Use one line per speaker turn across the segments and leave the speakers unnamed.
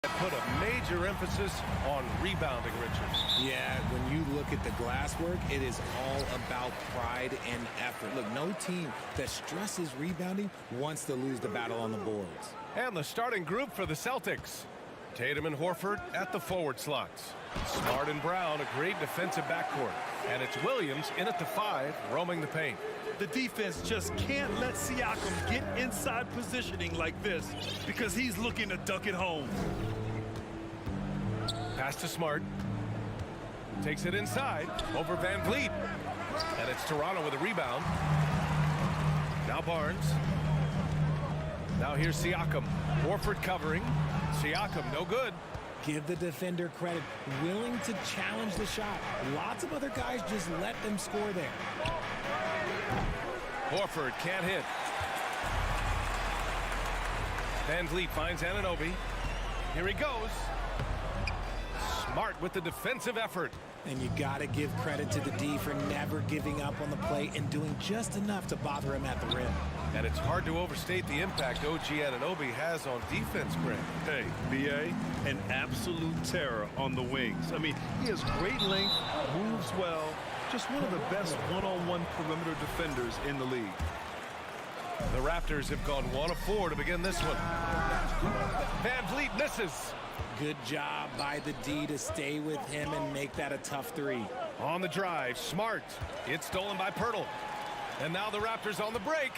Put a major emphasis on rebounding, Richard.
Yeah, when you look at the glass work, it is all about pride and effort. Look, no team that stresses rebounding wants to lose the battle on the boards.
And the starting group for the Celtics. Tatum and Horford at the forward slots. Smart and Brown, a great defensive backcourt. And it's Williams in at the 5, roaming the paint.
The defense just can't let Siakam get inside positioning like this because he's looking to duck it home.
Pass to Smart. Takes it inside over Van Vliet. And it's Toronto with a rebound. Now Barnes. Now here's Siakam. Horford covering. Siakam, no good.
Give the defender credit. Willing to challenge the shot. Lots of other guys just let them score there.
Horford can't hit. Van Vliet finds Anunoby. Here he goes. Smart with the defensive effort.
And you got to give credit to the D for never giving up on the play and doing just enough to bother him at the rim.
And it's hard to overstate the impact OG Anunoby has on defense, Grant.
Hey, B.A., an absolute terror on the wings. I mean, he has great length, moves well, just one of the best one-on-one perimeter defenders in the league.
The Raptors have gone 1 of 4 to begin this one. Van Vliet misses.
Good job by the D to stay with him and make that a tough 3.
On the drive, Smart. It's stolen by Pirtle. And now the Raptors on the break.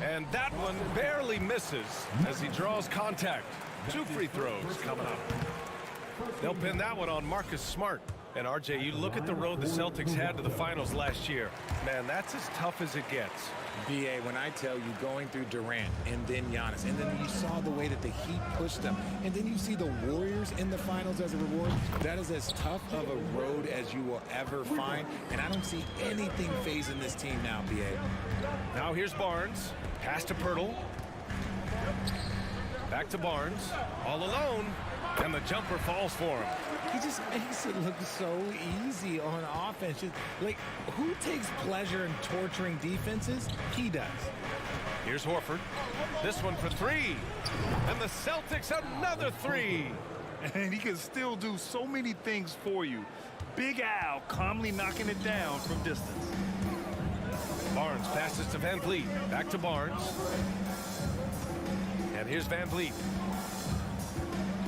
And that one barely misses as he draws contact. 2 free throws coming up. They'll pin that one on Marcus Smart. And RJ, you look at the road the Celtics had to the finals last year. Man, that's as tough as it gets.
B.A., when I tell you going through Durant and then Giannis, and then you saw the way that the Heat pushed them, and then you see the Warriors in the finals as a reward, that is as tough of a road as you will ever find, and I don't see anything phasing this team now, B.A.
Now here's Barnes. Pass to Pirtle. Back to Barnes. All alone. And the jumper falls for him.
He just makes it look so easy on offense. Just, like, who takes pleasure in torturing defenses? He does.
Here's Horford. This one for 3. And the Celtics another 3.
And he can still do so many things for you. Big Al calmly knocking it down from distance.
Barnes passes to Van Vliet. Back to Barnes. And here's Van Vliet.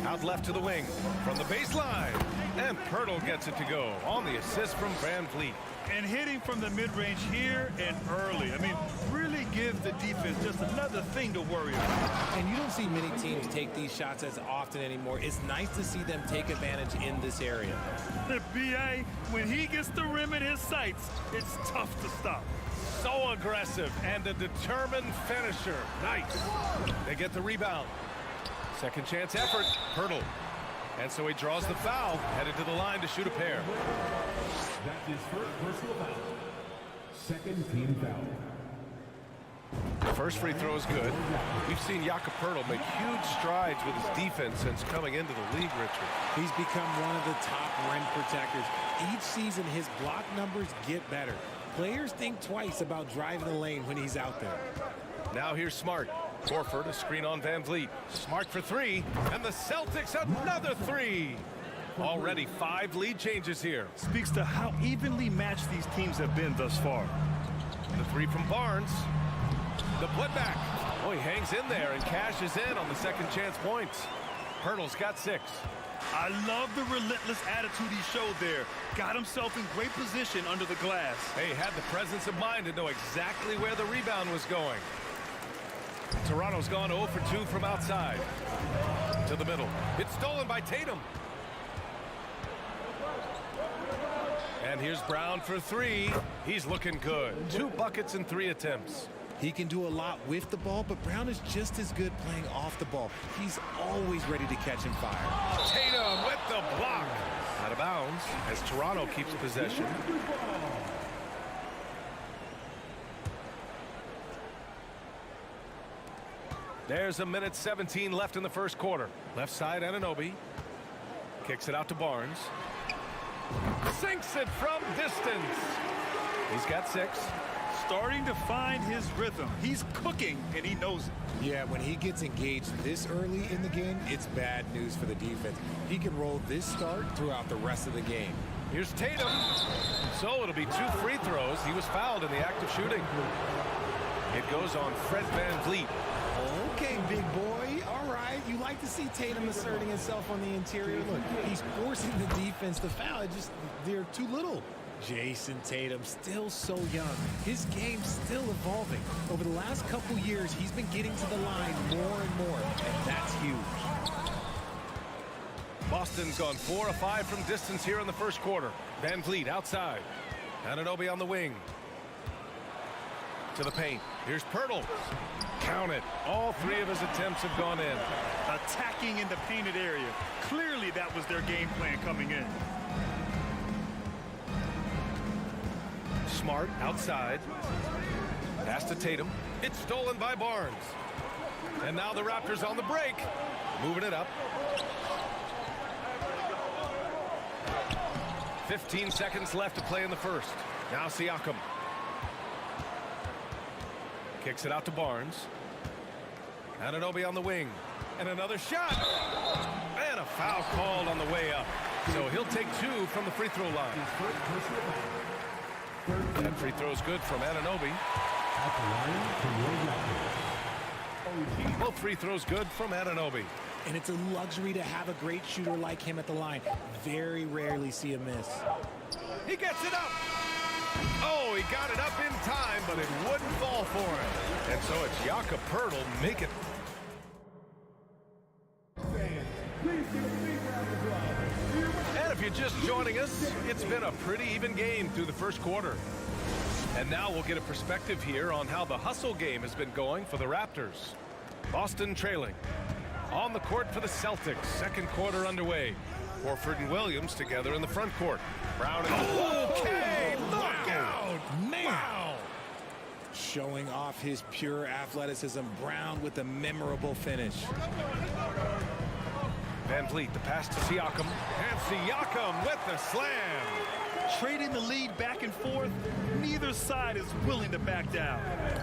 Out left to the wing from the baseline. And Pirtle gets it to go on the assist from Van Vliet.
And hitting from the mid-range here and early. I mean, really give the defense just another thing to worry about.
And you don't see many teams take these shots as often anymore. It's nice to see them take advantage in this area.
The B.A., when he gets the rim in his sights, it's tough to stop.
So aggressive and a determined finisher. Nice. They get the rebound. Second chance effort. Pirtle. And so he draws the foul, headed to the line to shoot a pair.
That's his first personal foul. Second team foul.
The first free throw is good. We've seen Jakob Pirtle make huge strides with his defense since coming into the league, Richard.
He's become one of the top rim protectors. Each season, his block numbers get better. Players think twice about driving the lane when he's out there.
Now here's Smart. Horford, a screen on Van Vliet. Smart for 3, and the Celtics another 3. Already 5 lead changes here.
Speaks to how evenly matched these teams have been thus far.
The 3 from Barnes. The putback. Oh, he hangs in there and cashes in on the second chance points. Pirtle's got 6.
I love the relentless attitude he showed there. Got himself in great position under the glass.
He had the presence of mind to know exactly where the rebound was going. Toronto's gone 0 for 2 from outside. To the middle. It's stolen by Tatum. And here's Brown for 3. He's looking good. 2 buckets and 3 attempts.
He can do a lot with the ball, but Brown is just as good playing off the ball. He's always ready to catch and fire.
Tatum with the block. Out of bounds as Toronto keeps possession. There's 1:17 left in the first quarter. Left side, Anunoby. Kicks it out to Barnes. Sinks it from distance. He's got 6.
starting to find his rhythm. He's cooking, and he knows it.
Yeah, when he gets engaged this early in the game, it's bad news for the defense. He can roll this start throughout the rest of the game.
Here's Tatum. So it'll be 2 free throws. He was fouled in the act of shooting. It goes on Fred VanVleet.
Okay, big boy. All right. You like to see Tatum asserting himself on the interior. Look, he's forcing the defense to foul. They're too little. Jason Tatum, still so young. His game's still evolving. Over the last couple years, he's been getting to the line more and more, and that's huge.
Boston's gone 4 of 5 from distance here in the first quarter. VanVleet outside. Anunoby on the wing. To the paint. Here's Pirtle. Count it. All 3 of his attempts have gone in.
Attacking in the painted area. Clearly that was their game plan coming in.
Smart outside. Pass to Tatum. It's stolen by Barnes. And now the Raptors on the break. Moving it up. 15 seconds left to play in the first. Now Siakam. Kicks it out to Barnes. Anunoby on the wing. And another shot. And a foul called on the way up. So he'll take 2 from the free throw line. That free throw's good from Anunoby. Both free throws good from Anunoby.
And it's a luxury to have a great shooter like him at the line. Very rarely see a miss.
He gets it up. Oh, he got it up in time, but it wouldn't fall for him. And so it's Jakob Poeltl make it. And if you're just joining us, it's been a pretty even game through the first quarter. And now we'll get a perspective here on how the hustle game has been going for the Raptors. Boston trailing. On the court for the Celtics. Second quarter underway. Horford and Williams together in the front court. Brown and okay, look out!
Man! Wow! Showing off his pure athleticism. Brown with a memorable finish.
VanVleet, the pass to Siakam. And Siakam with the slam.
Trading the lead back and forth, neither side is willing to back down.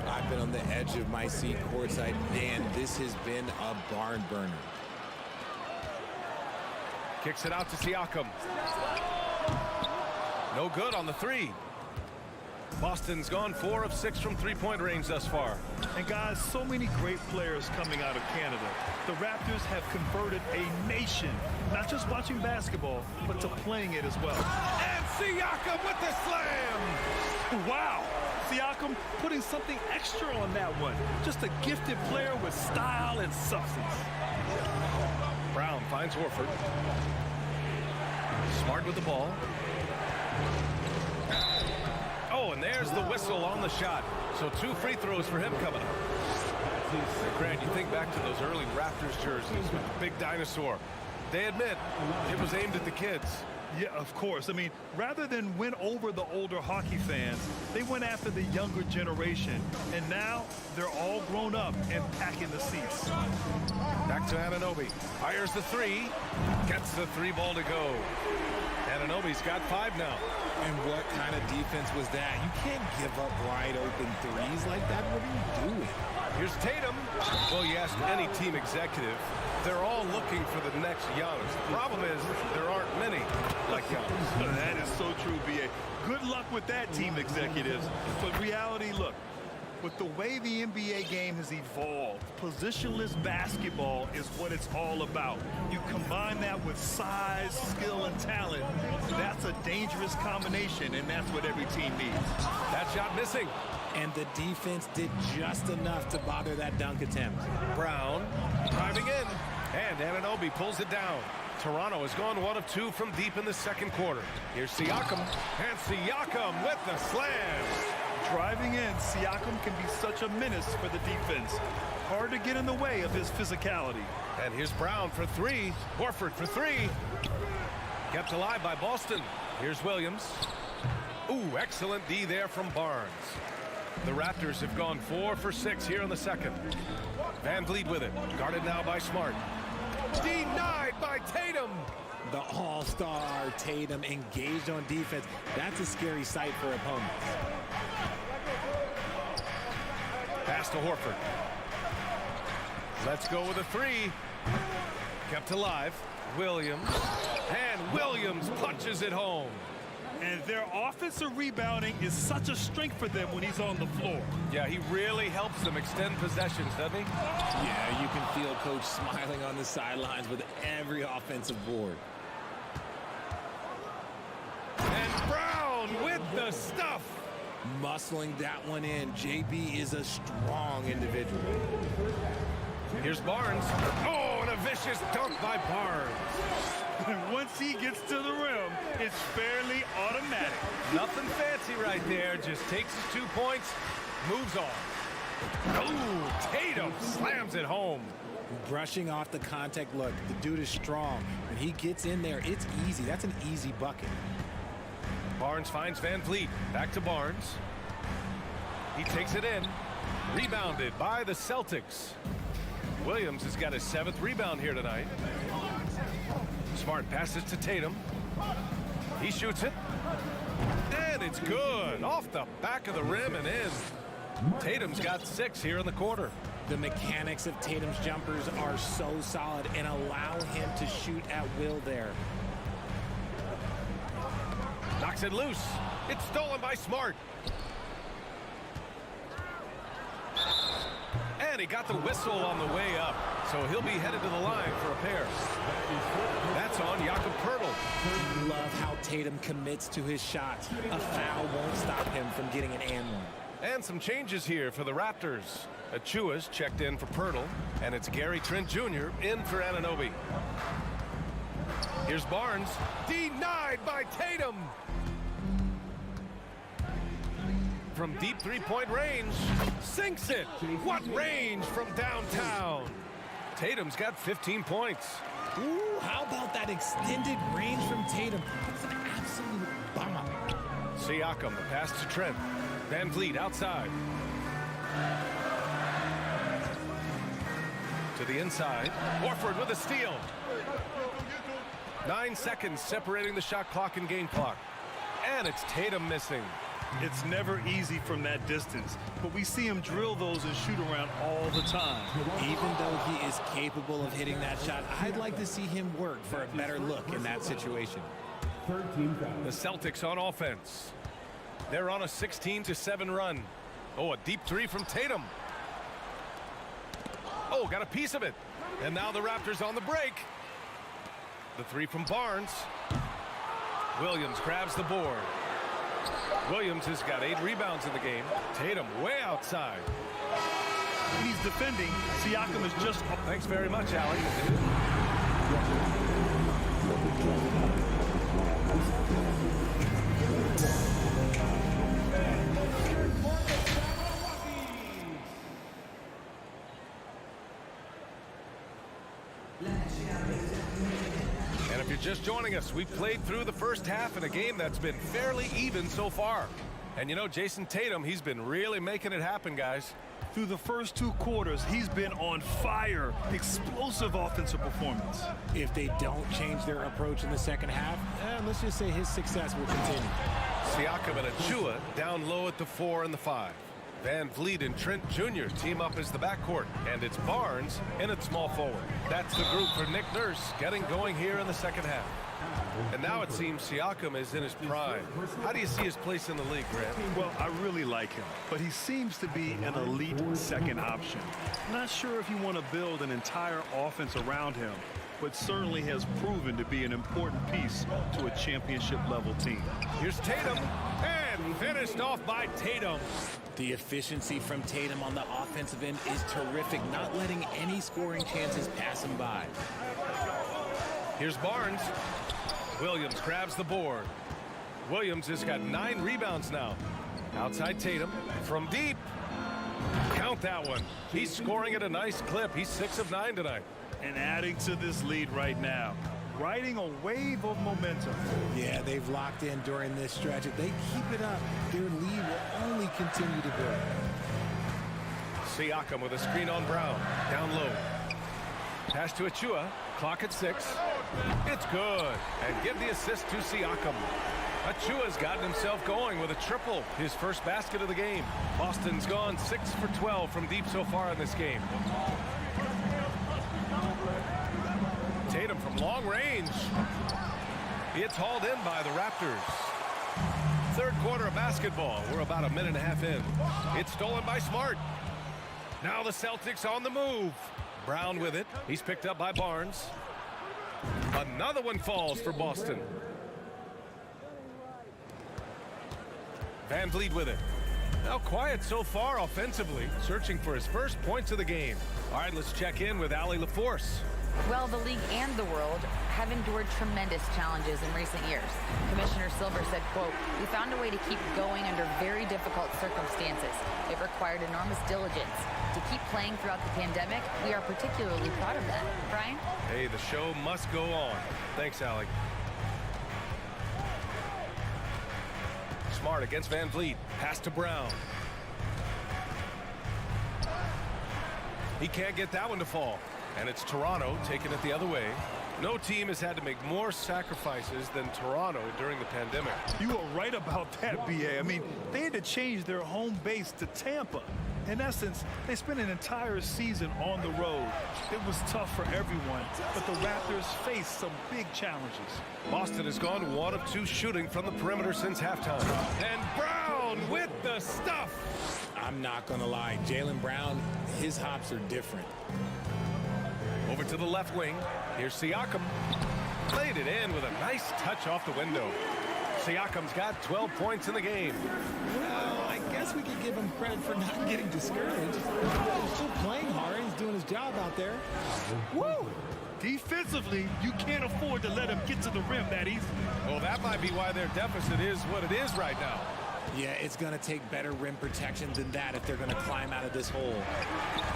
I've been on the edge of my seat courtside. Man, this has been a barn burner.
Kicks it out to Siakam. No good on the 3. Boston's gone 4 of 6 from three-point range thus far.
And guys, so many great players coming out of Canada. The Raptors have converted a nation, not just watching basketball, but to playing it as well.
And Siakam with the slam!
Wow! Siakam putting something extra on that one. Just a gifted player with style and substance.
Brown finds Horford. Smart with the ball. Oh, and there's the whistle on the shot. So 2 free throws for him coming up. Grant, you think back to those early Raptors jerseys with the big dinosaur. They admit it was aimed at the kids.
Yeah, of course. I mean, rather than win over the older hockey fans, they went after the younger generation. And now they're all grown up and packing the seats.
Back to Anunoby. Fires the 3. Gets the 3 ball to go. Anunoby's got 5 now.
And what kind of defense was that? You can't give up wide open threes like that. What are you doing?
Here's Tatum. Well, you ask any team executive, they're all looking for the next Giannis. The problem is there aren't many like Giannis.
That is so true, B.A. Good luck with that, team executives. But reality, look, with the way the NBA game has evolved, positionless basketball is what it's all about. You combine that with size, skill, and talent. That's a dangerous combination, and that's what every team needs.
That shot missing.
And the defense did just enough to bother that dunk attempt.
Brown driving in. And Anunoby pulls it down. Toronto has gone 1 of 2 from deep in the second quarter. Here's Siakam. And Siakam with the slam.
Driving in, Siakam can be such a menace for the defense. Hard to get in the way of his physicality.
And here's Brown for 3. Horford for 3. Kept alive by Boston. Here's Williams. Ooh, excellent D there from Barnes. The Raptors have gone 4 for 6 here in the second. VanVleet with it. Guarded now by Smart. Denied by Tatum.
The all-star Tatum engaged on defense. That's a scary sight for opponents.
Pass to Horford. Let's go with a three. Kept alive. Williams. And Williams punches it home.
And their offensive rebounding is such a strength for them when he's on the floor.
Yeah, he really helps them extend possessions, doesn't he?
Yeah, you can feel Coach smiling on the sidelines with every offensive board.
And Brown with the stuff.
Muscling that one in. JB is a strong individual.
Here's Barnes. Oh, and a vicious dunk by Barnes.
And once he gets to the rim, it's fairly automatic.
Nothing fancy right there. Just takes his 2 points, moves on. Oh, Tatum slams it home.
Brushing off the contact. Look, the dude is strong. When he gets in there, it's easy. That's an easy bucket.
Barnes finds Van Vliet. Back to Barnes. He takes it in. Rebounded by the Celtics. Williams has got his 7th rebound here tonight. Smart passes to Tatum. He shoots it. And it's good. Off the back of the rim and in. Tatum's got 6 here in the quarter.
The mechanics of Tatum's jumpers are so solid and allow him to shoot at will there.
Knocks it loose. It's stolen by Smart. And he got the whistle on the way up. So he'll be headed to the line for a pair. That's on Jakob Poeltl.
Love how Tatum commits to his shots. A foul won't stop him from getting an and one.
And some changes here for the Raptors. Achua's checked in for Poeltl. And it's Gary Trent Jr. in for Anunoby. Here's Barnes. Denied by Tatum. From deep three-point range. Sinks it. What range from downtown. Tatum's got 15 points.
Ooh, how about that extended range from Tatum? That's an absolute bomb.
Siakam, the pass to Trent. Van Vliet outside. To the inside. Horford with a steal. 9 seconds separating the shot clock and game clock. And it's Tatum missing.
It's never easy from that distance, but we see him drill those and shoot around all the time.
Even though he is capable of hitting that shot, I'd like to see him work for a better look in that situation.
The Celtics on offense. They're on a 16-7 run. Oh, a deep three from Tatum. Oh, got a piece of it. And now the Raptors on the break. The three from Barnes. Williams grabs the board. Williams has got 8 rebounds in the game. Tatum way outside.
When he's defending, Siakam is just...
Thanks very much, Allie. And if you're just joining us, we've played through the first half in a game that's been fairly even so far. And you know, Jason Tatum, he's been really making it happen, guys.
Through the first 2 quarters, he's been on fire. Explosive offensive performance.
If they don't change their approach in the second half, let's just say his success will continue.
Siakam and Achua down low at the 4 and the 5. Van Vliet and Trent Jr. team up as the backcourt, and it's Barnes in at small forward. That's the group for Nick Nurse getting going here in the second half. And now it seems Siakam is in his prime. How do you see his place in the league, Grant?
Well, I really like him, but he seems to be an elite second option. Not sure if you want to build an entire offense around him, but certainly has proven to be an important piece to a championship-level team.
Here's Tatum, and finished off by Tatum.
The efficiency from Tatum on the offensive end is terrific, not letting any scoring chances pass him by.
Here's Barnes. Williams grabs the board. Williams has got 9 rebounds now. Outside Tatum from deep. Count that one. He's scoring at a nice clip. He's 6 of 9 tonight.
And adding to this lead right now, riding a wave of momentum.
Yeah, they've locked in during this stretch. If they keep it up, their lead will only continue to grow.
Siakam with a screen on Brown. Down low. Pass to Achua. Clock at 6. It's good. And give the assist to Siakam. Achua's gotten himself going with a triple, his first basket of the game. Boston's gone 6 for 12 from deep so far in this game. Tatum from long range. It's hauled in by the Raptors. Third quarter of basketball. We're about a minute and a half in. It's stolen by Smart. Now the Celtics on the move. Brown with it. He's picked up by Barnes. Another one falls for Boston. Van Vliet with it. Now quiet so far offensively, searching for his first points of the game. All right, let's check in with Allie LaForce.
Well, the league and the world have endured tremendous challenges in recent years. Commissioner Silver said, quote, "We found a way to keep going under very difficult circumstances. It required enormous diligence. To keep playing throughout the pandemic, we are particularly proud of that." Brian?
Hey, the show must go on. Thanks, Allie. Smart against Van Vliet. Pass to Brown. He can't get that one to fall. And it's Toronto taking it the other way. No team has had to make more sacrifices than Toronto during the pandemic.
You are right about that, B.A. I mean, they had to change their home base to Tampa. In essence, they spent an entire season on the road. It was tough for everyone, but the Raptors faced some big challenges.
Boston has gone 1 of 2 shooting from the perimeter since halftime. And Brown with the stuff.
I'm not going to lie. Jaylen Brown, his hops are different.
Over to the left wing. Here's Siakam. Played it in with a nice touch off the window. Siakam's got 12 points in the game.
Well, I guess we could give him credit for not getting discouraged. He's still playing hard. He's doing his job out there.
Woo! Defensively, you can't afford to let him get to the rim that easy.
Well, that might be why their deficit is what it is right now.
Yeah, it's going to take better rim protection than that if they're going to climb out of this hole.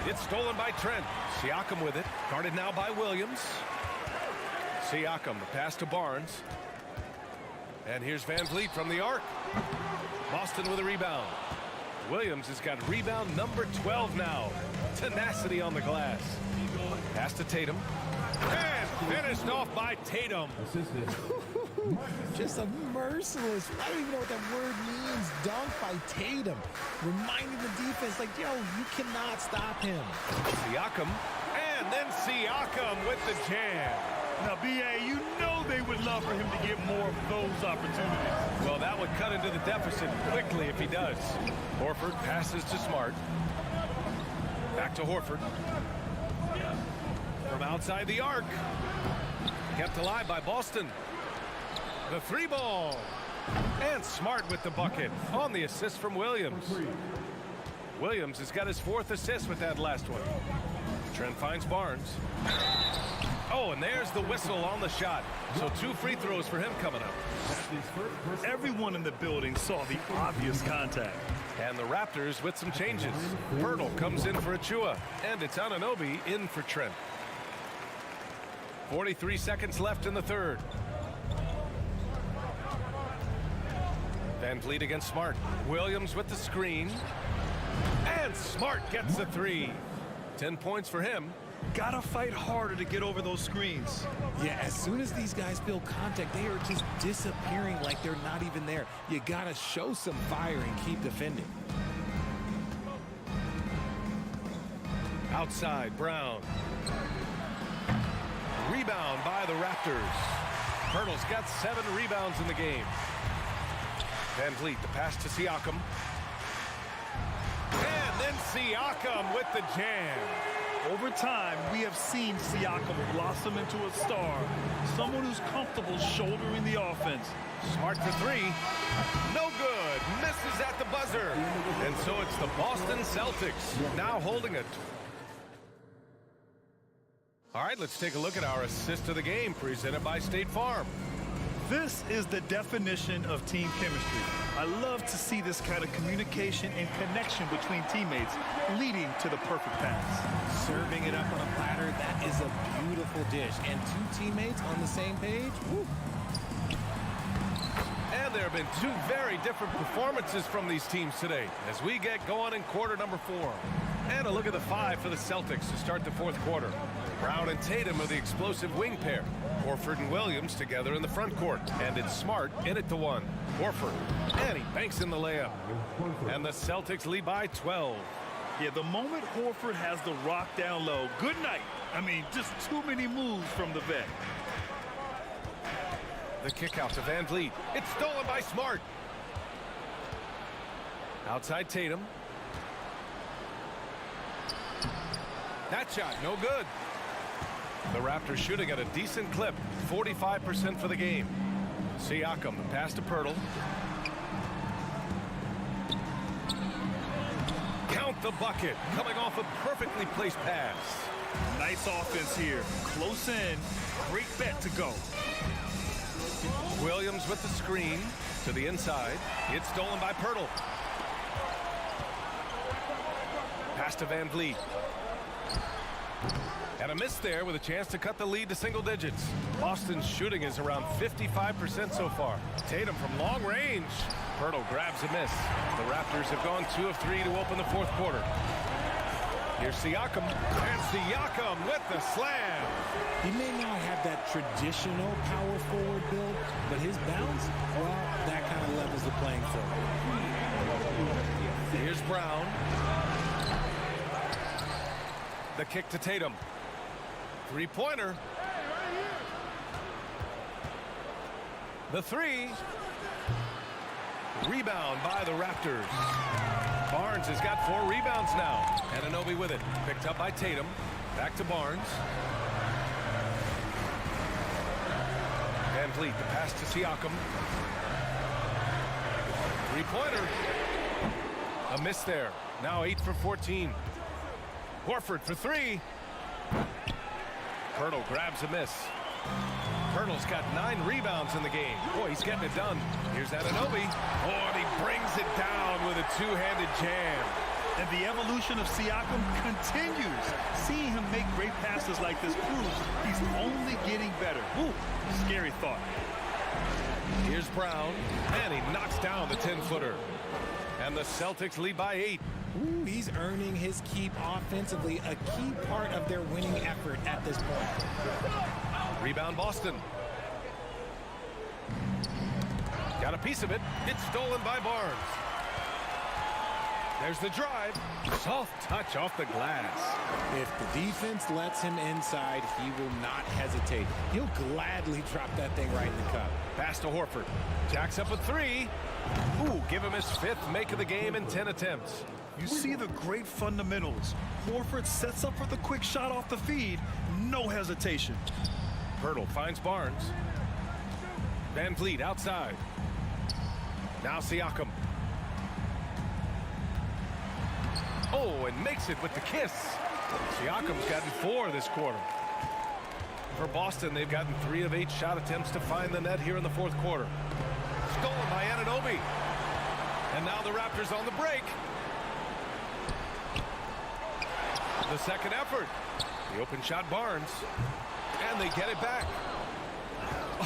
It's stolen by Trent. Siakam with it. Guarded now by Williams. Siakam, the pass to Barnes. And here's Van Vliet from the arc. Boston with a rebound. Williams has got rebound number 12 now. Tenacity on the glass. Pass to Tatum. And finished off by Tatum.
Just a merciless, I don't even know what that word means, dunk by Tatum. Reminding the defense, like, yo, you cannot stop him.
Siakam. And then Siakam with the jam.
Now, B.A., you know they would love for him to get more of those opportunities.
Well, that would cut into the deficit quickly if he does. Horford passes to Smart. Back to Horford. From outside the arc. Kept alive by Boston. The 3 ball. And Smart with the bucket on the assist from Williams. Williams has got his 4th assist with that last one. Trent finds Barnes. Oh, and there's the whistle on the shot. So 2 free throws for him coming up.
Everyone in the building saw the obvious contact.
And the Raptors with some changes. Pirtle comes in for Achua. And it's Anunoby in for Trent. 43 seconds left in the third. Van Vliet against Smart. Williams with the screen. And Smart gets the 3. 10 points for him.
Gotta fight harder to get over those screens.
Yeah, as soon as these guys feel contact, they are just disappearing like they're not even there. You gotta show some fire and keep defending.
Outside, Brown. Rebound by the Raptors. Pirtle's got 7 rebounds in the game. Van Vliet, the pass to Siakam. And then Siakam with the jam.
Over time, we have seen Siakam blossom into a star. Someone who's comfortable shouldering the offense.
Smart for 3. No good. Misses at the buzzer. And so it's the Boston Celtics now holding it. All right, let's take a look at our assist of the game presented by State Farm.
This is the definition of team chemistry. I love to see this kind of communication and connection between teammates leading to the perfect pass.
Serving it up on a platter, that is a beautiful dish. And 2 teammates on the same page, woo.
And there have been 2 very different performances from these teams today as we get going in quarter number 4. And a look at the 5 for the Celtics to start the fourth quarter. Brown and Tatum are the explosive wing pair. Horford and Williams together in the front court. And it's Smart in at the 1. Horford. And he banks in the layup. And the Celtics lead by 12.
Yeah, the moment Horford has the rock down low, good night. I mean, just too many moves from the vet.
The kick out to Van Vliet. It's stolen by Smart. Outside Tatum. That shot, no good. The Raptors shooting at a decent clip, 45% for the game. Siakam, the pass to Pirtle. Count the bucket, coming off a perfectly placed pass.
Nice offense here. Close in. Great bet to go.
Williams with the screen to the inside. It's stolen by Pirtle. Pass to Van Vliet. And a miss there with a chance to cut the lead to single digits. Boston's shooting is around 55% so far. Tatum from long range. Pirtle grabs a miss. The Raptors have gone 2 of 3 to open the fourth quarter. Here's Siakam. And Siakam with the slam.
He may not have that traditional power forward build, but his bounce, well, that kind of levels the playing field.
Here's Brown. The kick to Tatum. Three-pointer. The 3. Rebound by the Raptors. Barnes has got 4 rebounds now. Anunoby with it. Picked up by Tatum. Back to Barnes. Van Vliet, the pass to Siakam. Three-pointer. A miss there. Now 8 for 14. Horford for 3. Pirtle grabs a miss. Pirtle's got 9 rebounds in the game. Boy, he's getting it done. Here's Anunoby. Oh, and he brings it down with a two-handed jam.
And the evolution of Siakam continues. Seeing him make great passes like this proves he's only getting better. Ooh, scary thought.
Here's Brown, and he knocks down the 10-footer. And the Celtics lead by 8.
Ooh, he's earning his keep offensively, a key part of their winning effort at this point.
Rebound Boston. Got a piece of it. It's stolen by Barnes. There's the drive. Soft touch off the glass.
If the defense lets him inside, he will not hesitate. He'll gladly drop that thing right in the cup.
Pass to Horford. Jacks up a 3. Ooh, give him his 5th make of the game in 10 attempts.
You see the great fundamentals. Horford sets up for the quick shot off the feed. No hesitation.
Pirtle finds Barnes. Van Vliet outside. Now Siakam. Oh, and makes it with the kiss. Siakam's gotten 4 this quarter. For Boston, they've gotten 3 of 8 shot attempts to find the net here in the fourth quarter. Stolen by Anunoby. And now the Raptors on the break. The second effort. The open shot Barnes. And they get it back.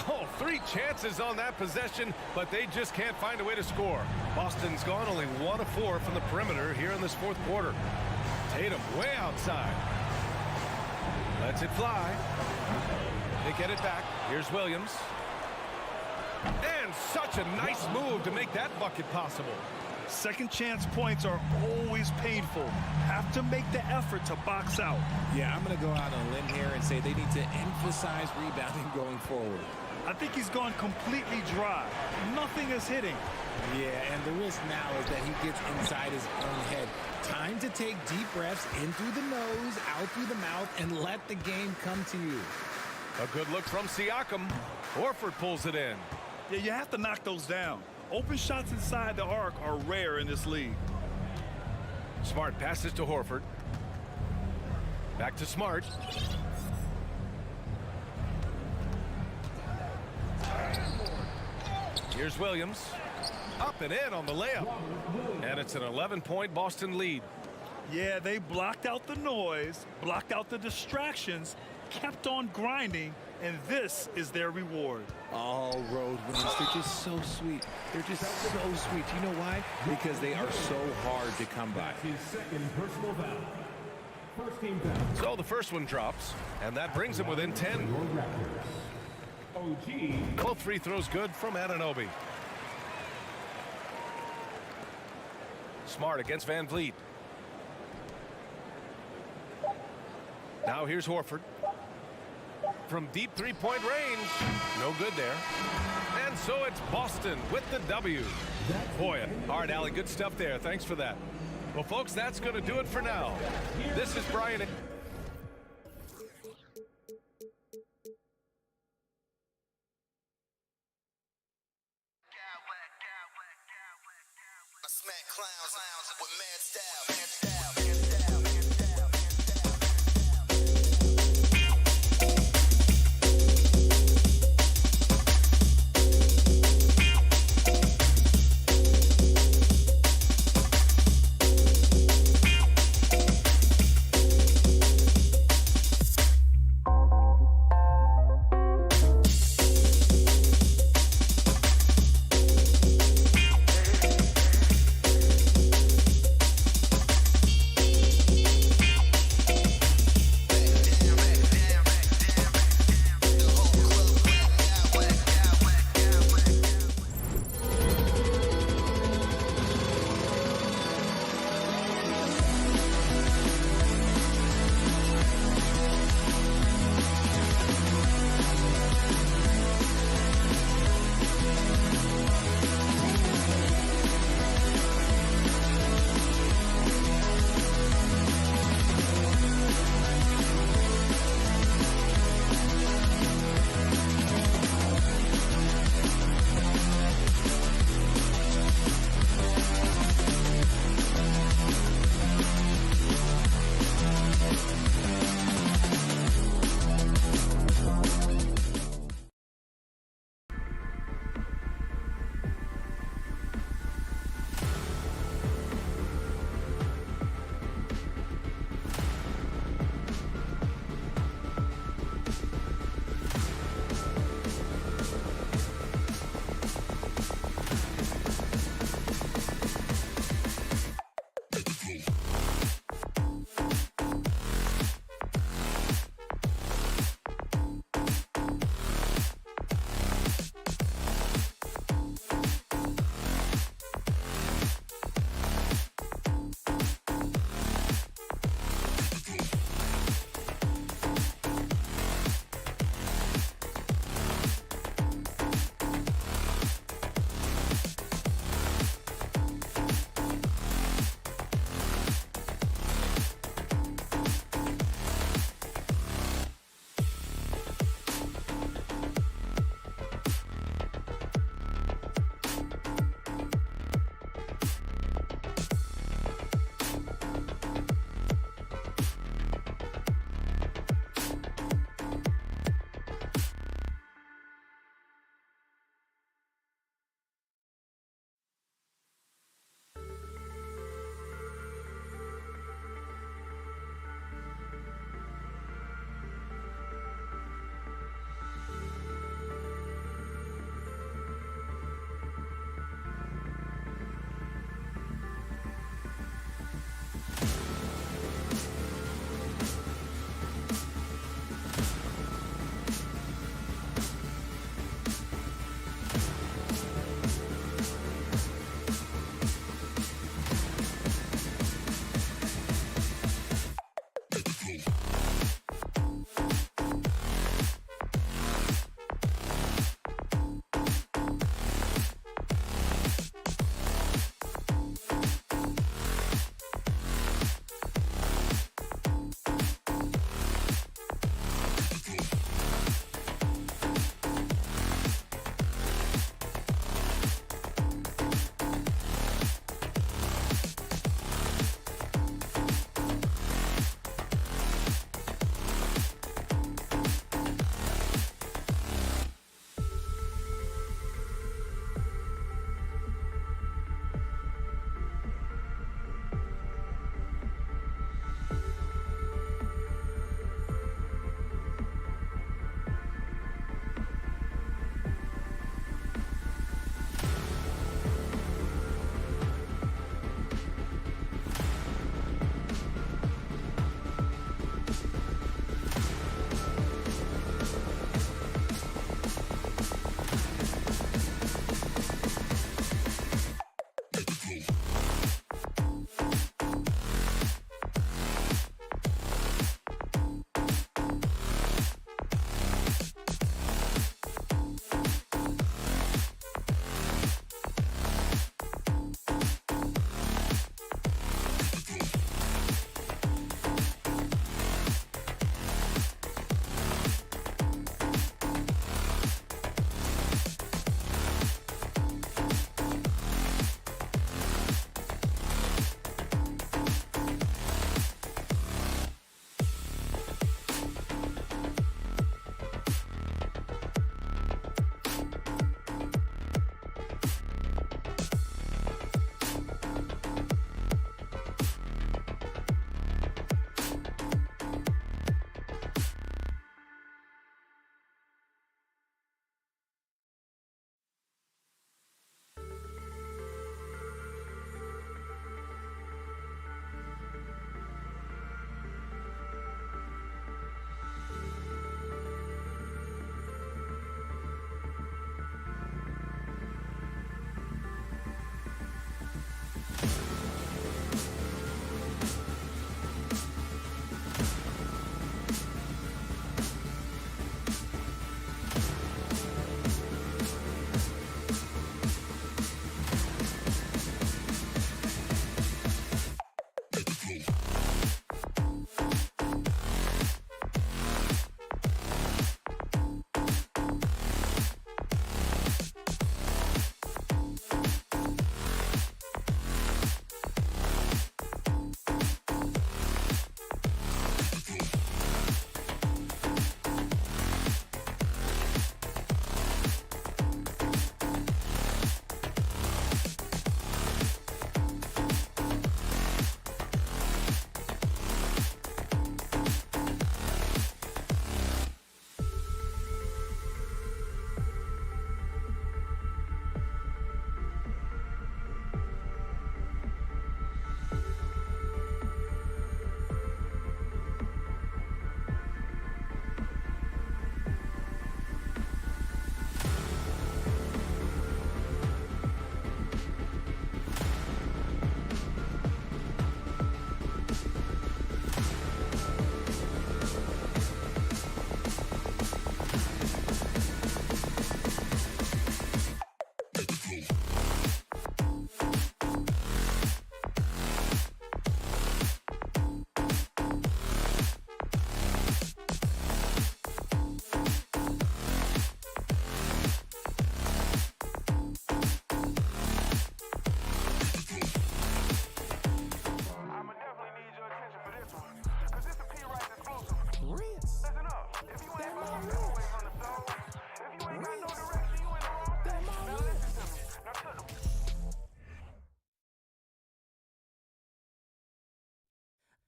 Oh, 3 chances on that possession, but they just can't find a way to score. Boston's gone only 1 of 4 from the perimeter here in this fourth quarter. Tatum way outside. Lets it fly. They get it back. Here's Williams. And such a nice move to make that bucket possible.
Second chance points are always painful. Have to make the effort to box out.
Yeah, I'm going to go out on a limb here and say they need to emphasize rebounding going forward.
I think he's gone completely dry. Nothing is hitting.
Yeah, and the risk now is that he gets inside his own head. Time to take deep breaths in through the nose, out through the mouth, and let the game come to you.
A good look from Siakam. Horford pulls it in.
Yeah, you have to knock those down. Open shots inside the arc are rare in this league.
Smart passes to Horford. Back to Smart. Here's Williams. Up and in on the layup. And it's an 11-point Boston lead.
Yeah, they blocked out the noise, blocked out the distractions, kept on grinding, and this is their reward.
All road wins. They're just so sweet. They're just so sweet. You know why? Because they are so hard to come by.
His second personal foul. First team foul.
So the first one drops, and that brings him within 10.
Your Raptors. OG.
Both free throws good from Anunoby. Smart against Van Vliet. Now here's Horford. From deep three-point range. No good there. And so it's Boston with the W. Boy, all right, Allie, good stuff there. Thanks for that. Well, folks, that's going to do it for now. This is Brian.
Smack clowns with mad style.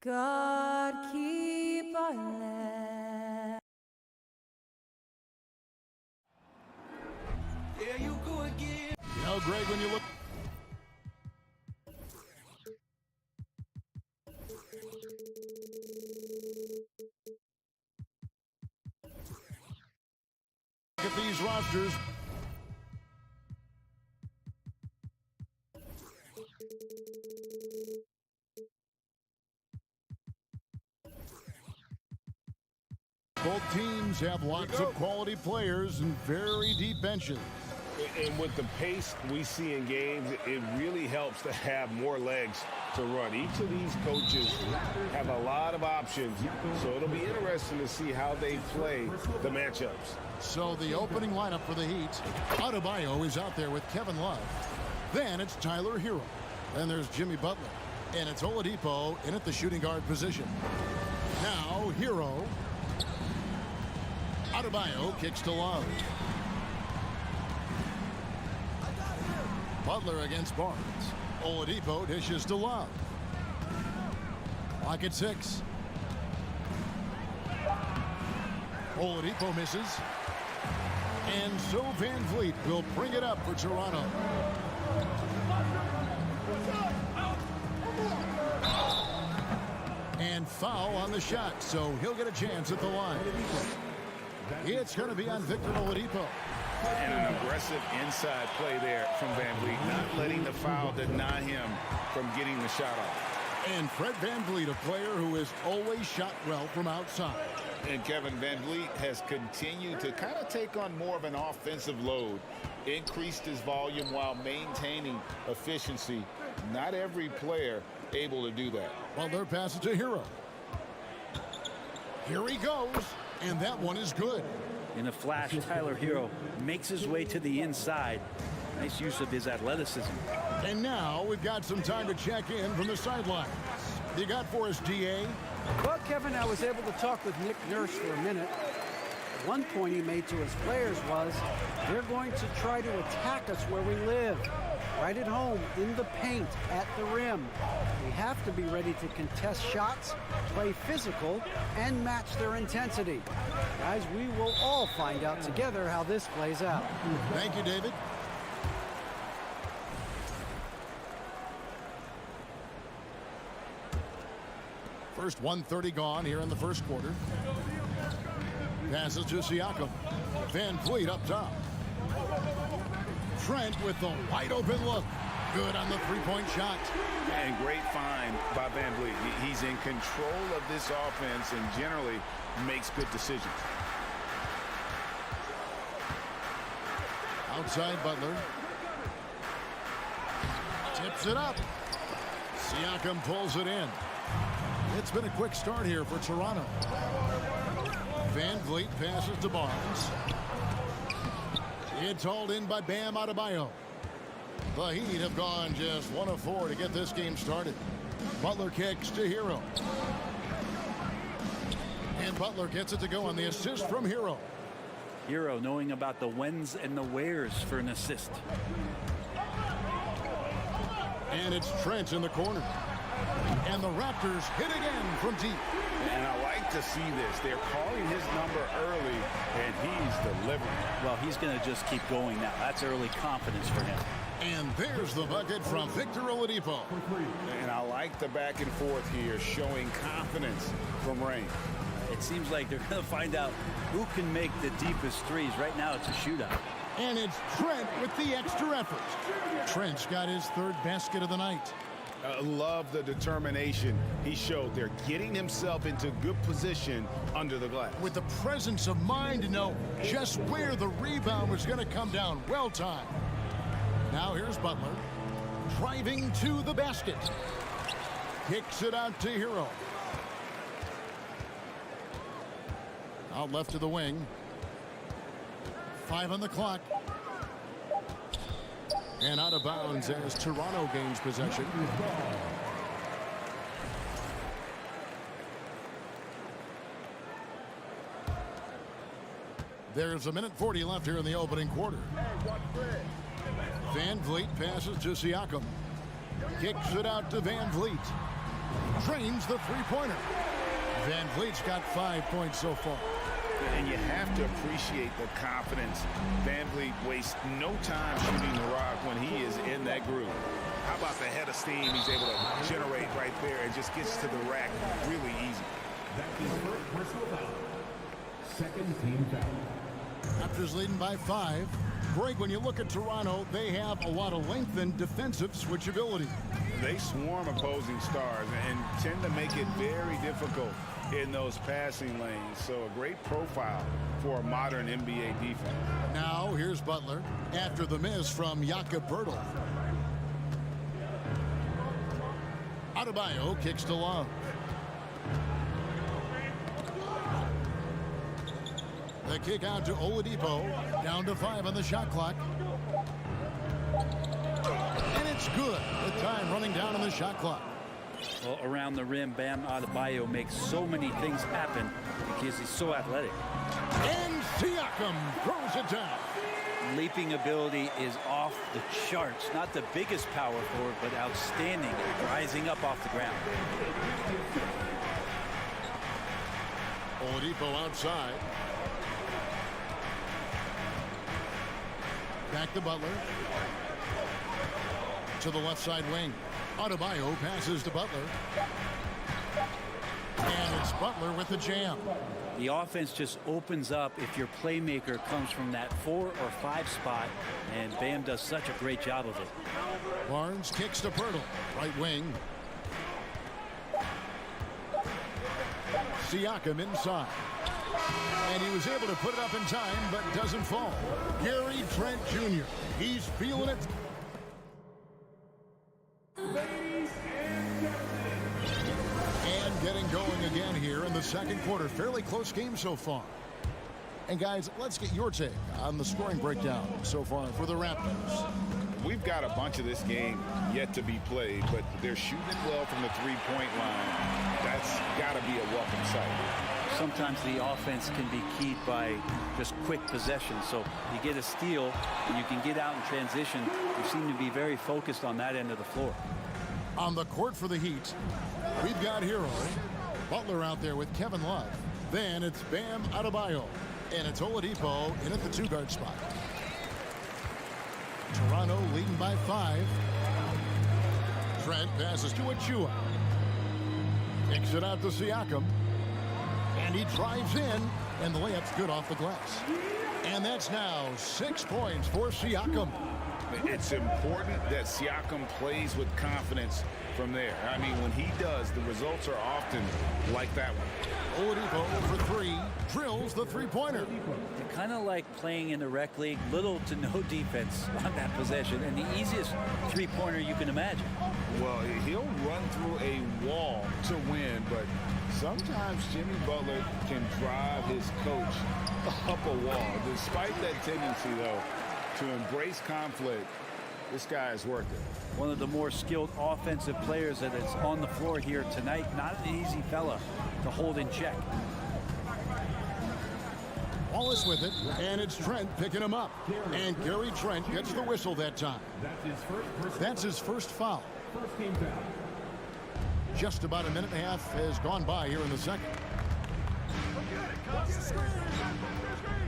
God keep our land.
There you go again.
You know, Greg, when you look at these rosters, both teams have lots of quality players and very deep benches.
And with the pace we see in games, it really helps to have more legs to run. Each of these coaches have a lot of options, so it'll be interesting to see how they play the matchups.
So the opening lineup for the Heat, Adebayo is out there with Kevin Love. Then it's Tyler Hero. Then there's Jimmy Butler. And it's Oladipo in at the shooting guard position. Now Hero. Adebayo kicks to Love. Butler against Barnes. Oladipo dishes to Love. Lock at 6. Oladipo misses. And so Van Vliet will bring it up for Toronto. And foul on the shot, so he'll get a chance at the line. It's going to be on Victor Oladipo.
And an aggressive inside play there from Van Vliet, not letting the foul deny him from getting the shot off.
And Fred Van Vliet, a player who has always shot well from outside.
And Kevin Van Vliet has continued to kind of take on more of an offensive load, increased his volume while maintaining efficiency. Not every player able to do that.
Well, their pass to Hero. Here he goes, and that one is good.
In a flash, Tyler Hero makes his way to the inside. Nice use of his athleticism.
And now we've got some time to check in from the sidelines. You got for us, DA?
Well, Kevin, I was able to talk with Nick Nurse for a minute. One point he made to his players was, they're going to try to attack us where we live. Right at home, in the paint, at the rim. We have to be ready to contest shots, play physical, and match their intensity. Guys, we will all find out together how this plays out.
Thank you, David. First 1:30 gone here in the first quarter. Passes to Siakam. Van Vliet up top. Trent with the wide open look. Good on the three-point shot.
And great find by Van Vliet. He's in control of this offense and generally makes good decisions.
Outside Butler. Tips it up. Siakam pulls it in. It's been a quick start here for Toronto. Van Vliet passes to Barnes. It's hauled in by Bam Adebayo. The Heat have gone just 1 of 4 to get this game started. Butler kicks to Hero. And Butler gets it to go on the assist from Hero.
Hero knowing about the whens and the wheres for an assist.
And it's Trent in the corner. And the Raptors hit again from deep.
And I like to see this. They're calling his number early, and he's delivering.
Well, he's going to just keep going now. That's early confidence for him.
And there's the bucket from Victor Oladipo.
And I like the back and forth here, showing confidence from Rain.
It seems like they're going to find out who can make the deepest threes. Right now, it's a shootout.
And it's Trent with the extra effort. Trent's got his 3rd basket of the night.
Love the determination he showed there, getting himself into good position under the glass.
With the presence of mind to know just where the rebound was going to come down. Well timed. Now here's Butler. Driving to the basket. Kicks it out to Hero. Out left to the wing. 5 on the clock. And out of bounds as Toronto gains possession. There's 1:40 left here in the opening quarter. Van Vliet passes to Siakam. Kicks it out to Van Vliet. drains the three-pointer. Van Vliet's got 5 points so far.
And you have to appreciate the confidence. Van Vliet wastes no time shooting the rock when he is in that groove. How about the head of steam he's able to generate right there and just gets to the rack really easy.
That is first personal foul. Second team foul.
Raptors leading by 5. Greg, when you look at Toronto, they have a lot of length and defensive switchability.
They swarm opposing stars and tend to make it very difficult in those passing lanes. So a great profile for a modern NBA defense.
Now here's Butler after the miss from Jakob Poeltl. Adebayo kicks to Love. The kick out to Oladipo. Down to 5 on the shot clock. And it's good. The time running down on the shot clock.
Well, around the rim, Bam Adebayo makes so many things happen because he's so athletic.
And Siakam throws it down.
Leaping ability is off the charts. Not the biggest power forward, but outstanding at rising up off the ground.
Oladipo outside. Back to Butler. To the left side wing. Adebayo passes to Butler. And it's Butler with the jam.
The offense just opens up if your playmaker comes from that 4 or 5 spot, and Bam does such a great job of it.
Barnes kicks to Poeltl. Right wing. Siakam inside. And he was able to put it up in time, but doesn't fall. Gary Trent Jr. He's feeling it. And getting going again here in the second quarter. Fairly close game so far. And guys, let's get your take on the scoring breakdown so far for the Raptors.
We've got a bunch of this game yet to be played, but they're shooting it well from the three-point line. That's got to be a welcome sight.
Sometimes the offense can be keyed by just quick possession. So you get a steal and you can get out in transition. You seem to be very focused on that end of the floor.
On the court for the Heat, we've got Hero. Butler out there with Kevin Love. Then it's Bam Adebayo. And it's Oladipo in at the 2-guard spot. Toronto leading by 5. Trent passes to Achua. Kicks it out to Siakam. And he drives in, and the layup's good off the glass. And that's now 6 points for Siakam.
It's important that Siakam plays with confidence from there. I mean, when he does, the results are often like that one.
Oladipo for 3, drills the three-pointer.
Kind of like playing in the rec league, little to no defense on that possession, and the easiest three-pointer you can imagine.
Well, he'll run through a wall to win, but sometimes Jimmy Butler can drive his coach up a wall. Despite that tendency, though, to embrace conflict, this guy is worth it.
One of the more skilled offensive players that is on the floor here tonight. Not an easy fella to hold in check.
Wallace with it, and it's Trent picking him up. And Gary Trent gets the whistle that time. That's his first foul.
First team foul.
Just about a minute and a half has gone by here in the second.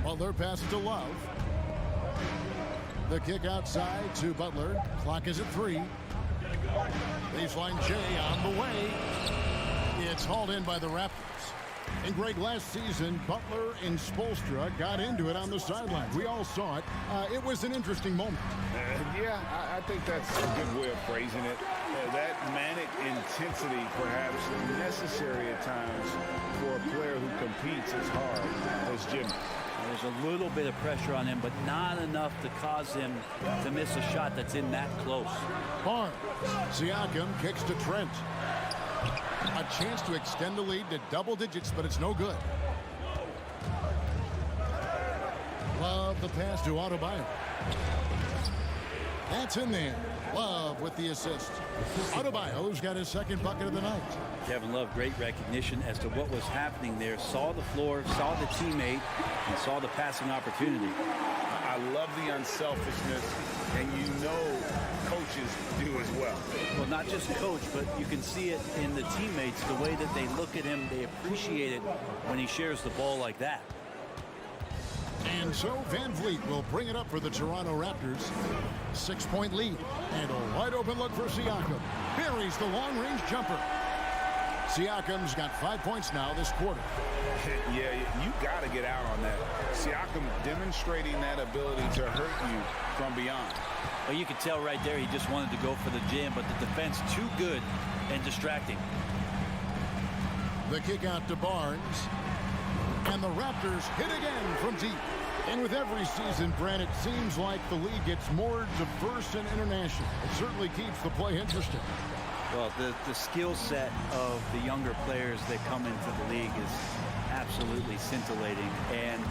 Butler passes to Love. The kick outside to Butler. Clock is at 3. Baseline Jay on the way. It's hauled in by the Raptors. And Greg, last season, Butler and Spoelstra got into it on the sideline. We all saw it. It was an interesting moment.
Yeah, I think that's a good way of phrasing it. That manic intensity, perhaps necessary at times for a player who competes as hard as Jimmy.
There's a little bit of pressure on him, but not enough to cause him to miss a shot that's in that close.
Barnes. Siakam kicks to Trent. A chance to extend the lead to double digits, but it's no good. Love the pass to Adebayo. That's in there. Love with the assist. Adebayo's got his second bucket of the night.
Kevin Love, great recognition as to what was happening there. Saw the floor, saw the teammate, and saw the passing opportunity.
I love the unselfishness and you know coaches do as well.
Well, not just coach, but you can see it in the teammates, the way that they look at him. They appreciate it when he shares the ball like that.
And so Van Vliet will bring it up for the Toronto Raptors. 6-point lead. And a wide open look for Siakam. Buries the long-range jumper. Siakam's got 5 points now this quarter.
Yeah, you got to get out on that. Siakam demonstrating that ability to hurt you from beyond.
Well, you could tell right there he just wanted to go for the jam, but the defense too good and distracting.
The kick out to Barnes. And the Raptors hit again from deep. And with every season, Brent, it seems like the league gets more diverse and international. It certainly keeps the play interesting.
Well, the skill set of the younger players that come into the league is absolutely scintillating. And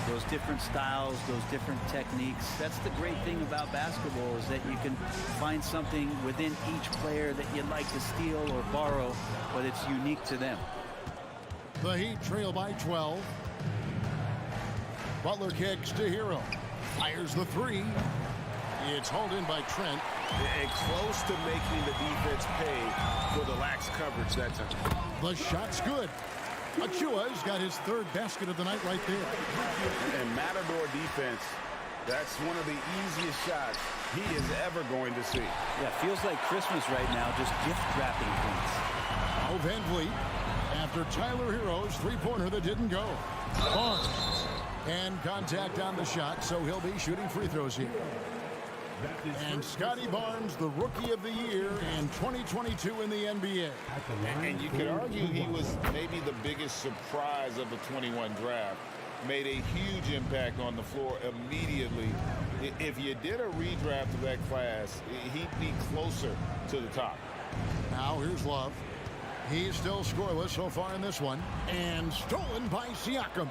those different styles, those different techniques, that's the great thing about basketball, is that you can find something within each player that you'd like to steal or borrow, but it's unique to them.
The Heat trail by 12. Butler kicks to Hero. Fires the three. It's hauled in by Trent.
And close to making the defense pay for the lax coverage that time.
The shot's good. Achua's got his third basket of the night right there.
And Matador defense, that's one of the easiest shots he is ever going to see.
Yeah, feels like Christmas right now, just gift wrapping things.
Oh, Van Vliet after Tyler Hero's three-pointer that didn't go. Barnes. And contact on the shot, so he'll be shooting free throws here. And Scotty Barnes, the Rookie of the Year in 2022 in the NBA.
And you could argue he was maybe the biggest surprise of the 21 draft. Made a huge impact on the floor immediately. If you did a redraft of that class, he'd be closer to the top.
Now here's Love. He's still scoreless so far in this one. And stolen by Siakam.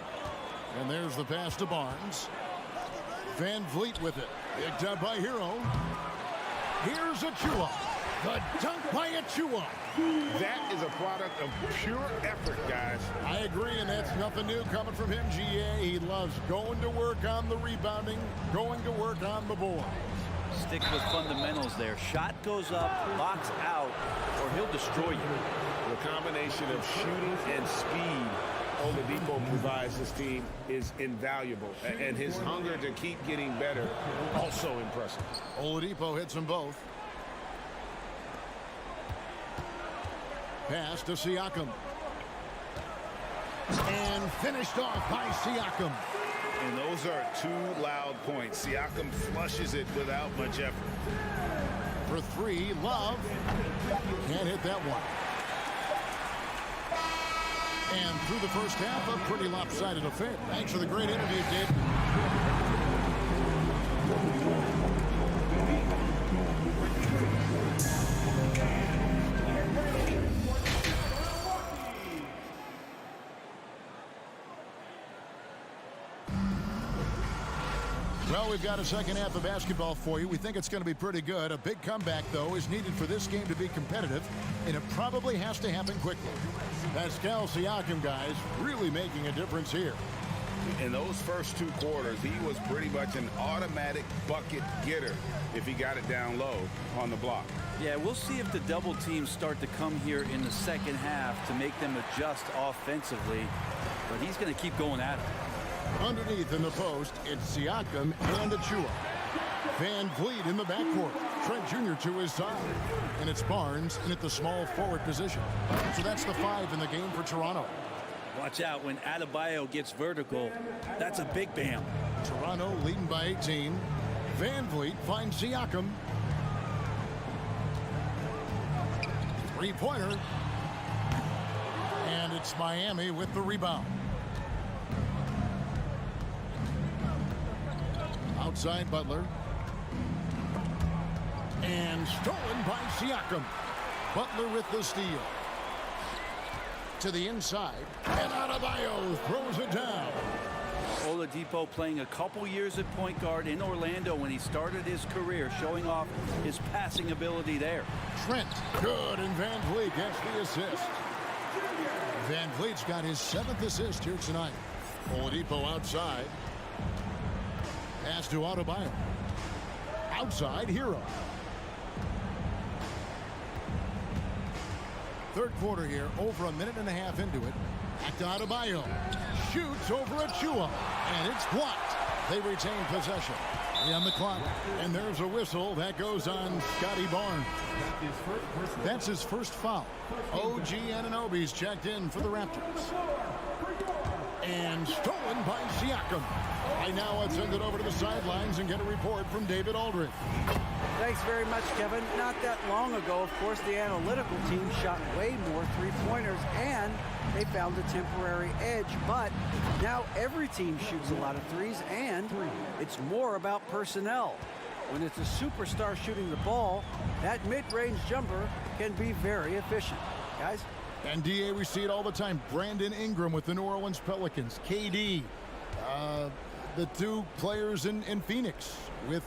And there's the pass to Barnes. Van Vliet with it. Picked up by Hero. Here's Achua. The dunk by Achua.
That is a product of pure effort, guys.
I agree, and that's nothing new coming from him, GA. He loves going to work on the rebounding, going to work on the board.
Stick with fundamentals there. Shot goes up, box out, or he'll destroy you.
The combination of shooting and speed Oladipo provides this team is invaluable. And his hunger to keep getting better, also impressive.
Oladipo hits them both. Pass to Siakam. And finished off by Siakam.
And those are two loud points. Siakam flushes it without much effort.
For three, Love. Can't hit that one. And through the first half, a pretty lopsided affair. Thanks for the great interview, Dave. Well, we've got a second half of basketball for you. We think it's going to be pretty good. A big comeback, though, is needed for this game to be competitive, and it probably has to happen quickly. Pascal Siakam, guys, really making a difference here.
In those first two quarters, he was pretty much an automatic bucket getter if he got it down low on the block.
Yeah, we'll see if the double teams start to come here in the second half to make them adjust offensively, but he's going to keep going at it.
Underneath in the post, it's Siakam and Achua. Van Vliet in the backcourt. Trent Jr. to his side. And it's Barnes in at the small forward position. So that's the 5 in the game for Toronto.
Watch out when Adebayo gets vertical. That's a big bam.
Toronto leading by 18. Van Vliet finds Siakam. Three-pointer. And it's Miami with the rebound. Outside Butler. And stolen by Siakam. Butler with the steal. To the inside. And Adebayo throws it down.
Oladipo playing a couple years at point guard in Orlando when he started his career, showing off his passing ability there.
Trent, good, and Van Vliet gets the assist. Van Vliet's got his 7th assist here tonight. Oladipo outside. Pass to Adebayo. Outside Hero. Third quarter here, over a minute and a half into it. Back to Adebayo. Shoots over Achua, and it's blocked. They retain possession. On the clock, and there's a whistle that goes on Scotty Barnes. That's his first foul. OG Anunoby's checked in for the Raptors. And stolen by Siakam. Right now, let's send it over to the sidelines and get a report from David Aldridge.
Thanks very much, Kevin. Not that long ago, of course, the analytical team shot way more three-pointers, and they found a temporary edge. But now every team shoots a lot of threes, and it's more about personnel. When it's a superstar shooting the ball, that mid-range jumper can be very efficient. Guys?
And DA, we see it all the time. Brandon Ingram with the New Orleans Pelicans. KD. The two players in Phoenix with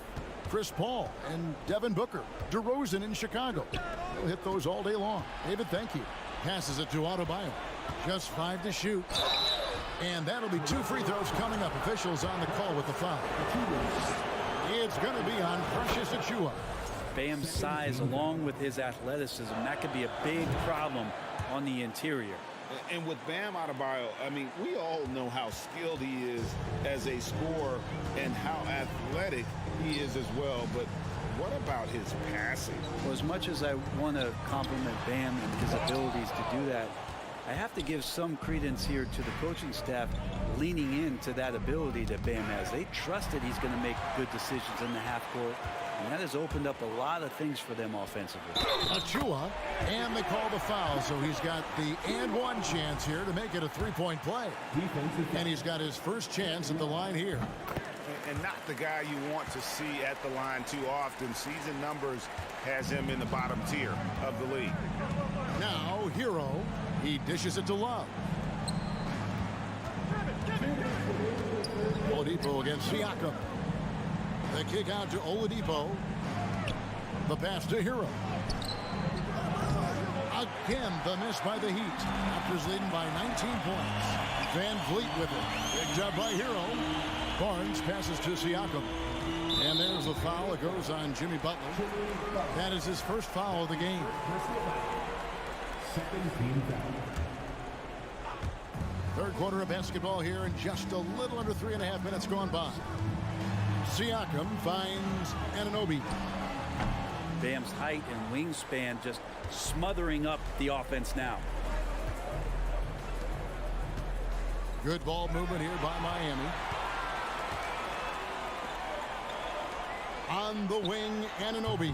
Chris Paul and Devin Booker. DeRozan in Chicago. They'll hit those all day long. David, thank you. Passes it to Adebayo. Just 5 to shoot. And that'll be 2 free throws coming up. Officials on the call with the foul. It's going to be on Precious Achiuwa.
Bam's size along with his athleticism, that could be a big problem on the interior.
And with Bam Adebayo, I mean, we all know how skilled he is as a scorer and how athletic he is as well. But what about his passing?
Well, as much as I want to compliment Bam and his abilities to do that, I have to give some credence here to the coaching staff leaning into that ability that Bam has. They trust that he's going to make good decisions in the half court, and that has opened up a lot of things for them offensively.
Achiuwa, and they call the foul, so he's got the and one chance here to make it a three-point play. And he's got his first chance at the line here.
And not the guy you want to see at the line too often. Season numbers has him in the bottom tier of the league.
Now, Hero, he dishes it to Love. Oladipo against Siakam. The kick out to Oladipo. The pass to Hero. Again, the miss by the Heat. Raptors leading by 19 points. Van Vliet with it. Picked up by Hero. Barnes passes to Siakam. And there's a foul. It goes on Jimmy Butler. That is his first foul of the game. Third quarter of basketball here, and just a little under 3.5 minutes gone by. Siakam finds Anunoby.
Bam's height and wingspan just smothering up the offense now.
Good ball movement here by Miami. On the wing, Anunoby.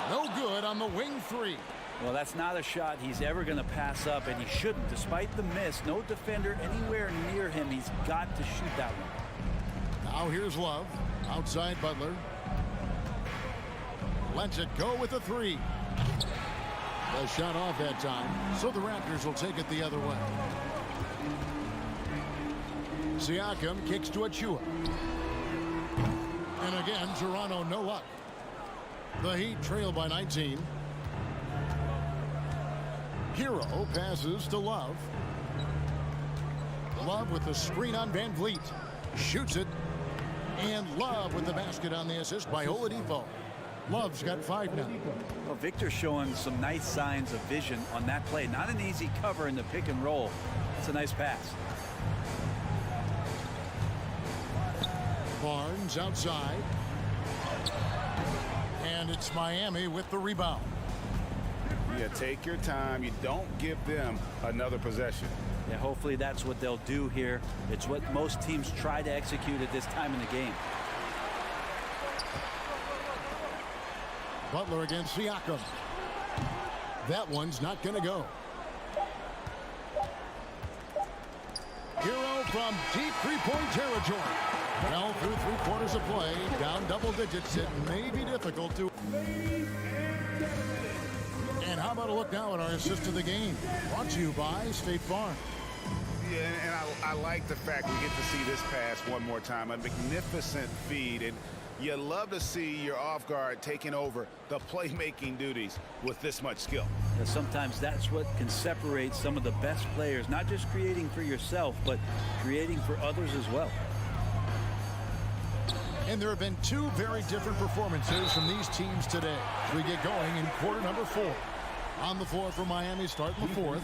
No good on the wing three.
Well, that's not a shot he's ever going to pass up, and he shouldn't. Despite the miss, no defender anywhere near him. He's got to shoot that one.
Now here's Love. Outside Butler. Lets it go with a three. The shot off that time, so the Raptors will take it the other way. Siakam kicks to Achiuwa. And again, Toronto no luck. The Heat trail by 19. Hero passes to Love. Love with the screen on Van Vliet. Shoots it. And Love with the basket on the assist by Oladipo. Love's got 5 now.
Well, Victor's showing some nice signs of vision on that play. Not an easy cover in the pick and roll. It's a nice pass.
Barnes outside. And it's Miami with the rebound.
Yeah, take your time. You don't give them another possession.
Yeah, hopefully that's what they'll do here. It's what most teams try to execute at this time in the game.
Butler against Siakam. That one's not going to go. Hero from deep three-point territory. Well, through 3 quarters of play, down double digits, it may be difficult to... And how about a look now at our assist to the game? Brought to you by State Farm.
Yeah, and I like the fact we get to see this pass one more time. A magnificent feed, and you love to see your off guard taking over the playmaking duties with this much skill.
And sometimes that's what can separate some of the best players, not just creating for yourself, but creating for others as well.
And there have been two very different performances from these teams today. We get going in quarter number 4. On the floor for Miami starting the 4th.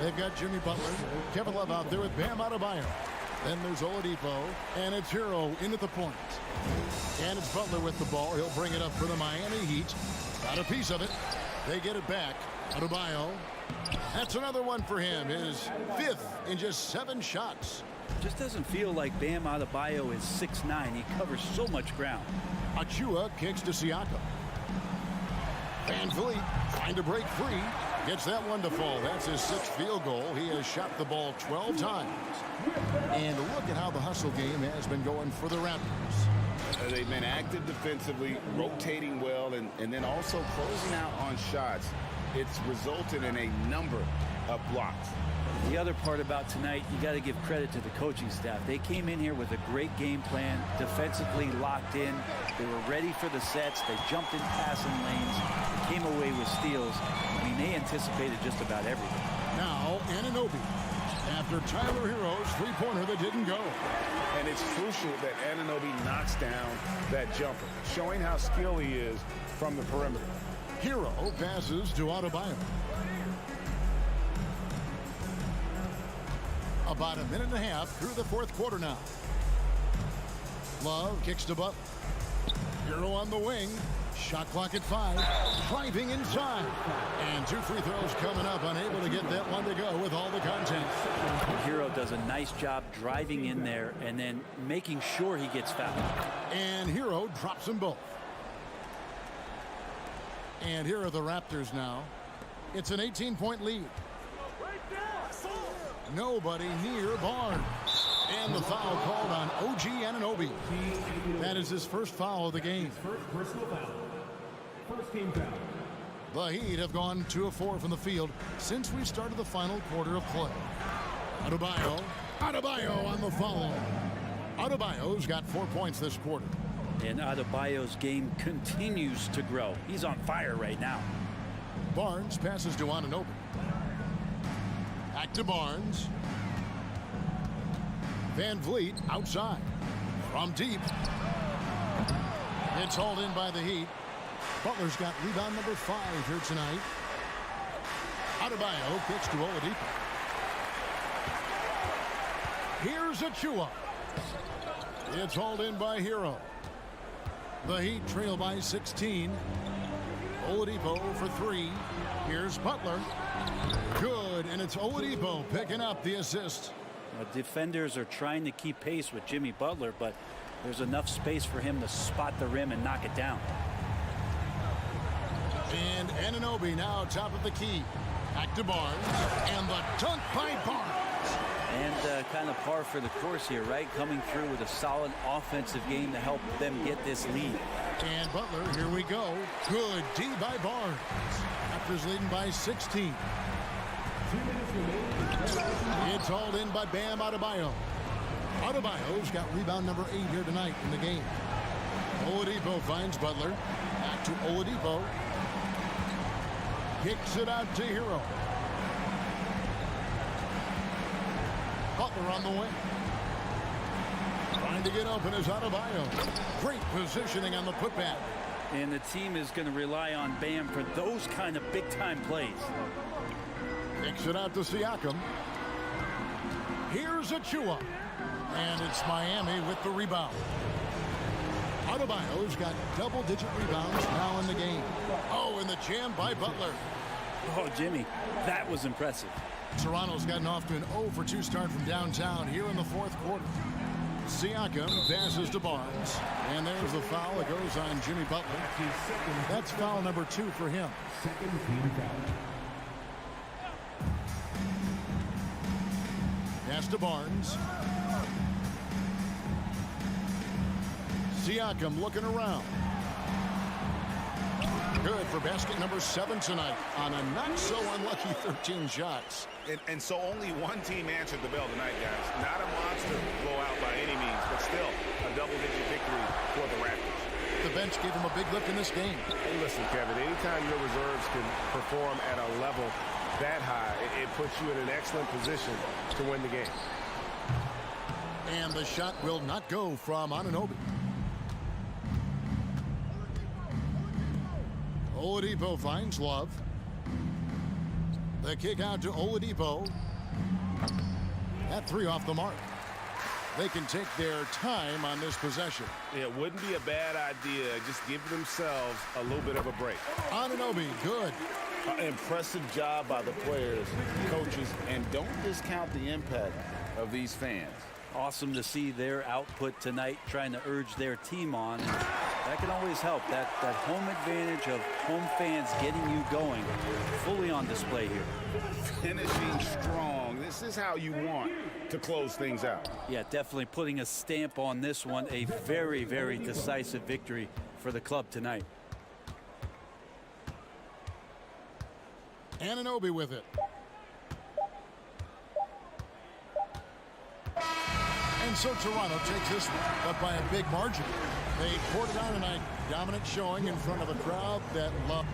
They've got Jimmy Butler, Kevin Love out there with Bam Adebayo. Then there's Oladipo, and it's Hero in at the point. And it's Butler with the ball. He'll bring it up for the Miami Heat. Got a piece of it. They get it back. Adebayo. That's another one for him. His 5th in just 7 shots.
Just doesn't feel like Bam Adebayo is 6'9". He covers so much ground.
Achua kicks to Siakam. Van Vliet trying to break free. Gets that one to fall. That's his 6th field goal. He has shot the ball 12 times. And look at how the hustle game has been going for the Raptors.
They've been active defensively, rotating well, and then also closing out on shots. It's resulted in a number of blocks.
The other part about tonight, you got to give credit to the coaching staff. They came in here with a great game plan, defensively locked in. They were ready for the sets. They jumped in passing lanes, came away with steals. I mean, they anticipated just about everything.
Now, Anunoby. After Tyler Hero's three-pointer that didn't go.
And it's crucial that Anunoby knocks down that jumper, showing how skilled he is from the perimeter.
Hero passes to Adebayo. About a minute and a half through the 4th quarter now. Love kicks to Butler. Hero on the wing. Shot clock at 5. Driving inside. And 2 free throws coming up. Unable to get that one to go with all the content.
Hero does a nice job driving in there and then making sure he gets fouled.
And Hero drops them both. And here are the Raptors now. It's an 18-point lead. Nobody near Barnes. And the foul called on OG Anunoby. That is his 1st foul of the game.
First personal foul. First team foul.
The Heat have gone 2 of 4 from the field since we started the final quarter of play. Adebayo on the follow. Adebayo's got 4 points this quarter.
And Adebayo's game continues to grow. He's on fire right now.
Barnes passes to Anunoby. Back to Barnes. Van Vliet outside. From deep. It's hauled in by the Heat. Butler's got rebound number 5 here tonight. Adebayo kicks to Oladipo. Here's Achua. It's hauled in by Hero. The Heat trail by 16. Oladipo for 3. Here's Butler. Good, and it's Oladipo picking up the assist.
Defenders are trying to keep pace with Jimmy Butler, but there's enough space for him to spot the rim and knock it down.
And Anunoby now top of the key. Back to Barnes. And the dunk by Barnes.
And kind of par for the course here, right? Coming through with a solid offensive game to help them get this lead.
And Butler, here we go. Good D by Barnes. Raptors leading by 16. It's hauled in by Bam Adebayo. Adebayo's got rebound number 8 here tonight in the game. Oladipo finds Butler. Back to Oladipo. Kicks it out to Hero. Butler on the wing. Trying to get open is Adebayo. Great positioning on the putback.
And the team is going to rely on Bam for those kind of big-time plays.
Kicks it out to Siakam. Here's Achua. And it's Miami with the rebound. Adebayo's got double-digit rebounds now in the game. Oh, and the jam by Butler.
Oh, Jimmy, that was impressive.
Toronto's gotten off to an 0-for-2 start from downtown here in the 4th quarter. Siakam passes to Barnes. And there's the foul that goes on Jimmy Butler. That's foul number 2 for him.
Second team foul.
Pass to Barnes. Siakam looking around. Good for basket number 7 tonight on a not-so-unlucky 13 shots.
And so only one team answered the bell tonight, guys. Not a monster blowout by any means, but still a double-digit victory for the Raptors.
The bench gave him a big lift in this game.
Hey, listen, Kevin, anytime your reserves can perform at a level that high, it puts you in an excellent position to win the game.
And the shot will not go from Anunoby. Oladipo finds Love. The kick out to Oladipo. That three off the mark. They can take their time on this possession.
It wouldn't be a bad idea. Just give themselves a little bit of a break.
Anunoby, good.
Impressive job by the players, coaches, and don't discount the impact of these fans.
Awesome to see their output tonight, trying to urge their team on. That can always help. That home advantage of home fans getting you going, fully on display here.
Finishing strong. This is how you want to close things out.
Yeah, definitely putting a stamp on this one. A very, very decisive victory for the club tonight.
Anunoby with it. And so Toronto takes this one, but by a big margin. They poured it on tonight. Dominant showing in front of a crowd that loved.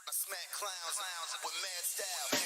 I smack clowns with mad style.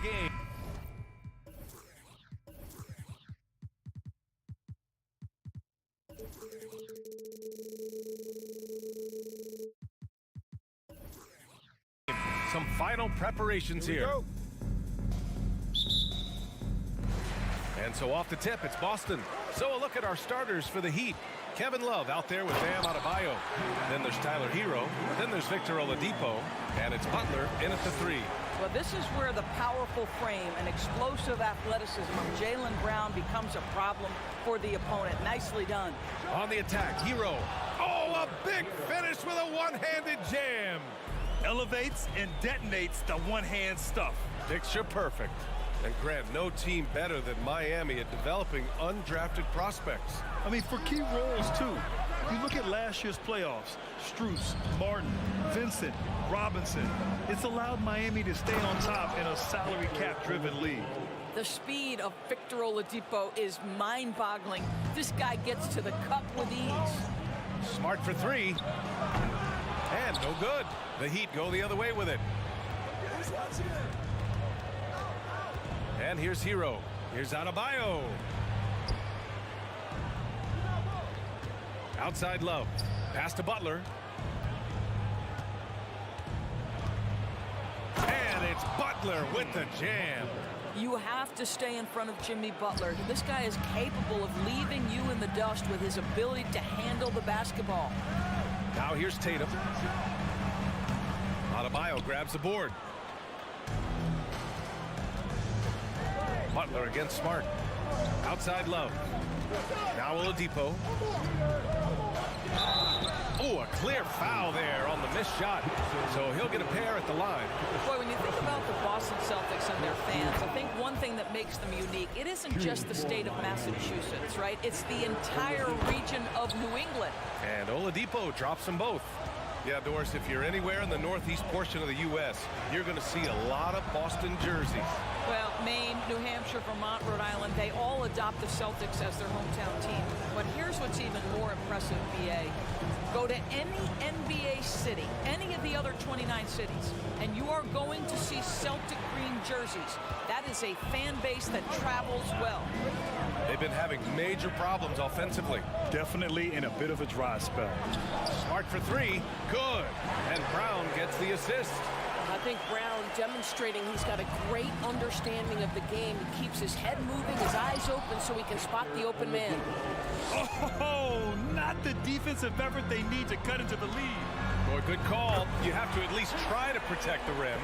game. Some final preparations here. And so off the tip, it's Boston. So a look at our starters for the Heat. Kevin Love out there with Bam Adebayo. Then there's Tyler Hero. Then there's Victor Oladipo. And it's Butler in at the 3.
Well, this is where the powerful frame and explosive athleticism of Jaylen Brown becomes a problem for the opponent. Nicely done.
On the attack, Hero. Oh, a big finish with a one-handed jam.
Elevates and detonates the one-hand stuff.
Picture perfect. And Grant, no team better than Miami at developing undrafted prospects.
I mean, for key roles, too. You look at last year's playoffs, Strus, Martin, Vincent, Robinson. It's allowed Miami to stay on top in a salary cap-driven league.
The speed of Victor Oladipo is mind-boggling. This guy gets to the cup with ease.
Smart for 3. And no good. The Heat go the other way with it. And here's Hero. Here's Adebayo. Outside Love. Pass to Butler. And it's Butler with the jam.
You have to stay in front of Jimmy Butler. This guy is capable of leaving you in the dust with his ability to handle the basketball.
Now here's Tatum. Adebayo grabs the board. Butler against Smart. Outside Love. Now Oladipo. Oh, a clear foul there on the missed shot. So he'll get a pair at the line.
Boy, when you think about the Boston Celtics and their fans, I think one thing that makes them unique, it isn't just the state of Massachusetts, right? It's the entire region of New England.
And Oladipo drops them both. Yeah, Doris, if you're anywhere in the northeast portion of the U.S., you're going to see a lot of Boston jerseys.
Well, Maine, New Hampshire, Vermont, Rhode Island, they all adopt the Celtics as their hometown team. But here's what's even more impressive, BA. Go to any NBA city, any of the other 29 cities, and you are going to see Celtic green jerseys. That is a fan base that travels well.
They've been having major problems offensively.
Definitely in a bit of a dry spell.
Smart for 3. Good. And Brown gets the assist.
I think Brown demonstrating he's got a great understanding of the game. He keeps his head moving, his eyes open so he can spot the open man.
Oh, not the defensive effort they need to cut into the lead.
Boy, good call. You have to at least try to protect the rim.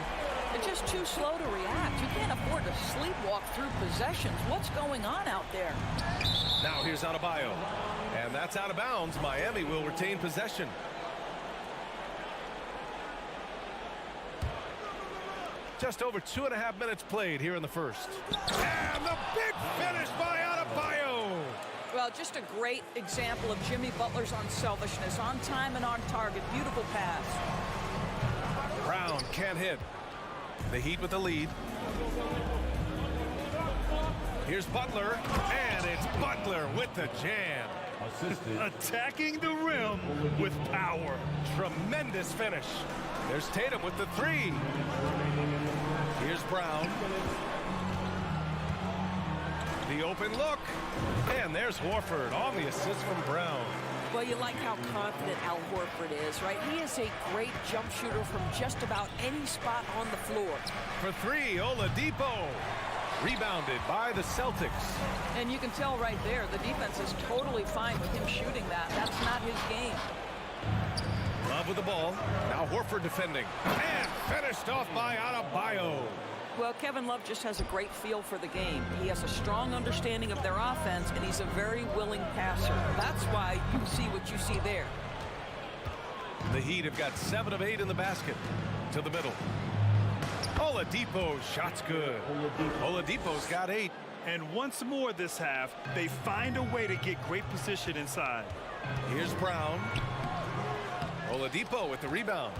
They're just too slow to react. You can't afford to sleepwalk through possessions. What's going on out there?
Now here's Adebayo. And that's out of bounds. Miami will retain possession. Just over 2.5 minutes played here in the first. And the big finish by Adebayo.
Well, just a great example of Jimmy Butler's unselfishness. On time and on target. Beautiful pass.
Brown can't hit. The Heat with the lead. Here's Butler. And it's Butler with the jam.
Attacking the rim with power.
Tremendous finish. There's Tatum with the 3. Here's Brown. The open look. And there's Horford on the assist from Brown.
Well, you like how confident Al Horford is, right? He is a great jump shooter from just about any spot on the floor.
For 3, Oladipo. Rebounded by the Celtics.
And you can tell right there, the defense is totally fine with him shooting that. That's not his game.
Love with the ball. Now Horford defending. And finished off by Adebayo.
Well, Kevin Love just has a great feel for the game. He has a strong understanding of their offense, and he's a very willing passer. That's why you see what you see there.
The Heat have got 7 of 8 in the basket. To the middle. Oladipo, shot's good. Oladipo's got 8.
And once more this half, they find a way to get great position inside.
Here's Brown. Oladipo with the rebound.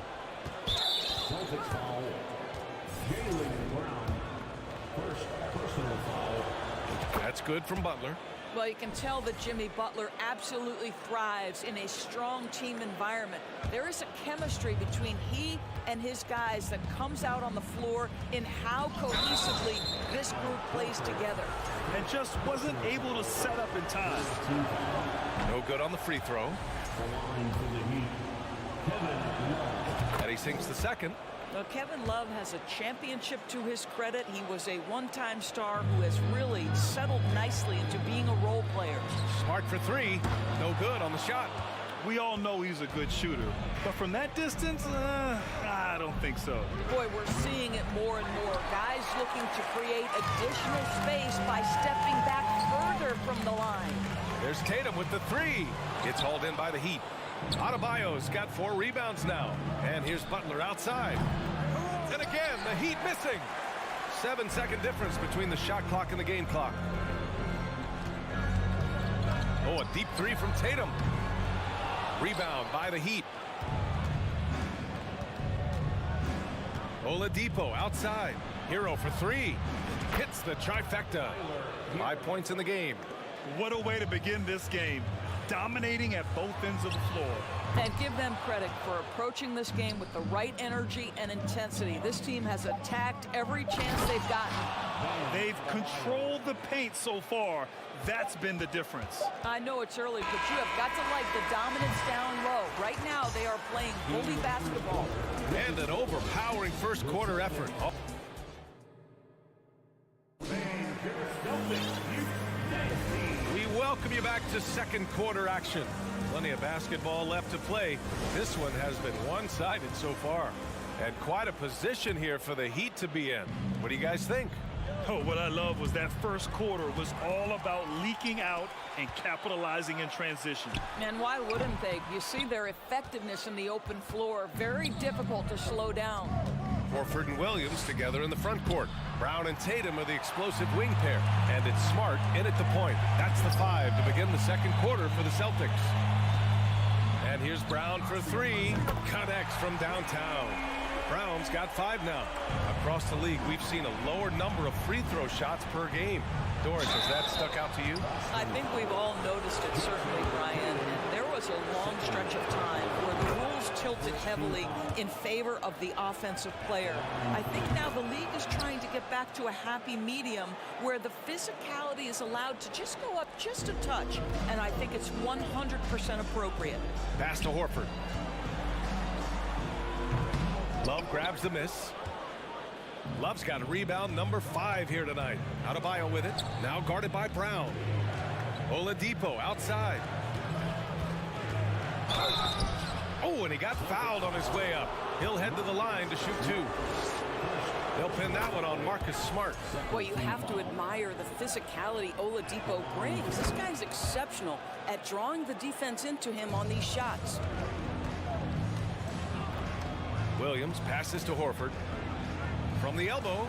Celtics foul. Jaylen Brown. First personal foul.
That's good from Butler.
Well, you can tell that Jimmy Butler absolutely thrives in a strong team environment. There is a chemistry between he and his guys that comes out on the floor in how cohesively this group plays together.
And just wasn't able to set up in time.
No good on the free throw. And he sinks the second.
Well, Kevin Love has a championship to his credit. He was a one-time star who has really settled nicely into being a role player.
Smart for three. No good on the shot.
We all know he's a good shooter, but from that distance, I don't think so.
Boy, we're seeing it more and more. Guys looking to create additional space by stepping back further from the line.
There's Tatum with the three. It's hauled in by the Heat. Adebayo's got 4 rebounds now. And here's Butler outside. And again, the Heat missing. 7-second difference between the shot clock and the game clock. Oh, a deep three from Tatum. Rebound by the Heat. Oladipo outside. Hero for 3. Hits the trifecta. 5 points in the game.
What a way to begin this game. Dominating at both ends of the floor.
And give them credit for approaching this game with the right energy and intensity. This team has attacked every chance they've gotten.
They've controlled the paint so far. That's been the difference.
I know it's early, but you have got to like the dominance down low. Right now, they are playing bully basketball.
And an overpowering first quarter effort. Oh. We welcome you back to second quarter action. Plenty of basketball left to play. This one has been one-sided so far. And quite a position here for the Heat to be in. What do you guys think?
Oh, what I love was that first quarter was all about leaking out and capitalizing in transition.
And why wouldn't they? You see their effectiveness in the open floor. Very difficult to slow down.
Horford and Williams together in the front court. Brown and Tatum are the explosive wing pair. And it's Smart in at the point. That's the 5 to begin the second quarter for the Celtics. And here's Brown for 3. Connects from downtown. Brown's got 5 now. Across the league, we've seen a lower number of free throw shots per game. Doris, has that stuck out to you?
I think we've all noticed it, certainly, Brian. And there was a long stretch of time where the rules tilted heavily in favor of the offensive player. I think now the league is trying to get back to a happy medium where the physicality is allowed to just go up just a touch. And I think it's 100% appropriate.
Pass to Horford. Love grabs the miss. Love's got a rebound number 5 here tonight. Adebayo with it. Now guarded by Brown. Oladipo outside. Oh, and he got fouled on his way up. He'll head to the line to shoot 2. They'll pin that one on Marcus Smart.
Well, you have to admire the physicality Oladipo brings. This guy's exceptional at drawing the defense into him on these shots.
Williams passes to Horford. From the elbow.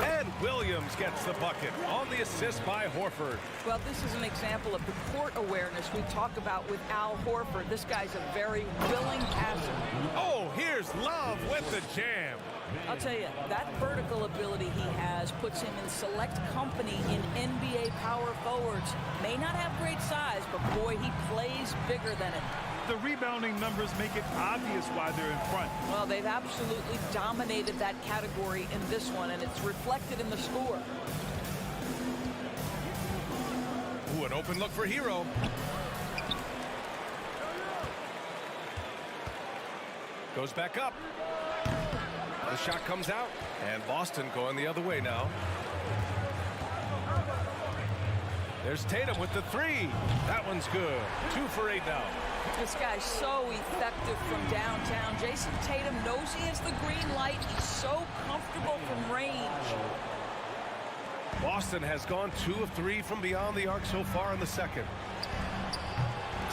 And Williams gets the bucket on the assist by Horford.
Well, this is an example of the court awareness we talk about with Al Horford. This guy's a very willing passer.
Oh, here's Love with the jam.
I'll tell you, that vertical ability he has puts him in select company in NBA power forwards. May not have great size, but boy, he plays bigger than it.
The rebounding numbers make it obvious why they're in front.
Well, they've absolutely dominated that category in this one, and it's reflected in the score.
Ooh, an open look for Hero. Goes back up. The shot comes out, and Boston going the other way now. There's Tatum with the 3. That one's good. 2 for 8 now.
This guy's so effective from downtown. Jason Tatum knows he has the green light. He's so comfortable from range.
Boston has gone 2 of 3 from beyond the arc so far in the second.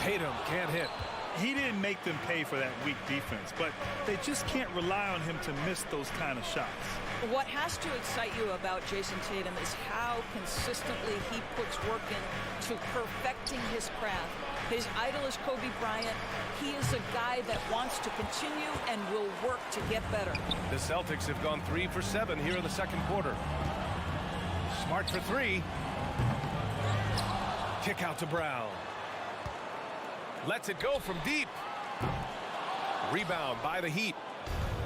Tatum can't hit.
He didn't make them pay for that weak defense, but they just can't rely on him to miss those kind of shots.
What has to excite you about Jason Tatum is how consistently he puts work into perfecting his craft. His idol is Kobe Bryant. He is a guy that wants to continue and will work to get better.
The Celtics have gone 3 for 7 here in the second quarter. Smart for 3. Kick out to Brown. Lets it go from deep. Rebound by the Heat.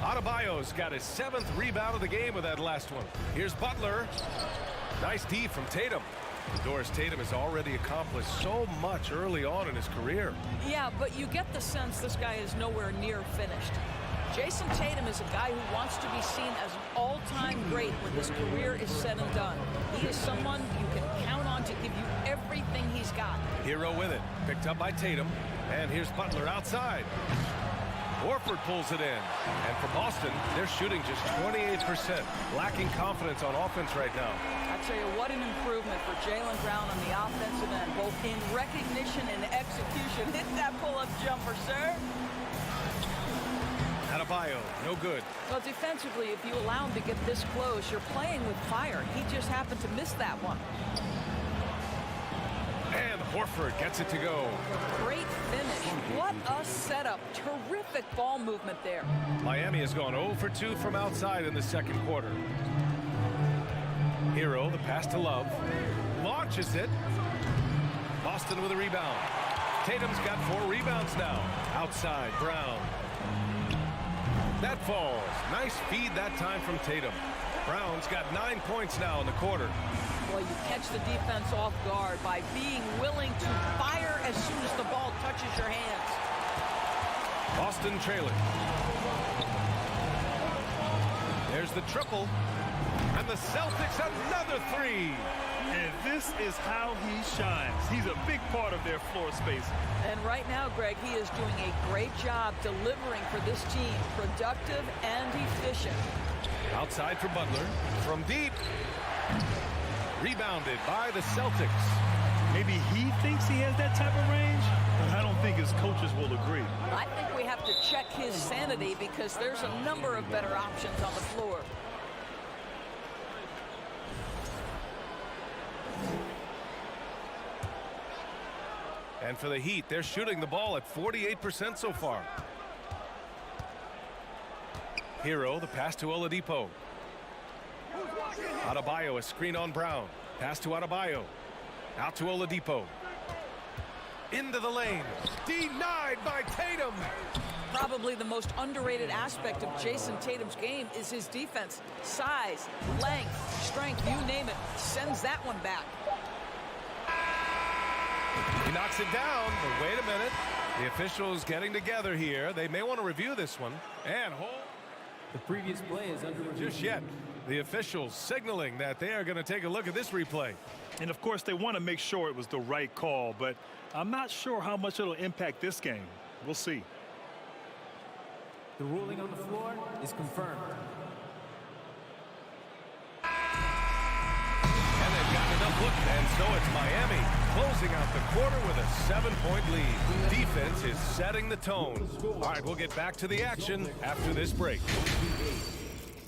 Adebayo's got his 7th rebound of the game with that last one. Here's Butler. Nice D from Tatum. Doris Tatum has already accomplished so much early on in his career.
Yeah, but you get the sense this guy is nowhere near finished. Jason Tatum is a guy who wants to be seen as an all-time great when his career is said and done. He is someone you can count on to give you everything he's got.
Hero with it. Picked up by Tatum. And here's Butler outside. Horford pulls it in. And for Boston, they're shooting just 28%. Lacking confidence on offense right now.
I tell you, what an improvement for Jaylen Brown on the offensive end, both in recognition and execution. Hit that pull-up jumper, sir.
Adebayo, no good.
Well, defensively, if you allow him to get this close, you're playing with fire. He just happened to miss that one.
And Horford gets it to go.
Great finish. What a setup. Terrific ball movement there.
Miami has gone 0 for 2 from outside in the second quarter. Hero, the pass to Love. Launches it. Boston with a rebound. Tatum's got 4 rebounds now. Outside, Brown. That falls. Nice feed that time from Tatum. Brown's got 9 points now in the quarter.
Well, you catch the defense off guard by being willing to fire as soon as the ball touches your hands.
Boston trailing. There's the triple. And the Celtics another 3.
And this is how he shines. He's a big part of their floor space.
And right now, Greg, he is doing a great job delivering for this team. Productive and efficient.
Outside for Butler. From deep. Rebounded by the Celtics.
Maybe he thinks he has that type of range, but I don't think his coaches will agree.
I think we have to check his sanity because there's a number of better options on the floor.
And for the Heat, they're shooting the ball at 48% so far. Hero, the pass to Oladipo. Adebayo, a screen on Brown. Pass to Adebayo. Out to Oladipo. Into the lane. Denied by Tatum.
Probably the most underrated aspect of Jason Tatum's game is his defense. Size, length, strength, you name it. Sends that one back.
He knocks it down, but wait a minute. The officials getting together here. They may want to review this one. And hold.
The previous play is under review.
Just yet. The officials signaling that they are going to take a look at this replay.
And of course, they want to make sure it was the right call, but I'm not sure how much it'll impact this game. We'll see.
The ruling on the floor is confirmed.
And they've got enough look, and so it's Miami closing out the quarter with a 7-point lead. Defense is setting the tone. All right, we'll get back to the action after this break.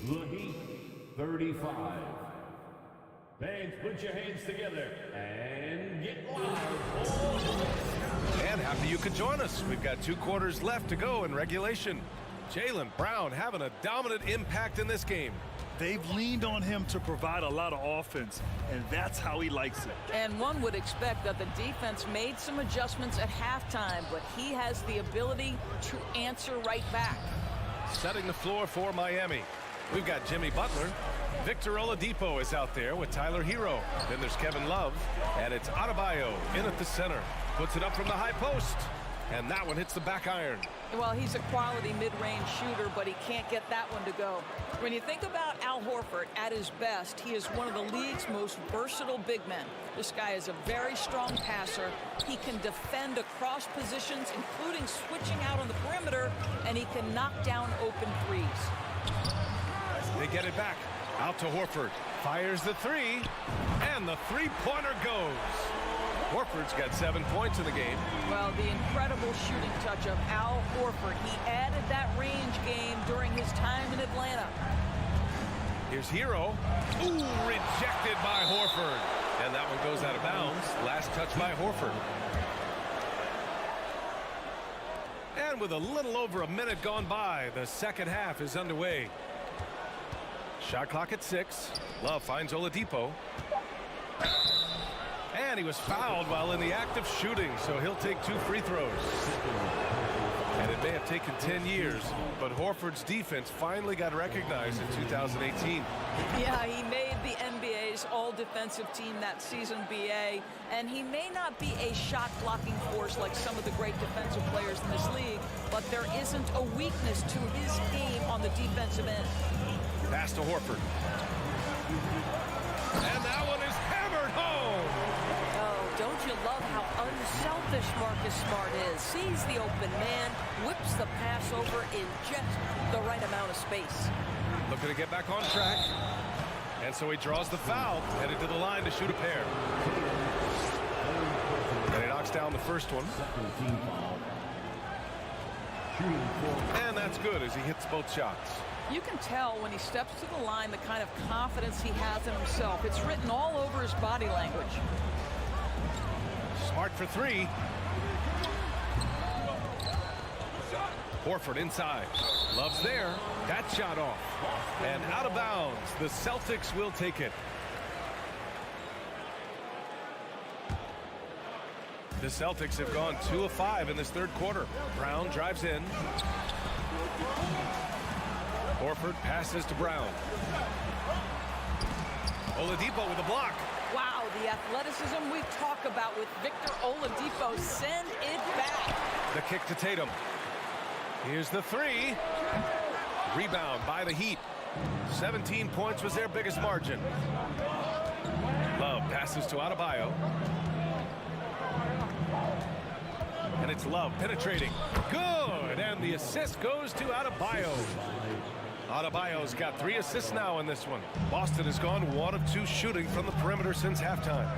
The Heat, 35. Fans, put your hands together and get loud.
And happy you could join us. We've got 2 quarters left to go in regulation. Jaylen Brown having a dominant impact in this game.
They've leaned on him to provide a lot of offense, and that's how he likes it.
And one would expect that the defense made some adjustments at halftime, but he has the ability to answer right back.
Setting the floor for Miami. We've got Jimmy Butler. Victor Oladipo is out there with Tyler Hero. Then there's Kevin Love. And it's Adebayo in at the center. Puts it up from the high post. And that one hits the back iron.
Well, he's a quality mid-range shooter, but he can't get that one to go. When you think about Al Horford at his best, he is one of the league's most versatile big men. This guy is a very strong passer. He can defend across positions, including switching out on the perimeter, and he can knock down open threes.
They get it back. Out to Horford. Fires the 3. And the 3-pointer goes. Horford's got 7 points in the game.
Well, the incredible shooting touch of Al Horford. He added that range game during his time in Atlanta.
Here's Hero. Ooh, rejected by Horford. And that one goes out of bounds. Last touch by Horford. And with a little over a minute gone by, the second half is underway. Shot clock at 6. Love finds Oladipo. And he was fouled while in the act of shooting, so he'll take 2 free throws. And it may have taken 10 years, but Horford's defense finally got recognized in 2018.
Yeah, he made the NBA's all-defensive team that season, BA, and he may not be a shot-blocking force like some of the great defensive players in this league, but there isn't a weakness to his game on the defensive end.
Pass to Horford. And that one is hammered home.
Oh, don't you love how unselfish Marcus Smart is? Sees the open man, whips the pass over in just the right amount of space.
Looking to get back on track. And so he draws the foul, headed to the line to shoot a pair. And he knocks down the first one. And that's good as he hits both shots.
You can tell when he steps to the line the kind of confidence he has in himself. It's written all over his body language.
Smart for 3. Horford inside. Love's there. That shot off. And out of bounds. The Celtics will take it. The Celtics have gone 2 of 5 in this third quarter. Brown drives in. Horford passes to Brown. Oladipo with a block.
Wow, the athleticism we talk about with Victor Oladipo. Send it back.
The kick to Tatum. Here's the 3. Rebound by the Heat. 17 points was their biggest margin. Love passes to Adebayo. And it's Love penetrating. Good. And the assist goes to Adebayo. Adebayo's got 3 assists now in this one. Boston has gone 1 of 2 shooting from the perimeter since halftime.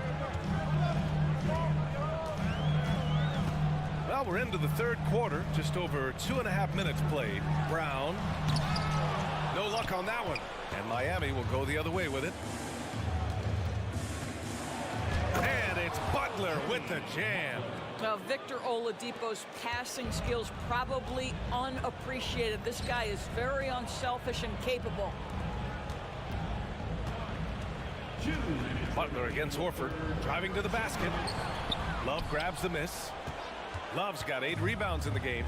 Well, we're into the third quarter. Just over 2.5 minutes played. Brown. No luck on that one. And Miami will go the other way with it. And it's Butler with the jam.
Now, Victor Oladipo's passing skills probably unappreciated. This guy is very unselfish and capable.
Butler against Horford, driving to the basket. Love grabs the miss. Love's got 8 rebounds in the game.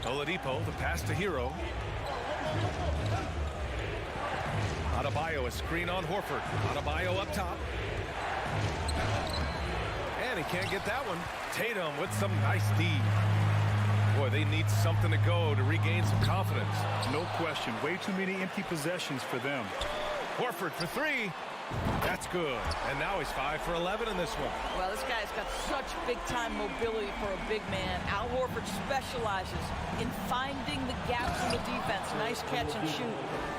Oladipo, the pass to Hero. Adebayo, a screen on Horford. Adebayo up top. And he can't get that one. Tatum with some nice D. Boy, they need something to go to regain some confidence.
No question. Way too many empty possessions for them.
Horford for 3. That's good. And now he's 5 for 11 in this one.
Well, this guy's got such big-time mobility for a big man. Al Horford specializes in finding the gaps in the defense. Nice catch and shoot.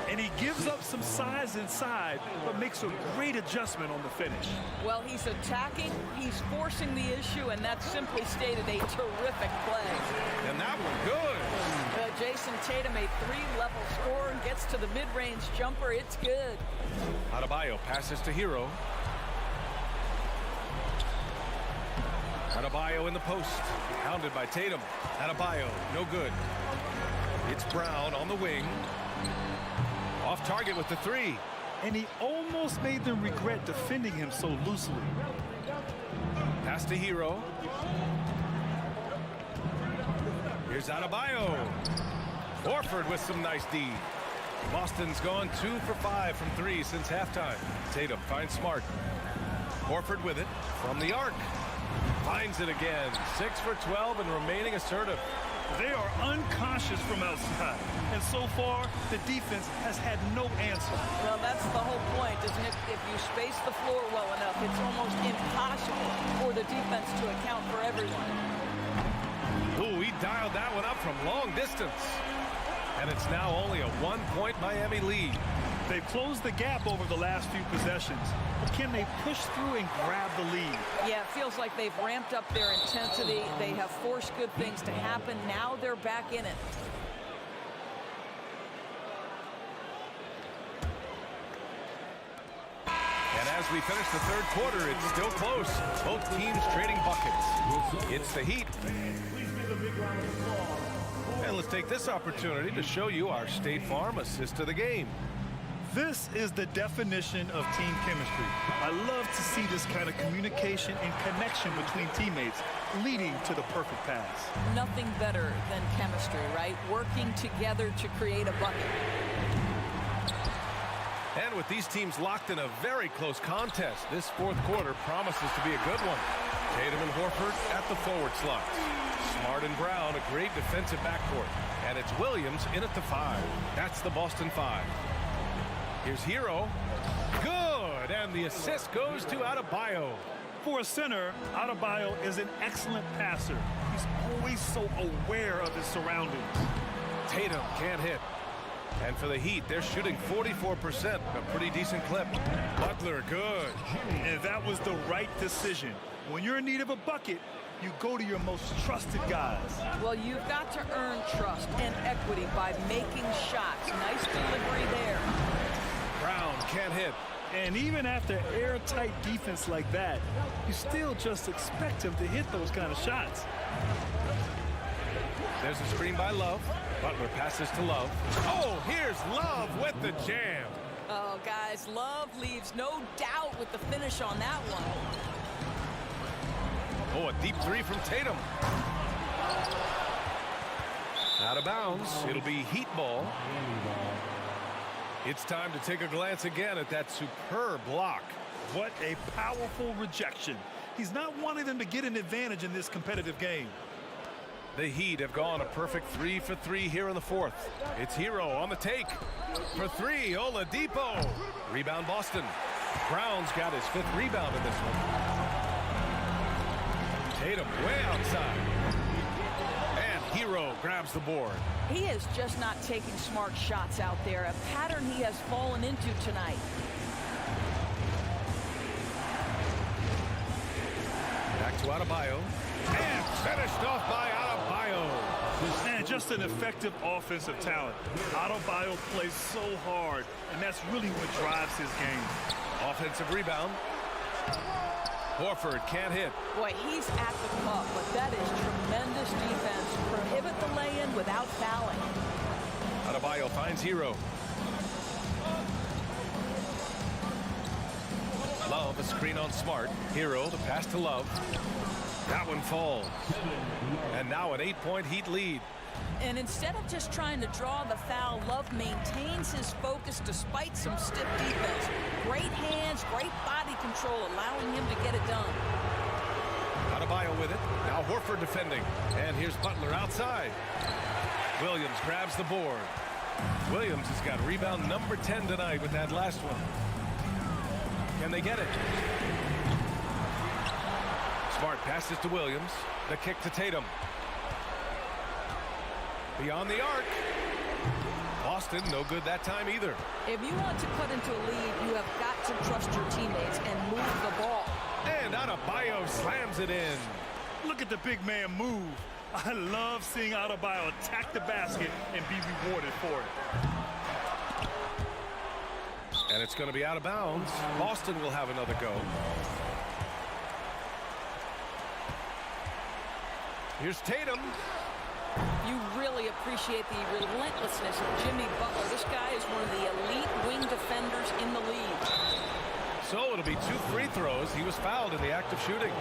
And he gives up some size inside, but makes a great adjustment on the finish.
Well, he's attacking, he's forcing the issue, and that's simply stated a terrific play.
And that one good.
Jason Tatum, a 3-level scorer, and gets to the mid-range jumper. It's good.
Adebayo passes to Hero. Adebayo in the post. Hounded by Tatum. Adebayo, no good. It's Brown on the wing. Off target with the 3.
And he almost made them regret defending him so loosely.
Pass to Hero. Here's Adebayo. Horford with some nice D. Boston's gone 2 for 5 from 3 since halftime. Tatum finds Smart. Horford with it from the arc. Finds it again. 6 for 12 and remaining assertive.
They are unconscious from outside. And so far, the defense has had no answer.
Well, that's the whole point, isn't it? If you space the floor well enough, it's almost impossible for the defense to account for everyone.
Ooh, he dialed that one up from long distance. And it's now only a 1-point Miami lead.
They've closed the gap over the last few possessions. But can they push through and grab the lead?
Yeah, it feels like they've ramped up their intensity. They have forced good things to happen. Now they're back in it.
And as we finish the third quarter, it's still close. Both teams trading buckets. It's the Heat. And let's take this opportunity to show you our State Farm assist of the game.
This is the definition of team chemistry. I love to see this kind of communication and connection between teammates leading to the perfect pass.
Nothing better than chemistry, right? Working together to create a bucket.
And with these teams locked in a very close contest, this fourth quarter promises to be a good one. Tatum and Horford at the forward slots. Smart and Brown, a great defensive backcourt. And it's Williams in at the 5. That's the Boston 5. Here's Hero. Good, and the assist goes to Adebayo.
For a center, Adebayo is an excellent passer. He's always so aware of his surroundings.
Tatum can't hit. And for the Heat, they're shooting 44%, a pretty decent clip. Butler, good.
And that was the right decision. When you're in need of a bucket, you go to your most trusted guys.
Well, you've got to earn trust and equity by making shots. Nice delivery there.
Brown can't hit.
And even after airtight defense like that, you still just expect him to hit those kind of shots.
There's a screen by Love. Butler passes to Love. Oh, here's Love with the jam.
Oh, guys, Love leaves no doubt with the finish on that one.
Oh, a deep 3 from Tatum. Out of bounds. It'll be Heat ball. It's time to take a glance again at that superb block.
What a powerful rejection. He's not wanting them to get an advantage in this competitive game.
The Heat have gone a perfect 3 for 3 here in the fourth. It's Hero on the take. For 3, Oladipo. Rebound Boston. Brown's got his 5th rebound in this one. Tatum way outside. And Hero grabs the board.
He is just not taking smart shots out there, a pattern he has fallen into tonight.
Back to Adebayo. And finished off by Adebayo.
And just an effective offensive talent. Adebayo plays so hard, and that's really what drives his game.
Offensive rebound. Horford can't hit.
Boy, he's at the cup, but that is tremendous defense. Prohibit the lay-in without fouling.
Adebayo finds Hero. Love, a screen on Smart. Hero, the pass to Love. That one falls. And now an 8-point Heat lead.
And instead of just trying to draw the foul, Love maintains his focus despite some stiff defense. Great hands, great body control, allowing him to get it done.
Adebayo with it. Now Horford defending. And here's Butler outside. Williams grabs the board. Williams has got rebound number 10 tonight with that last one. Can they get it? Smart passes to Williams. The kick to Tatum. Beyond the arc. Boston, no good that time either.
If you want to cut into a lead, you have got to trust your teammates and move the ball.
And Adebayo slams it in.
Look at the big man move. I love seeing Adebayo attack the basket and be rewarded for it.
And it's going to be out of bounds. Boston will have another go. Here's Tatum.
You really appreciate the relentlessness of Jimmy Butler. This guy is one of the elite wing defenders in the league.
So it'll be 2 free throws. He was fouled in the act of shooting.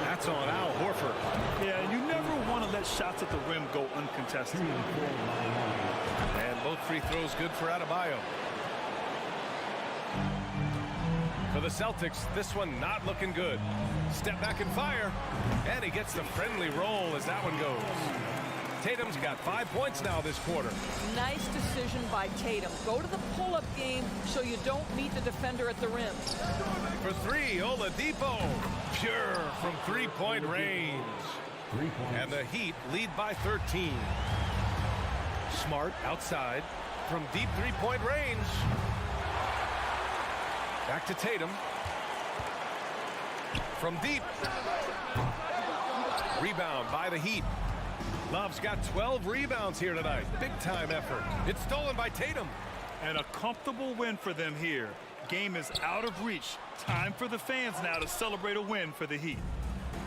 That's on Al Horford.
Yeah, you never want to let shots at the rim go uncontested.
And both free throws good for Adebayo. For the Celtics, this one not looking good. Step back and fire. And he gets the friendly roll as that one goes. Tatum's got 5 points now this quarter.
Nice decision by Tatum. Go to the pull-up game so you don't meet the defender at the rim.
For 3, Oladipo. Pure from 3-point range. And the Heat lead by 13. Smart outside from deep 3-point range. Back to Tatum. From deep. Rebound by the Heat. Love's got 12 rebounds here tonight. Big time effort. It's stolen by Tatum.
And a comfortable win for them here. Game is out of reach. Time for the fans now to celebrate a win for the Heat.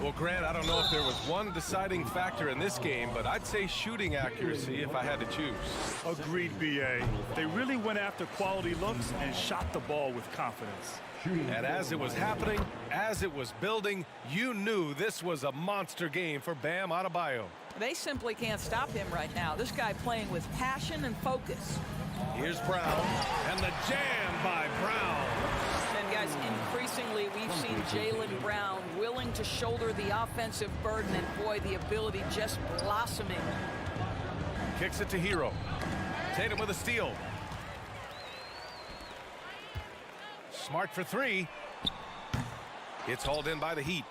Well, Grant, I don't know if there was one deciding factor in this game, but I'd say shooting accuracy if I had to choose.
Agreed, BA. They really went after quality looks and shot the ball with confidence.
And as it was happening, as it was building, you knew this was a monster game for Bam Adebayo.
They simply can't stop him right now. This guy playing with passion and focus.
Here's Brown, and the jam by Brown.
And guys, increasingly we've seen Jaylen Brown willing to shoulder the offensive burden, and boy, the ability just blossoming.
Kicks it to Hero. Tatum with a steal. Smart for three. It's hauled in by the Heat.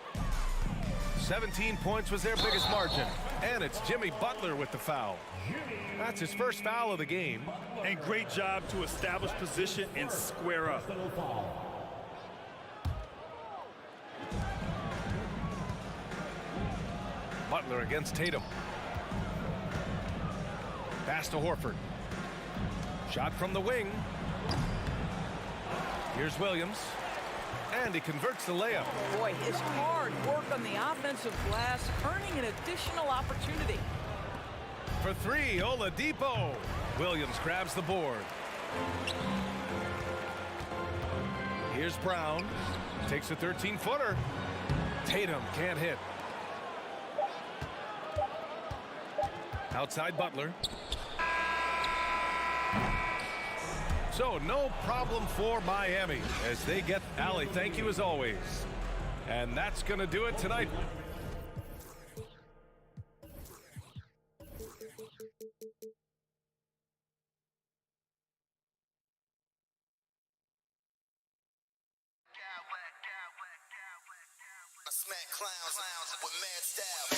17 points was their biggest margin. And it's Jimmy Butler with the foul. That's his first foul of the game.
And great job to establish position and square up.
Butler against Tatum. Pass to Horford. Shot from the wing. Here's Williams. And he converts the layup.
Boy, his hard work on the offensive glass, earning an additional opportunity.
For three, Oladipo. Williams grabs the board. Here's Brown. Takes a 13-footer. Tatum can't hit. Outside Butler. So no problem for Miami as they get Allie. Thank you as always. And that's going to do it tonight.
I smack clowns with mad style.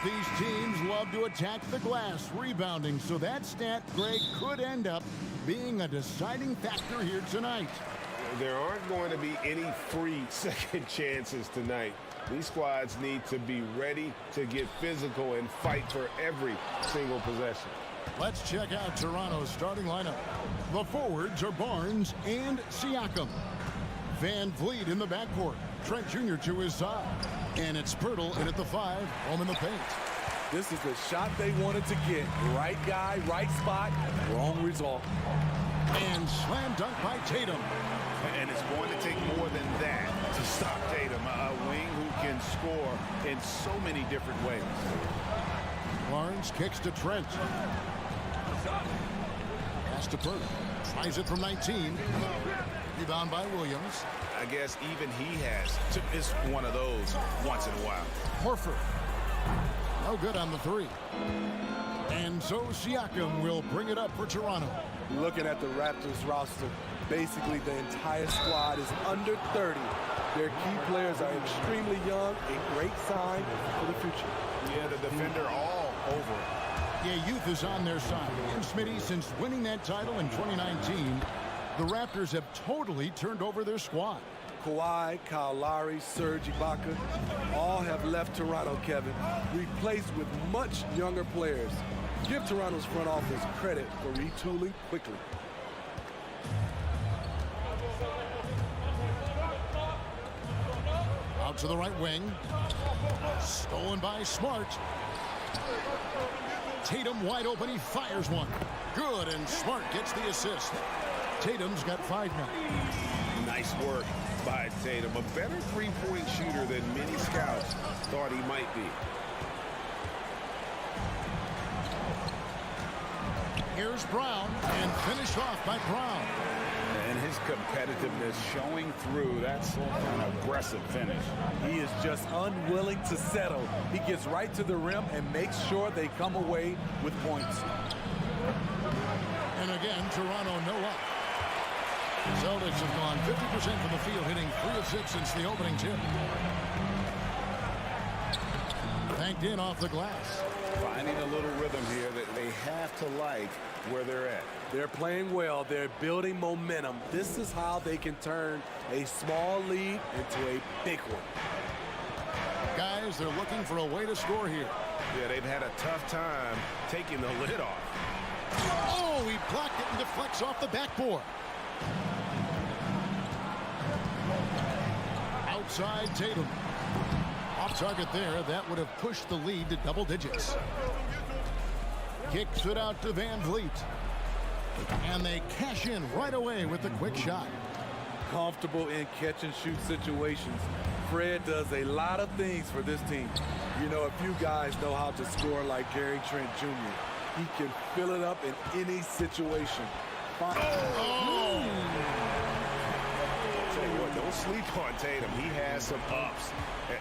Both these teams love to attack the glass, rebounding, so that stat, Greg, could end up being a deciding factor here tonight.
There aren't going to be any free second chances tonight. These squads need to be ready to get physical and fight for every single possession.
Let's check out Toronto's starting lineup. The forwards are Barnes and Siakam. Van Vliet in the backcourt. Trent Jr. to his side. And it's Pirtle in at the 5, home in the paint.
This is the shot they wanted to get. Right guy, right spot, wrong result.
And slam dunk by Tatum.
And it's going to take more than that to stop Tatum, a wing who can score in so many different ways.
Barnes kicks to Trent. Pass to Pirtle. Tries it from 19. Rebound by Williams.
I guess even he is one of those once in a while.
Horford. No good on the 3. And so Siakam will bring it up for Toronto.
Looking at the Raptors roster, basically the entire squad is under 30. Their key players are extremely young, a great sign for the future.
Yeah, the defender all over it.
Yeah, youth is on their side. And Smitty, since winning that title in 2019, the Raptors have totally turned over their squad.
Kawhi, Kyle Lowry, Serge Ibaka, all have left Toronto, Kevin, replaced with much younger players. Give Toronto's front office credit for retooling quickly.
Out to the right wing. Stolen by Smart. Tatum wide open. He fires one. Good, and Smart gets the assist. Tatum's got 5 now.
Nice work by Tatum. A better three-point shooter than many scouts thought he might be.
Here's Brown, and finished off by Brown.
And his competitiveness showing through. That's an aggressive finish.
He is just unwilling to settle. He gets right to the rim and makes sure they come away with points.
And again, Toronto no up. Celtics have gone 50% from the field, hitting 3 of 6 since the opening tip. Banked in off the glass.
Finding a little rhythm here that they have to like where they're at.
They're playing well. They're building momentum. This is how they can turn a small lead into a big one.
Guys, they're looking for a way to score here.
Yeah, they've had a tough time taking the lid off.
Oh, he blocked it and deflects off the backboard. Outside Tatum. Off target there. That would have pushed the lead to double digits. Kicks it out to Van Vliet. And they cash in right away with the quick shot.
Comfortable in catch-and-shoot situations. Fred does a lot of things for this team. You know, a few guys know how to score like Gary Trent Jr. He can fill it up in any situation.
Oh! Tell you what, don't sleep on Tatum. He has some ups.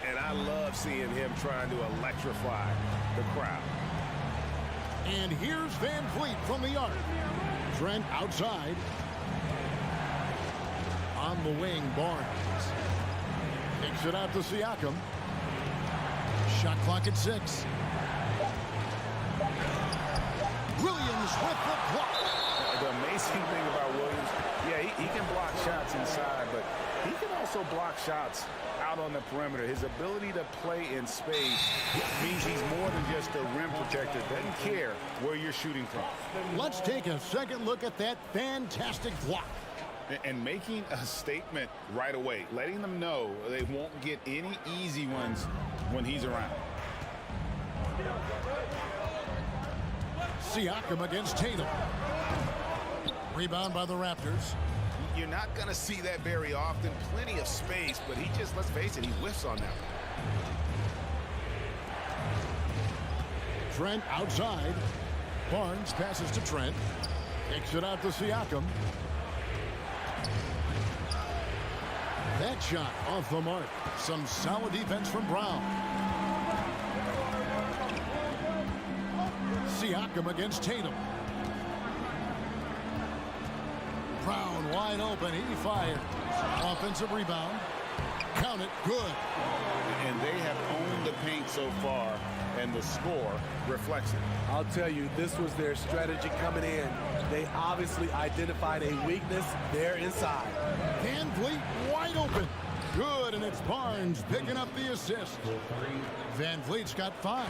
And I love seeing him trying to electrify the crowd.
And here's Van Vliet from the arc. Trent outside. On the wing, Barnes. Kicks it out to Siakam. Shot clock at 6. Williams with the block.
The amazing thing about Williams, yeah, he can block shots inside, but he can also block shots out on the perimeter. His ability to play in space means he's more than just a rim protector. Doesn't care where you're shooting from.
Let's take a second look at that fantastic block.
And making a statement right away, letting them know they won't get any easy ones when he's around.
Siakam against Tatum. Rebound by the Raptors.
You're not going to see that very often. Plenty of space, but he just, let's face it, he whiffs on that.
Trent outside. Barnes passes to Trent. Kicks it out to Siakam. That shot off the mark. Some solid defense from Brown. Siakam against Tatum. Brown wide open. He fires. Offensive rebound. Count it. Good.
and they have owned the paint so far, and the score reflects it.
I'll tell you, this was their strategy coming in. They obviously identified a weakness there inside.
Van Vliet wide open. Good, and it's Barnes picking up the assist. Van Vliet's got 5.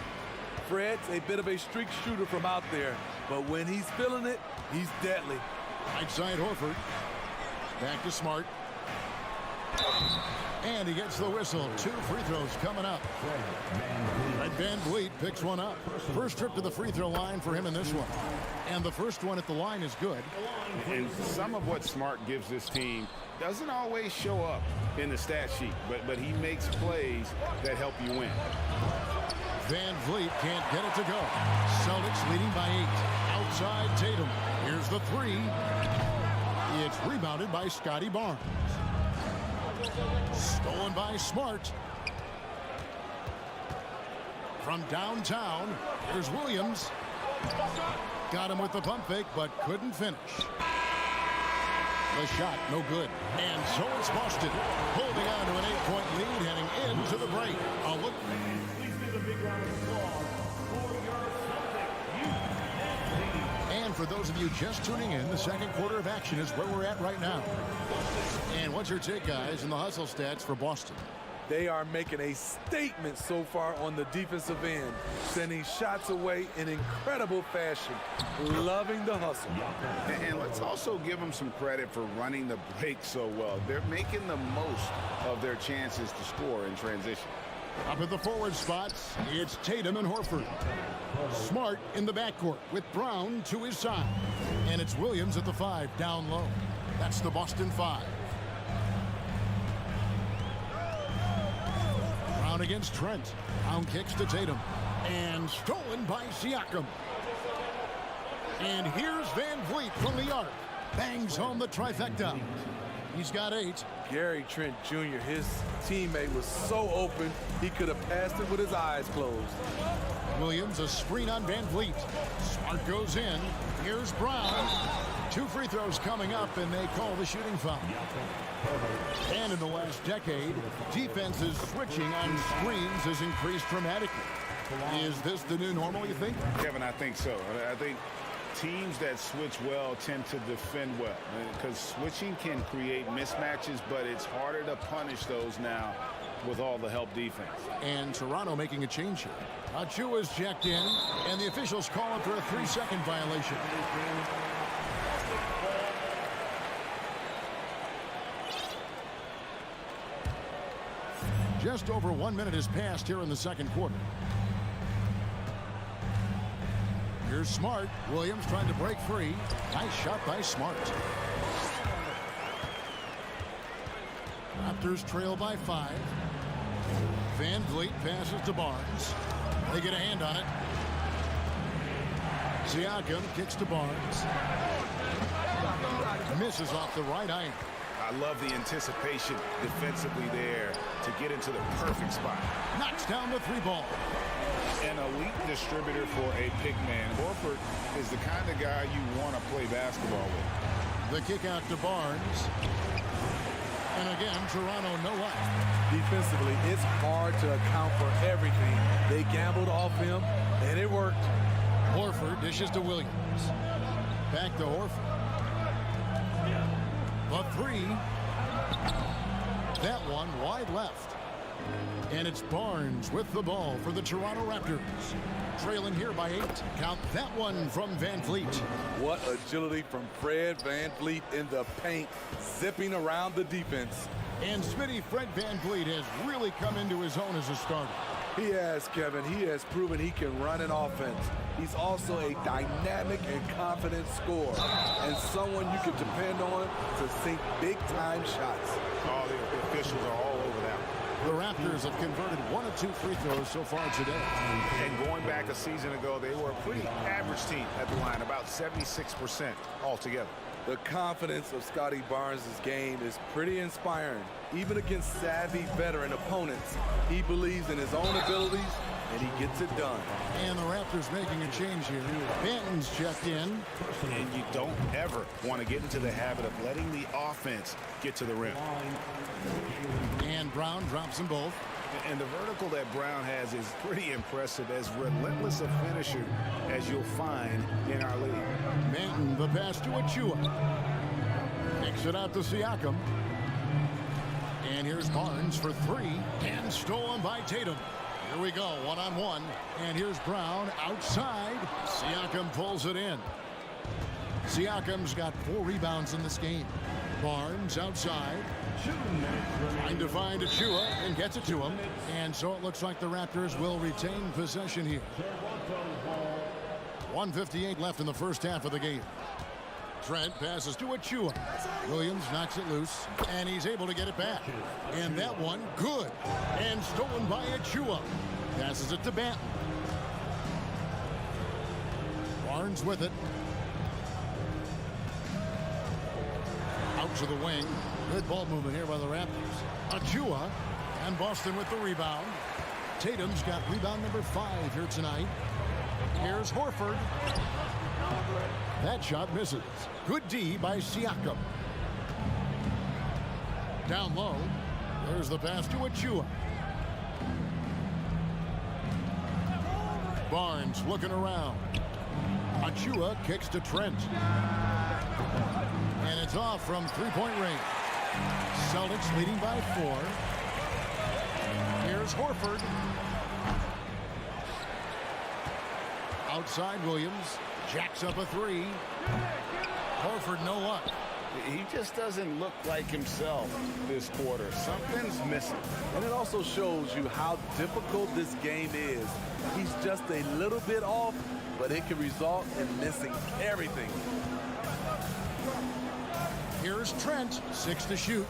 Fred's a bit of a streak shooter from out there, but when he's feeling it, he's deadly.
Right side Horford. Back to Smart. And he gets the whistle. 2 free throws coming up. Fred Van Vliet picks one up. First trip to the free throw line for him in this one. And the first one at the line is good.
And some of what Smart gives this team doesn't always show up in the stat sheet, but he makes plays that help you win.
Van Vliet can't get it to go. Celtics leading by 8. Outside Tatum. Here's the 3. It's rebounded by Scotty Barnes. Stolen by Smart. From downtown, here's Williams. Got him with the pump fake, but couldn't finish. The shot, no good. And so it's Boston, holding on to an 8-point lead, heading into the break. A look. And for those of you just tuning in, the second quarter of action is where we're at right now. And what's your take, guys, in the hustle stats for Boston?
They are making a statement so far on the defensive end, sending shots away in incredible fashion. Loving the hustle.
And let's also give them some credit for running the break so well. They're making the most of their chances to score in transition.
Up at the forward spots, it's Tatum and Horford. Smart in the backcourt with Brown to his side. And it's Williams at the 5 down low. That's the Boston 5. Brown against Trent. Brown kicks to Tatum. And stolen by Siakam. And here's Van Vliet from the arc. Bangs home the trifecta. He's got 8.
Gary Trent Jr., his teammate, was so open, he could have passed it with his eyes closed.
Williams, a screen on Van Vliet. Smart goes in. Here's Brown. 2 free throws coming up, and they call the shooting foul. And in the last decade, defenses switching on screens has increased dramatically. Is this the new normal, you think?
Kevin, I think so. I think teams that switch well tend to defend well, because switching can create mismatches, but it's harder to punish those now with all the help defense.
And Toronto making a change here. Achua's checked in, and the officials call him for a 3-second violation. Just over 1 minute has passed here in the second quarter. Here's Smart. Williams trying to break free. Nice shot by Smart. Raptors trail by 5. Van Vliet passes to Barnes. They get a hand on it. Siakam kicks to Barnes. Misses off the right iron.
I love the anticipation defensively there to get into the perfect spot.
Knocks down the 3 ball.
An elite distributor for a big man. Horford is the kind of guy you want to play basketball with.
The kick out to Barnes. And again, Toronto no up.
Defensively, it's hard to account for everything. They gambled off him, and it worked.
Horford dishes to Williams. Back to Horford. The 3. That one wide left. And it's Barnes with the ball for the Toronto Raptors. Trailing here by 8. Count that one from Van Vliet.
What agility from Fred Van Vliet in the paint, zipping around the defense.
And Smitty, Fred Van Vliet has really come into his own as a starter.
He has, Kevin. He has proven he can run an offense. He's also a dynamic and confident scorer, and someone you can depend on to sink big-time shots.
All the officials are all over that.
The Raptors have converted 1 of 2 free throws so far today.
And going back a season ago, they were a pretty average team at the line, about 76% altogether.
The confidence of Scotty Barnes' game is pretty inspiring. Even against savvy veteran opponents, he believes in his own abilities, and he gets it done.
And the Raptors making a change here. Benton's checked in.
And you don't ever want to get into the habit of letting the offense get to the rim.
And Brown drops them both.
And the vertical that Brown has is pretty impressive, as relentless a finisher as you'll find in our league.
Manton, the pass to Achua. Kicks it out to Siakam. And here's Barnes for three, and stolen by Tatum. Here we go, one-on-one. And here's Brown outside. Siakam pulls it in. Siakam's got 4 rebounds in this game. Barnes outside. Trying to find Achua and gets it to him. And so it looks like the Raptors will retain possession here. 1:58 left in the first half of the game. Trent passes to Achua. Williams knocks it loose, and he's able to get it back. And that one, good. And stolen by Achua. Passes it to Banton. Barnes with it. Out to the wing. Good ball movement here by the Raptors. Achua, and Boston with the rebound. Tatum's got rebound number 5 here tonight. Here's Horford. That shot misses. Good D by Siakam. Down low. There's the pass to Achua. Barnes looking around. Achua kicks to Trent. And it's off from three-point range. Celtics leading by 4. Here's Horford. Outside Williams. Jacks up a 3. Horford no luck.
He just doesn't look like himself this quarter. Something's missing.
And it also shows you how difficult this game is. He's just a little bit off, but it can result in missing everything.
Here's Trent, 6 to shoot.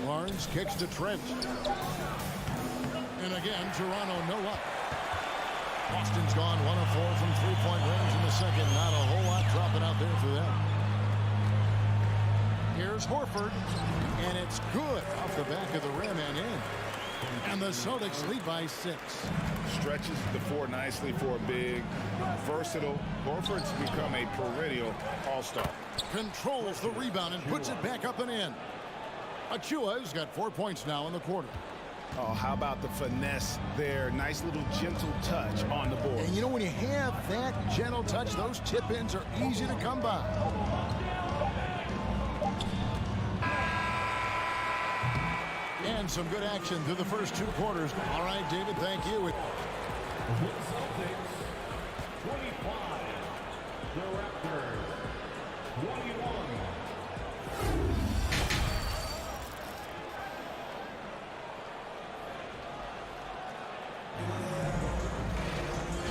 Barnes kicks to Trent. And again, Toronto no luck. Boston's gone 1 of 4 from three-point range in the second. Not a whole lot dropping out there for them. Here's Horford, and it's good off the back of the rim and in. And the Celtics lead by 6.
Stretches the floor nicely for a big, versatile. Horford's become a perennial all-star.
Controls the rebound and puts it back up and in. Achua's got 4 points now in the quarter.
Oh, how about the finesse there? Nice little gentle touch on the board.
And you know, when you have that gentle touch, those tip-ins are easy to come by. And some good action through the first 2 quarters. All right, David, thank you.
The Celtics, 25. The Raptors, 21.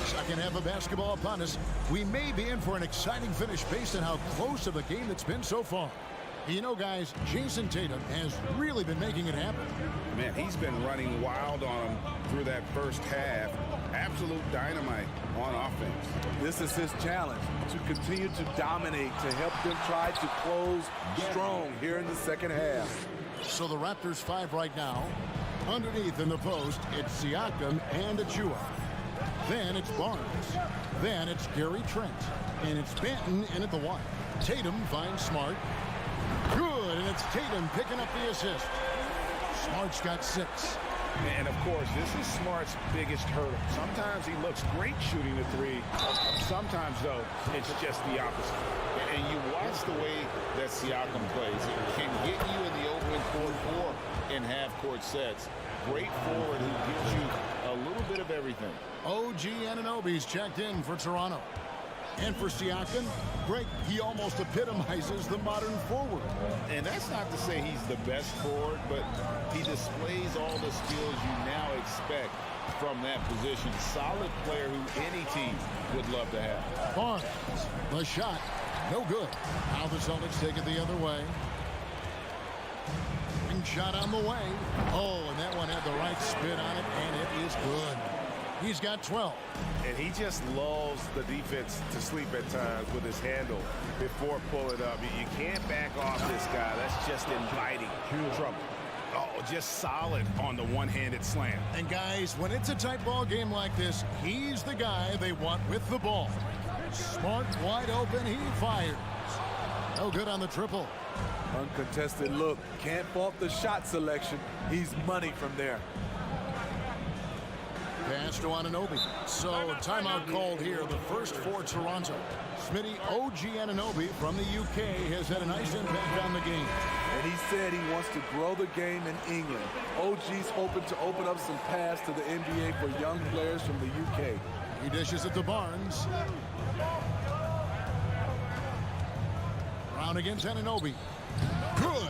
Second half of basketball upon us. We may be in for an exciting finish based on how close of a game it's been so far. You know, guys, Jason Tatum has really been making it happen.
Man, he's been running wild on him through that first half. Absolute dynamite on offense.
This is his challenge, to continue to dominate, to help them try to close strong here in the second half.
So the Raptors 5 right now. Underneath in the post, it's Siakam and Achua. Then it's Barnes. Then it's Gary Trent. And it's Banton in at the 1. Tatum finds Smart. Good, and it's Tatum picking up the assist. Smart's got 6.
And, of course, this is Smart's biggest hurdle. Sometimes he looks great shooting the 3. Sometimes, though, it's just the opposite. And you watch the way that Siakam plays. He can get you in the open court or in half-court sets. Great forward who gives you a little bit of everything.
OG Anunoby's checked in for Toronto. And for Siakam, Greg, he almost epitomizes the modern forward.
And that's not to say he's the best forward, but he displays all the skills you now expect from that position. Solid player who any team would love to have.
Barnes, the shot, no good. Now the Celtics take it the other way. And shot on the way. Oh, and that one had the right spin on it, and it is good. He's got 12.
And he just lulls the defense to sleep at times with his handle before pulling up. You can't back off this guy. That's just inviting trouble. Oh, just solid on the one-handed slam.
And guys, when it's a tight ball game like this, he's the guy they want with the ball. Smart, wide open, he fires. No good on the triple.
Uncontested look. Can't fault the shot selection. He's money from there.
Pass to Anunoby. So timeout called here. The first for Toronto. Smitty, OG Anunoby from the UK has had a nice impact on the game.
And he said he wants to grow the game in England. OG's hoping to open up some paths to the NBA for young players from the UK.
He dishes it to Barnes. Brown against Anunoby. Good.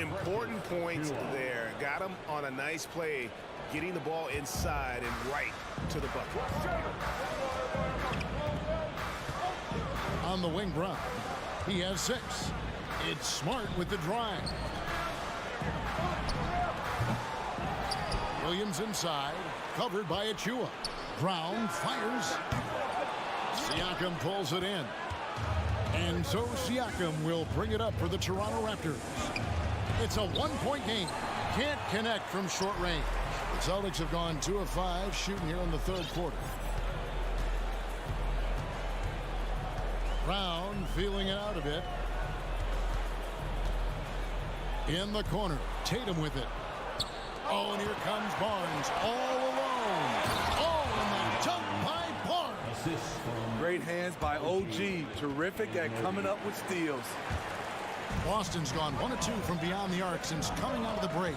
Important points there. Got him on a nice play, getting the ball inside and right to the bucket.
On the wing, Brown. He has 6. It's Smart with the drive. Williams inside, covered by Achua. Brown fires. Siakam pulls it in. And so Siakam will bring it up for the Toronto Raptors. It's a one-point game. Can't connect from short range. The Celtics have gone 2 of 5 shooting here in the third quarter. Brown feeling it out a bit. In the corner, Tatum with it. Oh, and here comes Barnes all alone. Oh, and the jump by Barnes.
Great hands by OG. Terrific at coming up with steals.
Boston's gone 1 of 2 from beyond the arc since coming out of the break.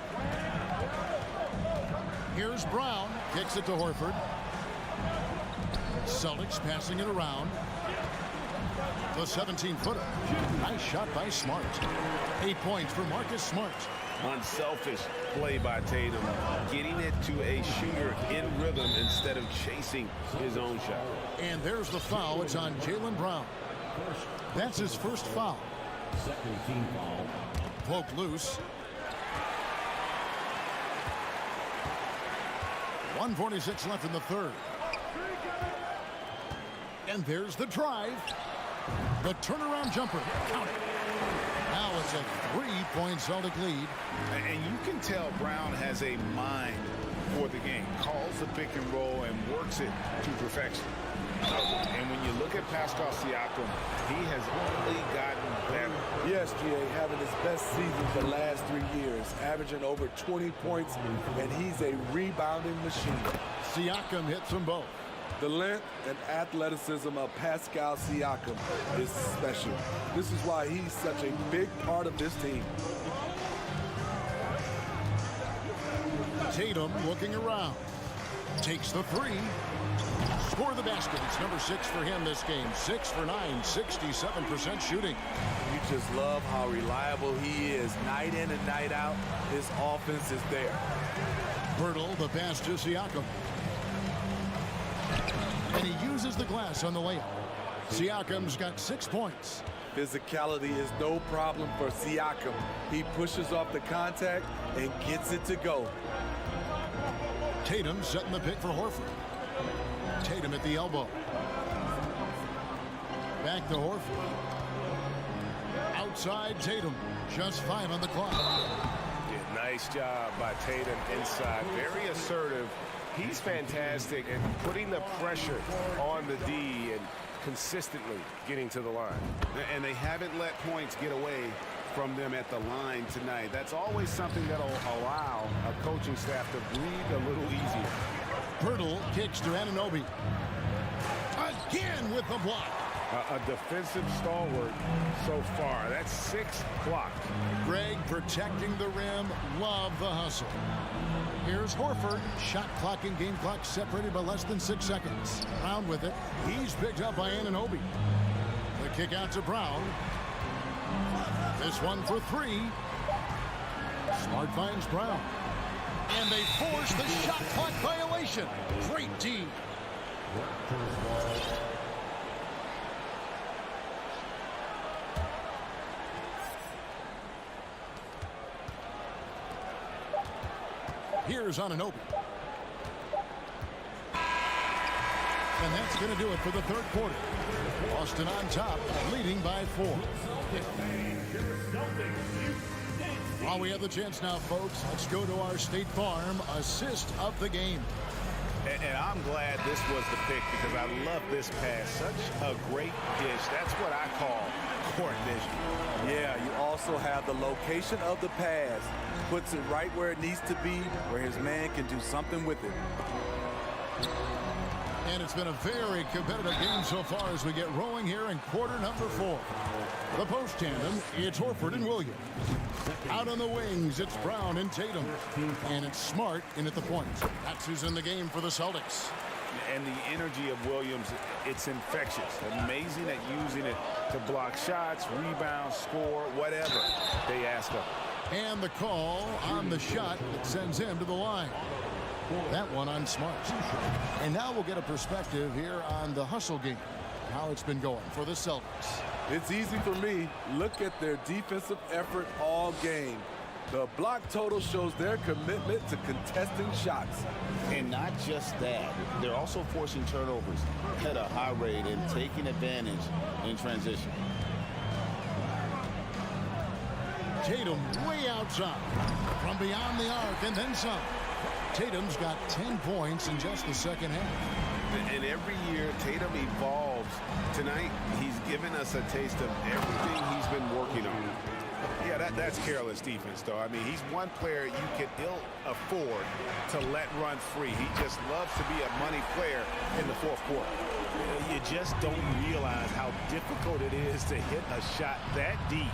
Here's Brown. Kicks it to Horford. Celtics passing it around. The 17-footer. Nice shot by Smart. 8 points for Marcus Smart.
Unselfish play by Tatum, getting it to a shooter in rhythm instead of chasing his own shot.
And there's the foul. It's on Jaylen Brown. That's his first foul.
Second team foul.
Poke loose. 1:46 left in the third. And there's the drive. The turnaround jumper. Count it. Now it's a 3-point Celtic lead.
And you can tell Brown has a mind for the game. Calls the pick and roll and works it to perfection. And when you look at Pascal Siakam, he has only gotten better.
Yes, GA, having his best season the last 3 years, averaging over 20 points, and he's a rebounding machine.
Siakam hits them both.
The length and athleticism of Pascal Siakam is special. This is why he's such a big part of this team.
Tatum looking around. Takes the 3. Score the basket. It's number 6 for him this game. 6 for 9, 67% shooting.
You just love how reliable he is. Night in and night out, his offense is there.
Birtle, the pass to Siakam. And he uses the glass on the layup. Siakam's got 6 points.
Physicality is no problem for Siakam. He pushes off the contact and gets it to go.
Tatum setting the pick for Horford. Tatum at the elbow. Back to Horford. Outside Tatum. Just 5 on the clock.
Yeah, nice job by Tatum inside. Very assertive. He's fantastic at putting the pressure on the D and consistently getting to the line.
And they haven't let points get away from them at the line tonight. That's always something that'll allow a coaching staff to breathe a little easier.
Birtle kicks to Anunoby. Again with the block.
A defensive stalwart so far. That's 6 blocks.
Greg protecting the rim. Love the hustle. Here's Horford. Shot clock and game clock separated by less than 6 seconds. Brown with it. He's picked up by Anunoby. The kick out to Brown. This one for 3. Smart finds Brown. And they force the shot clock violation. Great D. Here's Anunoby. And that's going to do it for the third quarter. Boston on top, leading by 4. While we have the chance now, folks, let's go to our State Farm assist of the game.
And I'm glad this was the pick because I love this pass. Such a great dish. That's what I call
court vision.
Yeah, you also have the location of the pass. Puts it right where it needs to be, where his man can do something with it.
And it's been a very competitive game so far as we get rolling here in quarter number 4. The post tandem, it's Horford and Williams. Out on the wings, it's Brown and Tatum. And it's Smart in at the point. That's who's in the game for the Celtics.
And the energy of Williams, it's infectious. Amazing at using it to block shots, rebound, score, whatever they ask of him.
And the call on the shot that sends him to the line. That one on Smart. And now we'll get a perspective here on the hustle game, how it's been going for the Celtics.
It's easy for me. Look at their defensive effort all game. The block total shows their commitment to contesting shots.
And not just that, they're also forcing turnovers at a high rate and taking advantage in transition.
Tatum way outside from beyond the arc and then some. Tatum's got 10 points in just the second half.
And every year, Tatum evolves. Tonight, he's given us a taste of everything he's been working on. Yeah, that's careless defense, though. I mean, he's one player you can ill afford to let run free. He just loves to be a money player in the fourth quarter. You just don't realize how difficult it is to hit a shot that deep.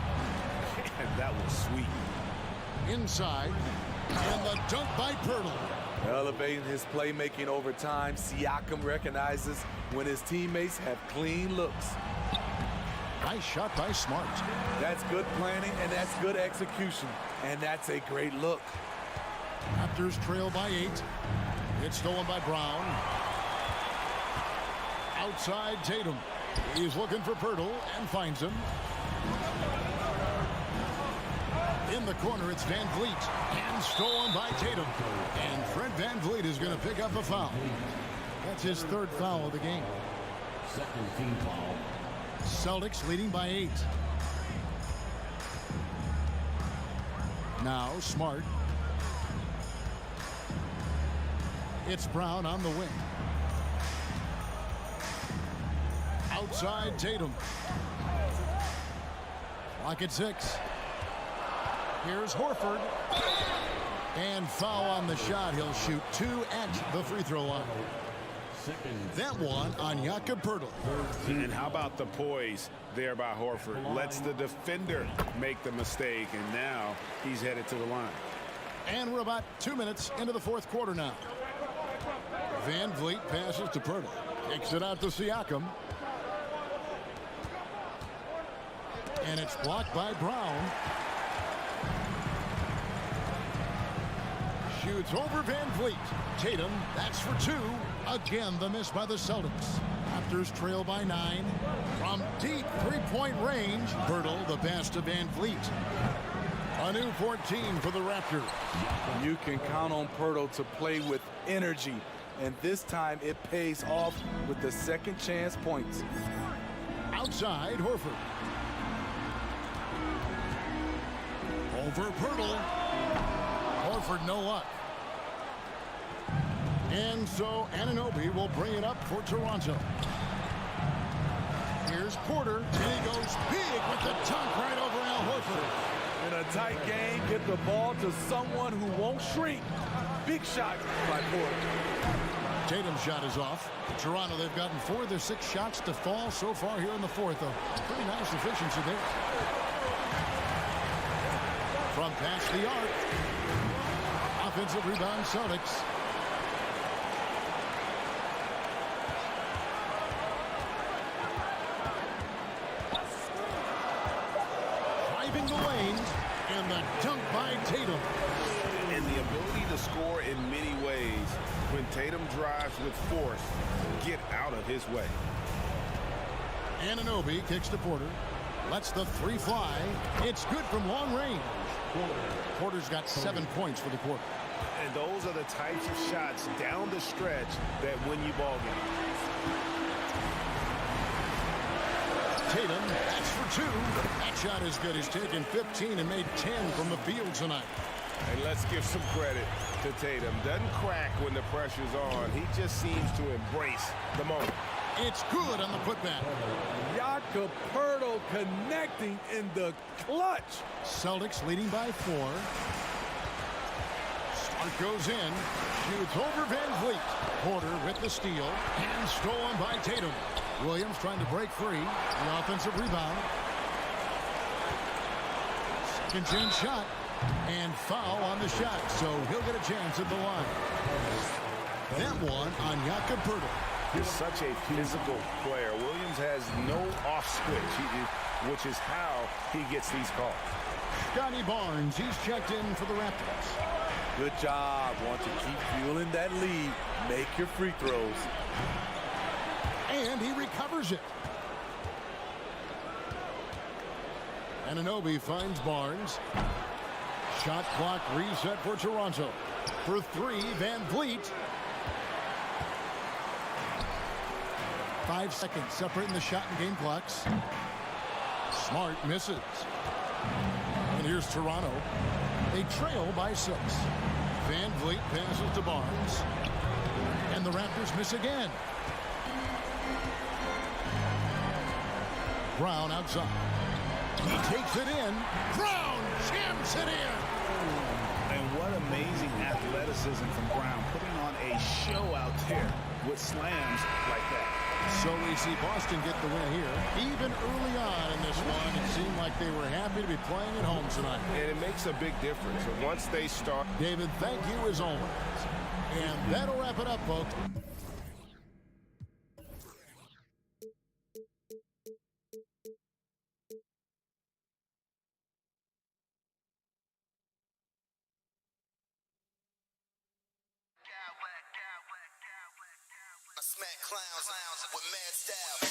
And that was sweet.
Inside, and the dunk by Pirtle.
Elevating his playmaking over time, Siakam recognizes when his teammates have clean looks.
Nice shot by Smart.
That's good planning, and that's good execution. And that's a great look.
Raptors trail by 8. It's stolen by Brown. Outside Tatum. He's looking for Pirtle and finds him. In the corner, it's Van Vliet. And stolen by Tatum. And Fred Van Vliet is going to pick up a foul. That's his third foul of the game.
Second team foul.
Celtics leading by 8. Now Smart. It's Brown on the wing. Outside Tatum. Clock at 6. Here's Horford. And foul on the shot. He'll shoot 2 at the free throw line. That one on Jakob Poeltl.
And how about the poise there by Horford? Lets the defender make the mistake, and now he's headed to the line.
And we're about 2 minutes into the fourth quarter now. Van Vliet passes to Poeltl. Kicks it out to Siakam. And it's blocked by Brown. Shoots over Van Vliet. Tatum, that's for 2. Again, the miss by the Celtics. Raptors trail by 9. From deep three-point range, Poeltl, the pass to Van Vliet. A new 14 for the Raptors.
You can count on Poeltl to play with energy, and this time it pays off with the second chance points.
Outside, Horford. Over Poeltl. Horford, no luck. And so Anunoby will bring it up for Toronto. Here's Porter, and he goes big with the dunk right over Al Horford.
In a tight game, get the ball to someone who won't shrink. Big shot by Porter.
Tatum's shot is off. Toronto, they've gotten 4 of their 6 shots to fall so far here in the fourth. A pretty nice efficiency there. From past the arc. Offensive rebound, Celtics. Driving the lane, and the dunk by Tatum.
And the ability to score in many ways. When Tatum drives with force, get out of his way.
Anunoby kicks to Porter. Lets the 3 fly. It's good from long range. Porter's got 7 points for the quarter.
And those are the types of shots down the stretch that win you ball games.
Tatum, that's for 2. That shot is good. He's taken 15 and made 10 from the field tonight.
And let's give some credit to Tatum. Doesn't crack when the pressure's on. He just seems to embrace the moment.
It's good on the putback.
Jakob Poeltl connecting in the clutch.
Celtics leading by 4. Smart goes in. Shoots over Van Vliet. Porter with the steal. And stolen by Tatum. Williams trying to break free. The offensive rebound. Second chance shot. And foul on the shot. So he'll get a chance at the line. That one on Jakob Poeltl.
He's such a physical player. Williams has no off switch, which is how he gets these calls.
Scotty Barnes, he's checked in for the Raptors.
Good job. Want to keep fueling that lead. Make your free throws.
And he recovers it. Anunoby finds Barnes. Shot clock reset for Toronto. For 3, Van Vliet. 5 seconds separating the shot and game clocks. Smart misses. And here's Toronto. They trail by 6. Van Vliet passes to Barnes. And the Raptors miss again. Brown outside. He takes it in. Brown jams it in.
And what amazing athleticism from Brown, putting on a show out there with slams like that.
So we see Boston get the win here. Even early on in this one, it seemed like they were happy to be playing at home tonight.
And it makes a big difference. And once they start...
David, thank you as always. And that'll wrap it up, folks.
I smack clowns with mad style.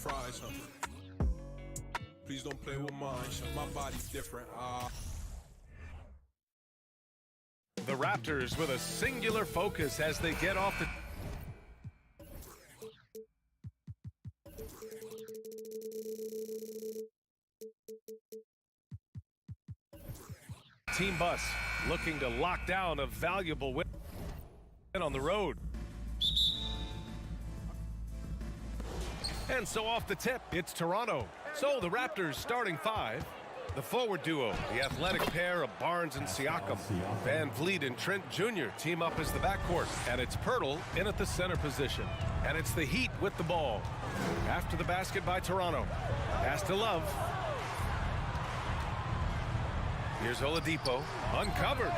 try something. Please don't play with mine. My body's different.
The Raptors with a singular focus as they get off the... Team bus looking to lock down a valuable win on the road. And so off the tip, it's Toronto. So the Raptors starting five. The forward duo, the athletic pair of Barnes and Siakam. Van Vliet and Trent Jr. team up as the backcourt. And it's Pirtle in at the center position. And it's the Heat with the ball. After the basket by Toronto. Pass to Love. Here's Oladipo, uncovered.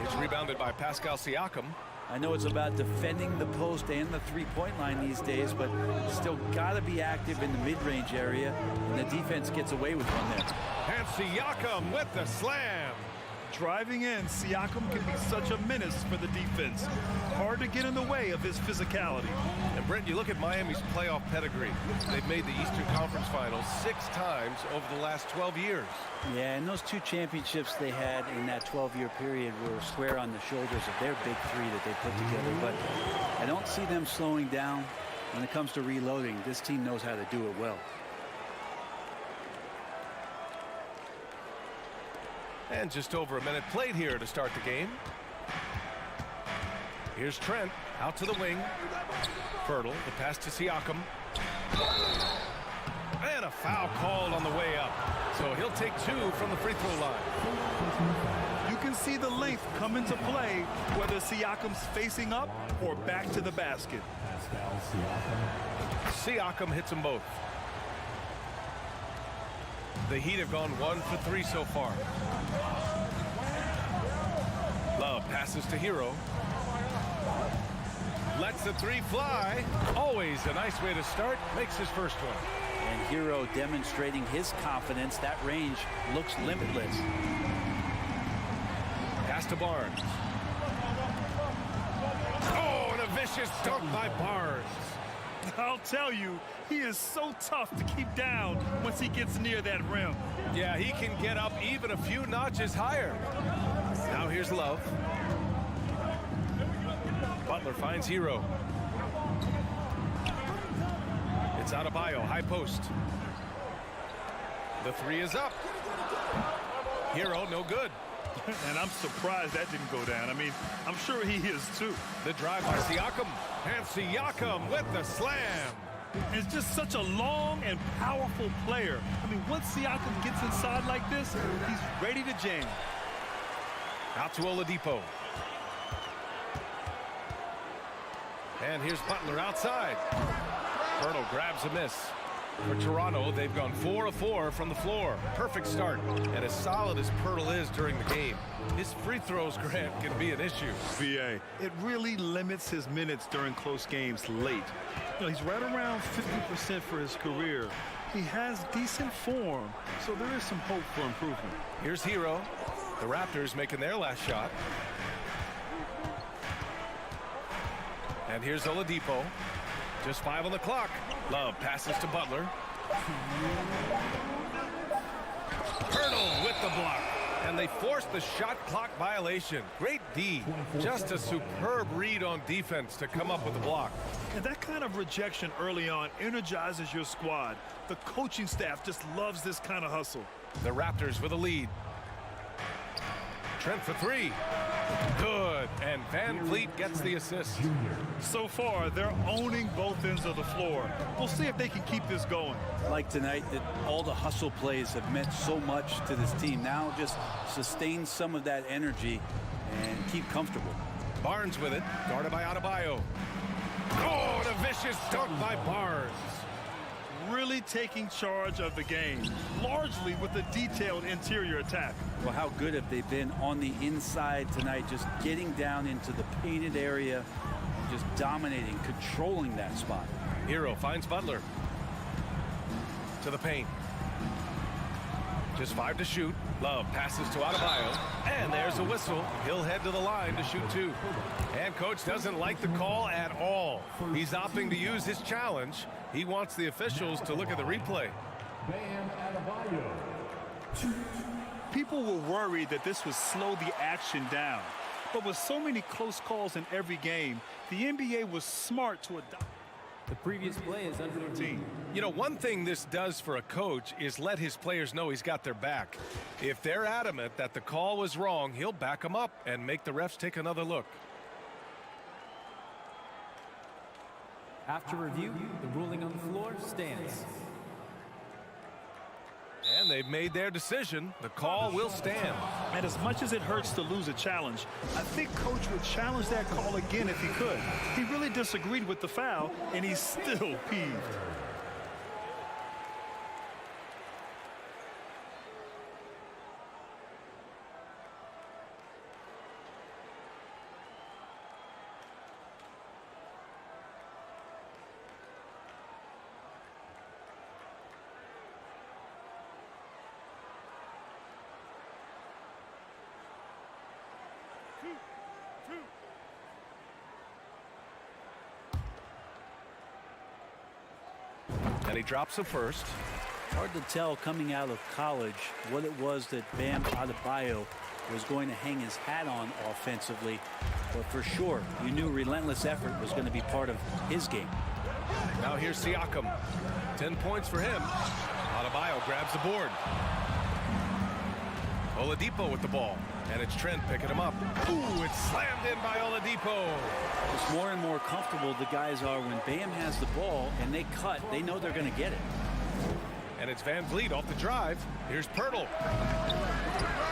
It's rebounded by Pascal Siakam.
I know it's about defending the post and the three-point line these days, but still got to be active in the mid-range area, and the defense gets away with one there.
And Siakam with the slam.
Driving in, Siakam can be such a menace for the defense. Hard to get in the way of his physicality.
And Brent, you look at Miami's playoff pedigree. They've made the Eastern Conference Finals 6 times over the last 12 years.
Yeah, and those 2 championships they had in that 12-year period were square on the shoulders of their big 3 that they put together. But I don't see them slowing down when it comes to reloading. This team knows how to do it well.
And just over a minute played here to start the game. Here's Trent out to the wing. Pirtle, the pass to Siakam. And a foul called on the way up. So he'll take 2 from the free throw line.
You can see the length come into play, whether Siakam's facing up or back to the basket.
Siakam hits them both. The Heat have gone 1 for 3 so far. Love passes to Hero. Lets the 3 fly. Always a nice way to start. Makes his first one.
And Hero demonstrating his confidence. That range looks limitless.
Pass to Barnes. Oh, and a vicious dunk by Barnes.
I'll tell you, he is so tough to keep down once he gets near that rim.
Yeah, he can get up even a few notches higher. Now here's Love. Butler finds Hero. It's Adebayo, high post. The 3 is up. Hero, no good.
And I'm surprised that didn't go down. I mean, I'm sure he is too.
The drive by Siakam. And Siakam with the slam.
He's just such a long and powerful player. I mean, once Siakam gets inside like this, he's ready to jam.
Out to Oladipo. And here's Butler outside. Pirtle grabs a miss. For Toronto, they've gone 4 of 4 from the floor. Perfect start. And as solid as Pirtle is during the game, his free throws, Grant, can be an issue.
BA, it really limits his minutes during close games late. You know, he's right around 50% for his career. He has decent form, so there is some hope for improvement.
Here's Hero. The Raptors making their last shot. And here's Oladipo. Just 5 on the clock. Love passes to Butler. Pirtle with the block. And they force the shot clock violation. Great D. Just a superb read on defense to come up with the block.
And that kind of rejection early on energizes your squad. The coaching staff just loves this kind of hustle.
The Raptors with a lead. Trent for 3. Good. And Van Vliet gets the assist.
So far, they're owning both ends of the floor. We'll see if they can keep this going.
Like tonight, that all the hustle plays have meant so much to this team. Now just sustain some of that energy and keep comfortable.
Barnes with it. Guarded by Adebayo. Oh, and a vicious dunk by Barnes.
Really taking charge of the game, largely with a detailed interior attack.
Well, how good have they been on the inside tonight, just getting down into the painted area, just dominating, controlling that spot.
Hero finds Butler. To the paint. Just 5 to shoot. Love passes to Adebayo. And there's a whistle. He'll head to the line to shoot 2. And coach doesn't like the call at all. He's opting to use his challenge. He wants the officials to look at the replay.
People were worried that this would slow the action down. But with so many close calls in every game, the NBA was smart to adopt.
The previous play is under 13.
You know, one thing this does for a coach is let his players know he's got their back. If they're adamant that the call was wrong, he'll back them up and make the refs take another look.
After review, the ruling on the floor stands.
And they've made their decision. The call will stand.
And as much as it hurts to lose a challenge, I think coach would challenge that call again if he could. He really disagreed with the foul, and he's still peeved.
And he drops the first.
Hard to tell coming out of college what it was that Bam Adebayo was going to hang his hat on offensively. But for sure, you knew relentless effort was going to be part of his game.
Now here's Siakam. 10 points for him. Adebayo grabs the board. Oladipo with the ball. And it's Trent picking him up. Ooh, it's slammed in by Oladipo.
It's more and more comfortable the guys are when Bam has the ball and they cut. They know they're going to get it.
And it's Van Vliet off the drive. Here's Pirtle.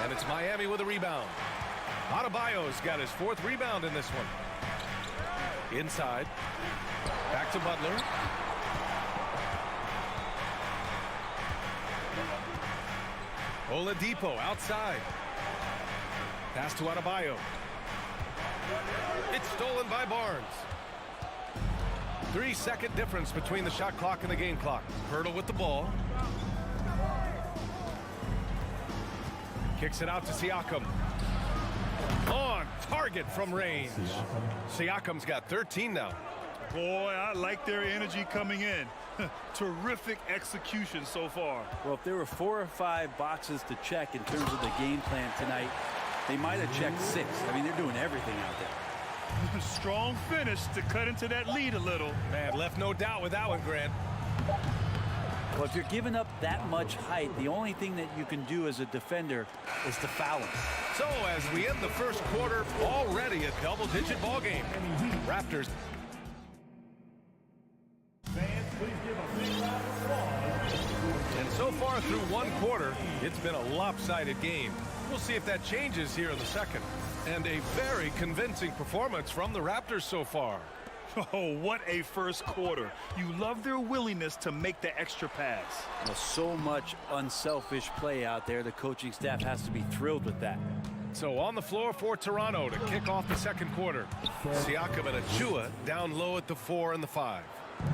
And it's Miami with a rebound. Adebayo's got his 4th rebound in this one. Inside. Back to Butler. Oladipo outside. Pass to Adebayo. It's stolen by Barnes. 3-second difference between the shot clock and the game clock. Pirtle with the ball. Kicks it out to Siakam. On target from range. Siakam's got 13 now.
Boy, I like their energy coming in. Terrific execution so far.
Well, if there were 4 or 5 boxes to check in terms of the game plan tonight, they might have checked 6. I mean, they're doing everything out there.
Strong finish to cut into that lead a little.
Man, left no doubt with that one, Grant.
Well, if you're giving up that much height, the only thing that you can do as a defender is to foul him.
So as we end the first quarter, already a double-digit ball game. Raptors. And so far through one quarter, it's been a lopsided game. We'll see if that changes here in the second. And a very convincing performance from the Raptors so far.
Oh, what a first quarter. You love their willingness to make the extra pass.
Well, so much unselfish play out there. The coaching staff has to be thrilled with that.
So on the floor for Toronto to kick off the second quarter. Siakam and Achua down low at the 4 and the 5.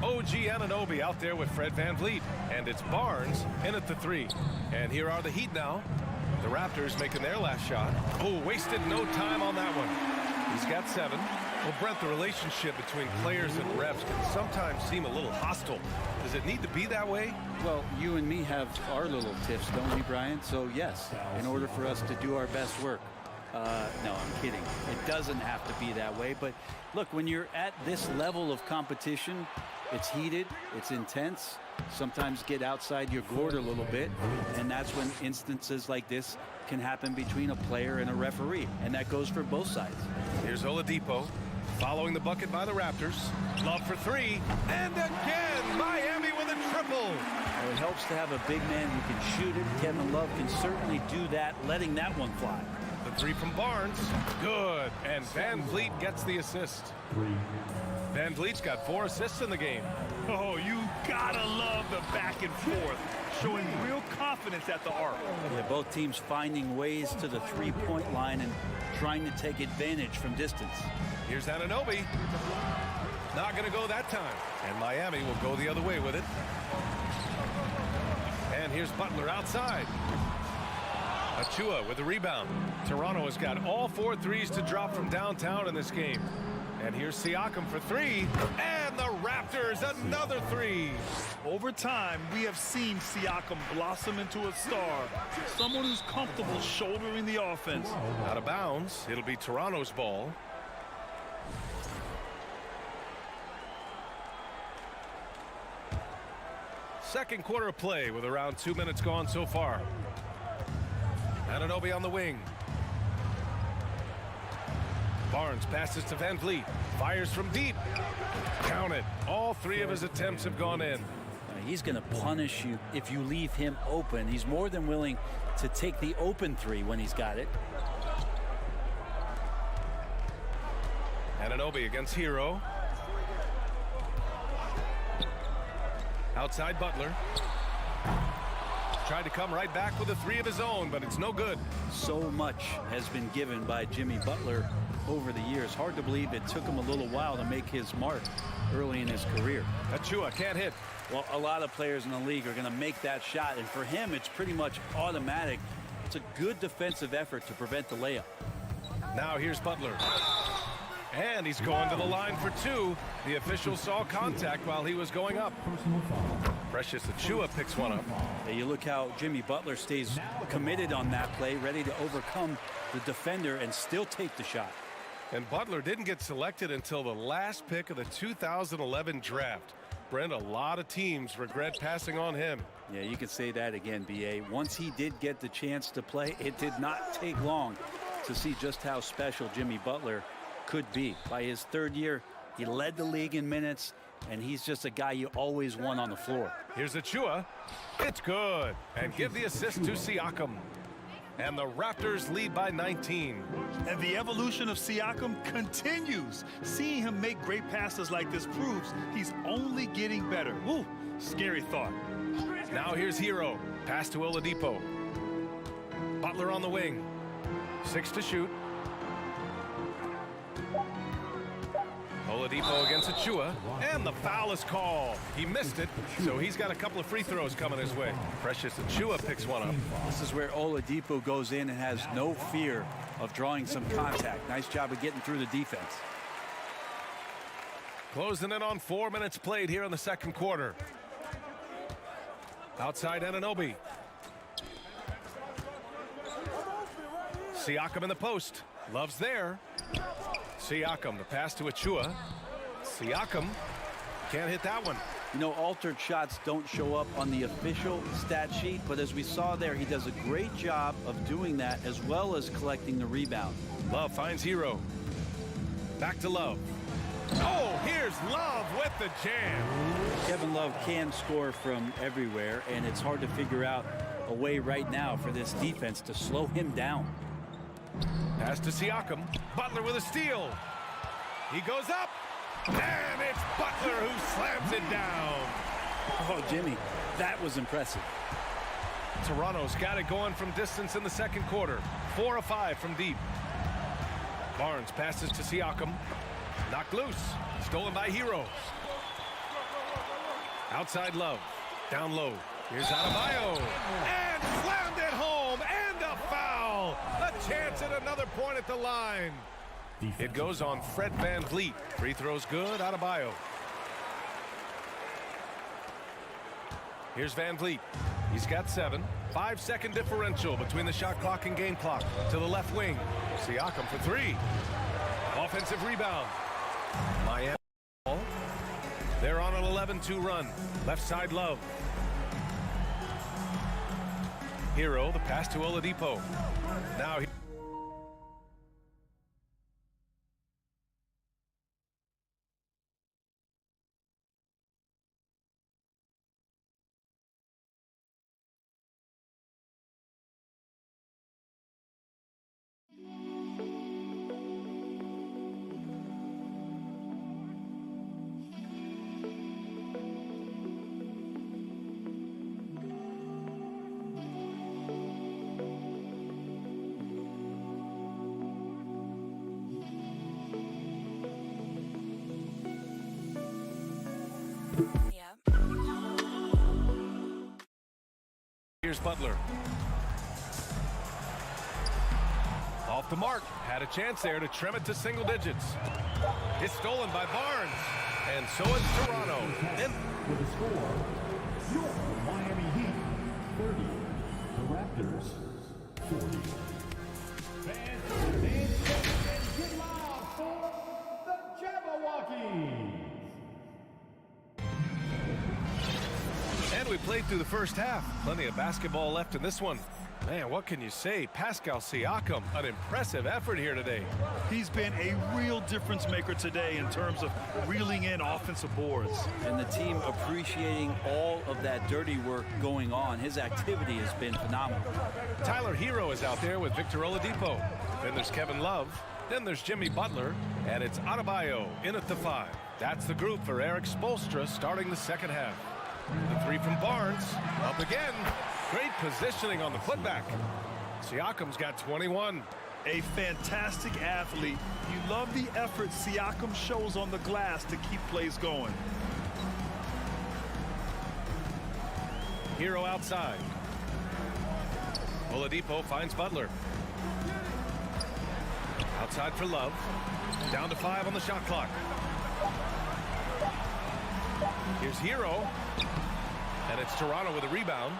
OG Anunoby out there with Fred VanVleet. And it's Barnes in at the 3. And here are the Heat now. The Raptors making their last shot. Oh, wasted no time on that one. He's got 7. Well, Brent, the relationship between players and refs can sometimes seem a little hostile. Does it need to be that way?
Well, you and me have our little tips, don't we, Brian? So, yes, in order for us to do our best work. No, I'm kidding. It doesn't have to be that way. But, look, when you're at this level of competition, it's heated, it's intense. Sometimes get outside your court a little bit, and that's when instances like this can happen between a player and a referee, and that goes for both sides.
Here's Oladipo following the bucket by the Raptors. Love for 3, and again Miami with a triple.
Well, it helps to have a big man who can shoot it. Kevin Love can certainly do that, letting that one fly.
The 3 from Barnes, good, and VanVleet gets the assist. VanVleet's got 4 assists in the game.
Oh, you gotta love the back and forth, showing real confidence at the arc.
Yeah, both teams finding ways to the three-point line and trying to take advantage from distance.
Here's Anunoby. Not going to go that time. And Miami will go the other way with it. And here's Butler outside. Achua with the rebound. Toronto has got all 4 threes to drop from downtown in this game. And here's Siakam for 3. And the Raptors, another 3.
Over time, we have seen Siakam blossom into a star. Someone who's comfortable shouldering the offense.
Out of bounds. It'll be Toronto's ball. Second quarter of play with around 2 minutes gone so far. Anunoby on the wing. Barnes passes to Van Vliet. Fires from deep. Count it. All 3 of his attempts have gone in.
He's going to punish you if you leave him open. He's more than willing to take the open 3 when he's got it.
Anunoby against Hero. Outside Butler. Tried to come right back with a 3 of his own, but it's no good.
So much has been given by Jimmy Butler over the years. Hard to believe it took him a little while to make his mark early in his career.
Achua can't hit.
Well, a lot of players in the league are going to make that shot, and for him, it's pretty much automatic. It's a good defensive effort to prevent the layup.
Now here's Butler. And he's going to the line for 2. The official saw contact while he was going up. Precious Achua picks one up.
Hey, you look how Jimmy Butler stays committed on that play, ready to overcome the defender and still take the shot.
And Butler didn't get selected until the last pick of the 2011 draft. Brent, a lot of teams regret passing on him.
Yeah, you could say that again, B.A. Once he did get the chance to play, it did not take long to see just how special Jimmy Butler could be. By his 3rd year, he led the league in minutes, and he's just a guy you always want on the floor.
Here's Achua. It's good. And give the assist to Siakam. And the Raptors lead by 19.
And the evolution of Siakam continues. Seeing him make great passes like this proves he's only getting better. Woo, scary thought.
Now here's Hero. Pass to Oladipo. Butler on the wing. 6 to shoot. Oladipo against Achua, and the foul is called. He missed it, so he's got a couple of free throws coming his way. Precious Achua picks one up.
This is where Oladipo goes in and has no fear of drawing some contact. Nice job of getting through the defense.
Closing in on 4 minutes played here in the second quarter. Outside Anunoby. Siakam in the post. Love's there. Siakam, the pass to Achua. Siakam can't hit that one.
You know, altered shots don't show up on the official stat sheet, but as we saw there, he does a great job of doing that as well as collecting the rebound.
Love finds Hero. Back to Love. Oh, here's Love with the jam.
Kevin Love can score from everywhere, and it's hard to figure out a way right now for this defense to slow him down.
Pass to Siakam. Butler with a steal. He goes up. And it's Butler who slams it down.
Oh, Jimmy, that was impressive.
Toronto's got it going from distance in the second quarter. 4 of 5 from deep. Barnes passes to Siakam. Knocked loose. Stolen by Hero. Outside Love. Down low. Here's Adebayo. And slammed it home. And a foul. A chance at another point at the line. It goes on Fred Van Vliet. Free throws good. Adebayo. Here's Van Vliet. He's got 7. 5-second differential between the shot clock and game clock. To the left wing. Siakam for 3. Offensive rebound. Miami. They're on an 11-2 run. Left side Love. Hero, the pass to Oladipo. Now he Here's Butler. Off the mark. Had a chance there to trim it to single digits. It's stolen by Barnes. And so it's Toronto. And
with the score, your Miami Heat 30, the Raptors 40. Fans, stand up and get loud for the Jabberwockies.
And we played through the first half. Plenty of basketball left in this one. Man, what can you say? Pascal Siakam, an impressive effort here today.
He's been a real difference maker today in terms of reeling in offensive boards.
And the team appreciating all of that dirty work going on. His activity has been phenomenal.
Tyler Hero is out there with Victor Oladipo. Then there's Kevin Love. Then there's Jimmy Butler. And it's Adebayo in at the 5. That's the group for Eric Spoelstra starting the second half. The 3 from Barnes. Up again. Great positioning on the putback. Siakam's got 21.
A fantastic athlete. You love the effort Siakam shows on the glass to keep plays going.
Hero outside. Oladipo finds Butler. Outside for Love. Down to 5 on the shot clock. Here's Hero. And it's Toronto with a rebound.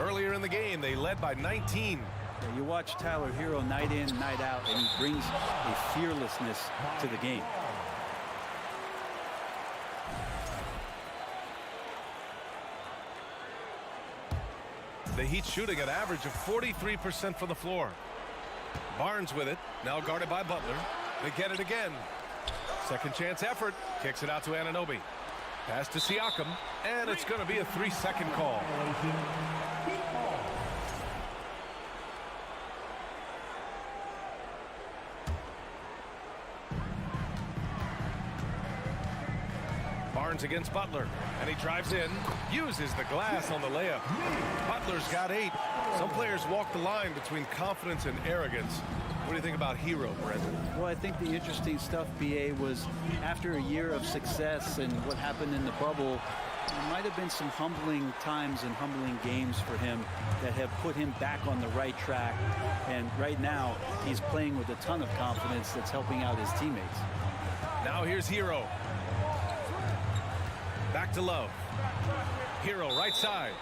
Earlier in the game, they led by 19.
Yeah, you watch Tyler Hero night in, night out, and he brings a fearlessness to the game.
The Heat shooting an average of 43% from the floor. Barnes with it, now guarded by Butler. They get it again. Second chance effort, kicks it out to Anunoby. Pass to Siakam, and it's going to be a 3-second call. Barnes against Butler, and he drives in, uses the glass on the layup. Butler's got 8. Some players walk the line between confidence and arrogance. What do you think about Hero, Brendan?
Well, I think the interesting stuff, BA, was after a year of success and what happened in the bubble, there might have been some humbling times and humbling games for him that have put him back on the right track. And right now, he's playing with a ton of confidence that's helping out his teammates.
Now here's Hero. Back to Love. Hero right side.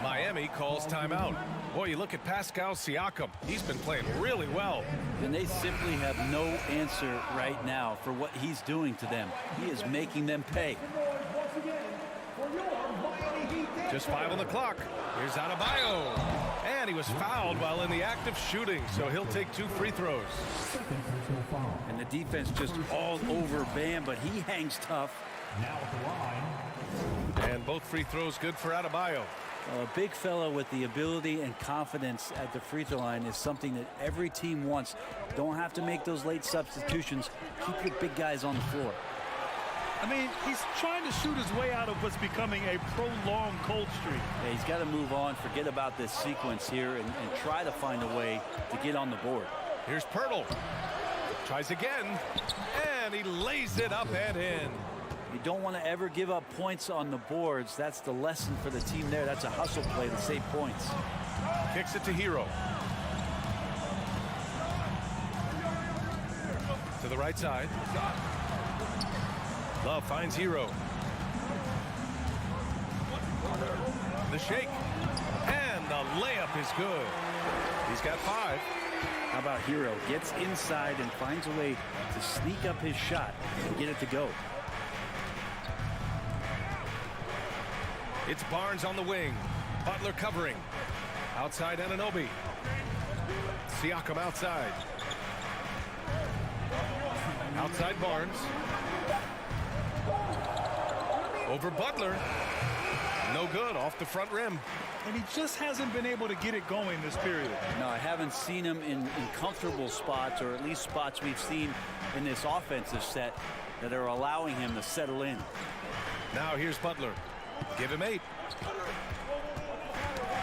Miami calls timeout. Boy, you look at Pascal Siakam. He's been playing really well.
And they simply have no answer right now for what he's doing to them. He is making them pay.
Just 5 on the clock. Here's Adebayo. And he was fouled while in the act of shooting, so he'll take 2 free throws.
And the defense just all over Bam, but he hangs tough.
Now at the line.
And both free throws good for Adebayo.
A big fella with the ability and confidence at the free throw line is something that every team wants. Don't have to make those late substitutions. Keep your big guys on the floor.
I mean, he's trying to shoot his way out of what's becoming a prolonged cold streak.
Yeah, he's got to move on, forget about this sequence here, and try to find a way to get on the board.
Here's Pirtle. Tries again, and he lays it up and in.
You don't want to ever give up points on the boards. That's the lesson for the team there. That's a hustle play to save points.
Kicks it to Hero. To the right side. Love finds Hero. The shake. And the layup is good. He's got 5.
How about Hero? Gets inside and finds a way to sneak up his shot and get it to go.
It's Barnes on the wing. Butler covering. Outside Anunoby. Siakam outside. Outside Barnes. Over Butler. No good, off the front rim.
And he just hasn't been able to get it going this period.
No, I haven't seen him in comfortable spots, or at least spots we've seen in this offensive set that are allowing him to settle in.
Now here's Butler. Give him 8.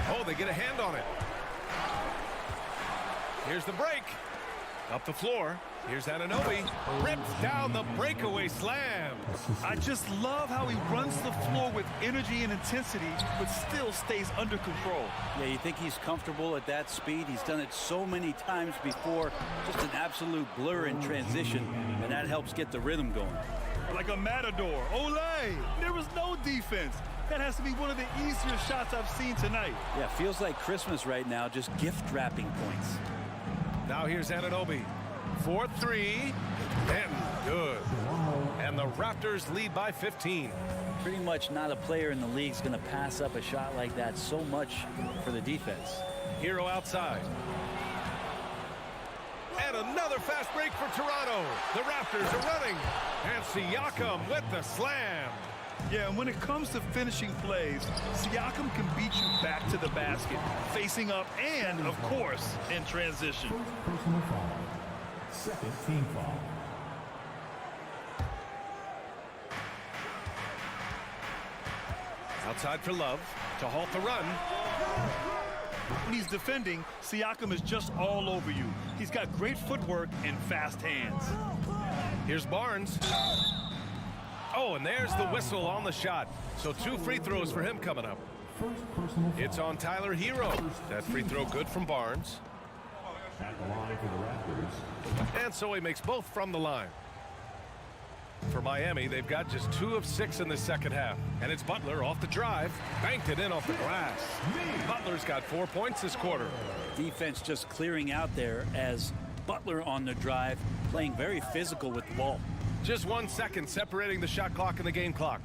Oh, they get a hand on it. Here's the break. Up the floor. Here's Anunoby. Rips down the breakaway slam.
I just love how he runs the floor with energy and intensity, but still stays under control.
Yeah, you think he's comfortable at that speed? He's done it so many times before. Just an absolute blur in transition, and that helps get the rhythm going.
Like a matador. Olay! There was no defense. That has to be one of the easier shots I've seen tonight.
Yeah, feels like Christmas right now, just gift wrapping points.
Now here's Anunoby. 4-3. And good. And the Raptors lead by 15.
Pretty much not a player in the league is going to pass up a shot like that so much for the defense.
Hero outside. And another fast break for Toronto. The Raptors are running. And Siakam with the slam.
Yeah, and when it comes to finishing plays, Siakam can beat you back to the basket, facing up and, of course, in transition.
Personal foul. Second team foul.
Outside for Love to halt the run.
When he's defending, Siakam is just all over you. He's got great footwork and fast hands.
Here's Barnes. Oh, and there's the whistle on the shot. So 2 free throws for him coming up. It's on Tyler Hero. That free throw good from Barnes.
At the line for the Raptors.
And so he makes both from the line. For Miami, they've got just 2 of 6 in the second half. And it's Butler off the drive. Banked it in off the glass. Butler's got 4 points this quarter.
Defense just clearing out there as Butler on the drive, playing very physical with the ball.
Just 1 second separating the shot clock and the game clock.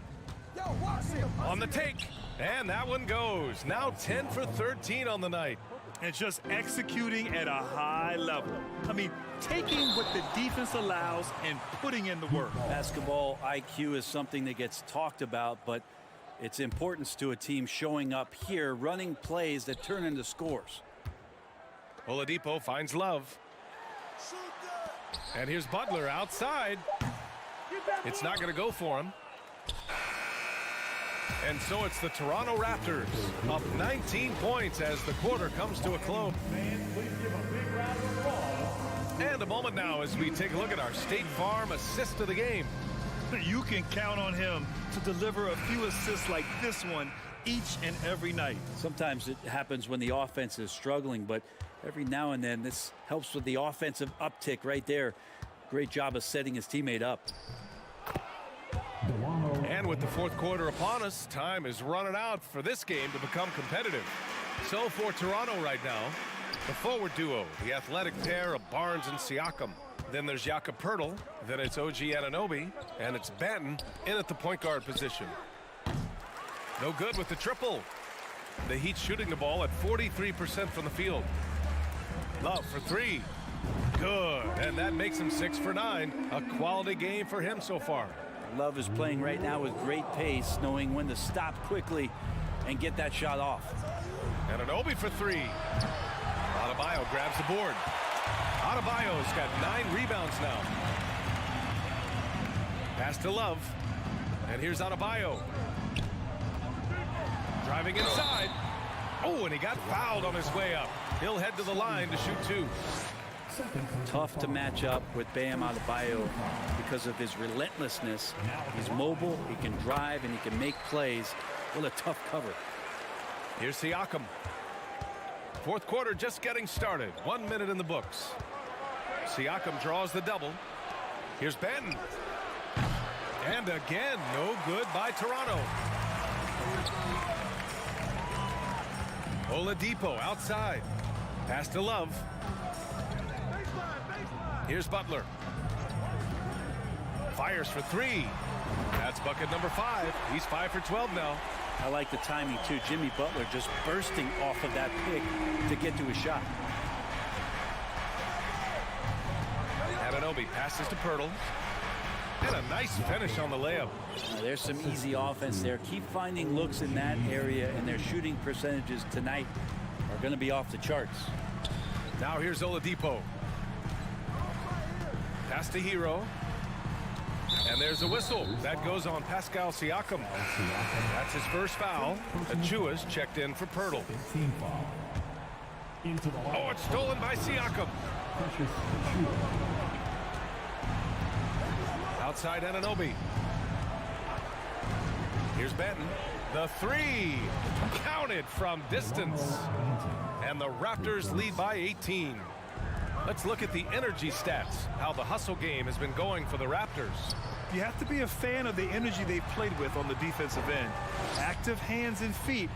On the take. And that one goes. Now 10 for 13 on the night.
And just executing at a high level. I mean, taking what the defense allows and putting in the work.
Basketball IQ is something that gets talked about, but its importance to a team showing up here, running plays that turn into scores.
Oladipo finds Love. And here's Butler outside. It's not going to go for him. And so it's the Toronto Raptors up 19 points as the quarter comes to a close. And a moment now as we take a look at our State Farm assist of the game.
You can count on him to deliver a few assists like this one each and every night.
Sometimes it happens when the offense is struggling, but every now and then this helps with the offensive uptick right there. Great job of setting his teammate up.
And with the fourth quarter upon us, time is running out for this game to become competitive. So for Toronto right now, the forward duo, the athletic pair of Barnes and Siakam. Then there's Jakob Poeltl, then it's OG Anunoby, and it's Banton in at the point guard position. No good with the triple. The Heat shooting the ball at 43% from the field. Love for 3. Good, and that makes him 6 for 9. A quality game for him so far.
Love is playing right now with great pace, knowing when to stop quickly and get that shot off.
Anunoby for 3. Adebayo grabs the board. Adebayo's got 9 rebounds now. Pass to Love. And here's Adebayo. Driving inside. Oh, and he got fouled on his way up. He'll head to the line to shoot 2.
Tough to match up with Bam Adebayo because of his relentlessness. He's mobile, he can drive, and he can make plays. What a tough cover.
Here's Siakam. Fourth quarter just getting started. 1 minute in the books. Siakam draws the double. Here's Banton. And again, no good by Toronto. Oladipo outside. Pass to Love. Here's Butler. Fires for 3. That's bucket number 5. He's 5 for 12 now.
I like the timing too. Jimmy Butler just bursting off of that pick to get to his shot.
Anunoby passes to Poeltl. And a nice finish on the layup.
There's some easy offense there. Keep finding looks in that area, and their shooting percentages tonight are going to be off the charts.
Now here's Oladipo. Pass to Hero. And there's a whistle. That goes on Pascal Siakam. That's his first foul. Achua's checked in for Poeltl. Oh, it's stolen by Siakam. Outside Anunoby. Here's Benton. The three. Counted from distance. And the Raptors lead by 18. Let's look at the energy stats, how the hustle game has been going for the Raptors.
You have to be a fan of the energy they've played with on the defensive end. Active hands and feet,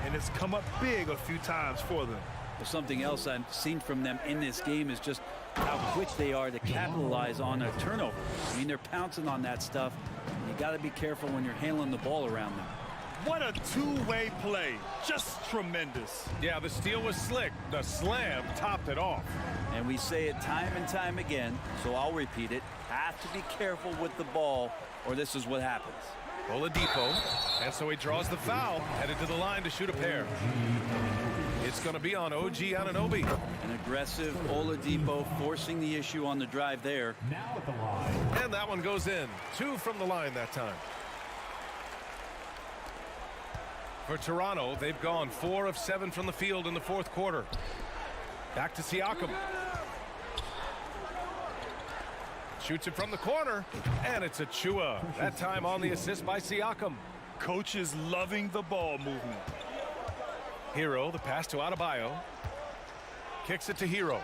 and it's come up big a few times for them.
Well, something else I've seen from them in this game is just how quick they are to capitalize on a turnover. I mean, they're pouncing on that stuff. You got to be careful when you're handling the ball around them.
What a two-way play. Just tremendous.
Yeah, the steal was slick. The slam topped it off.
And we say it time and time again, so I'll repeat it. Have to be careful with the ball, or this is what happens.
Oladipo, and so he draws the foul, headed to the line to shoot a pair. It's going to be on OG Anunoby.
An aggressive Oladipo forcing the issue on the drive there.
Now at the line.
And that one goes in. 2 from the line that time. For Toronto, they've gone 4 of 7 from the field in the fourth quarter. Back to Siakam. Shoots it from the corner, and it's Achua. That time on the assist by Siakam.
Coach is loving the ball movement.
Hero, the pass to Adebayo. Kicks it to Hero.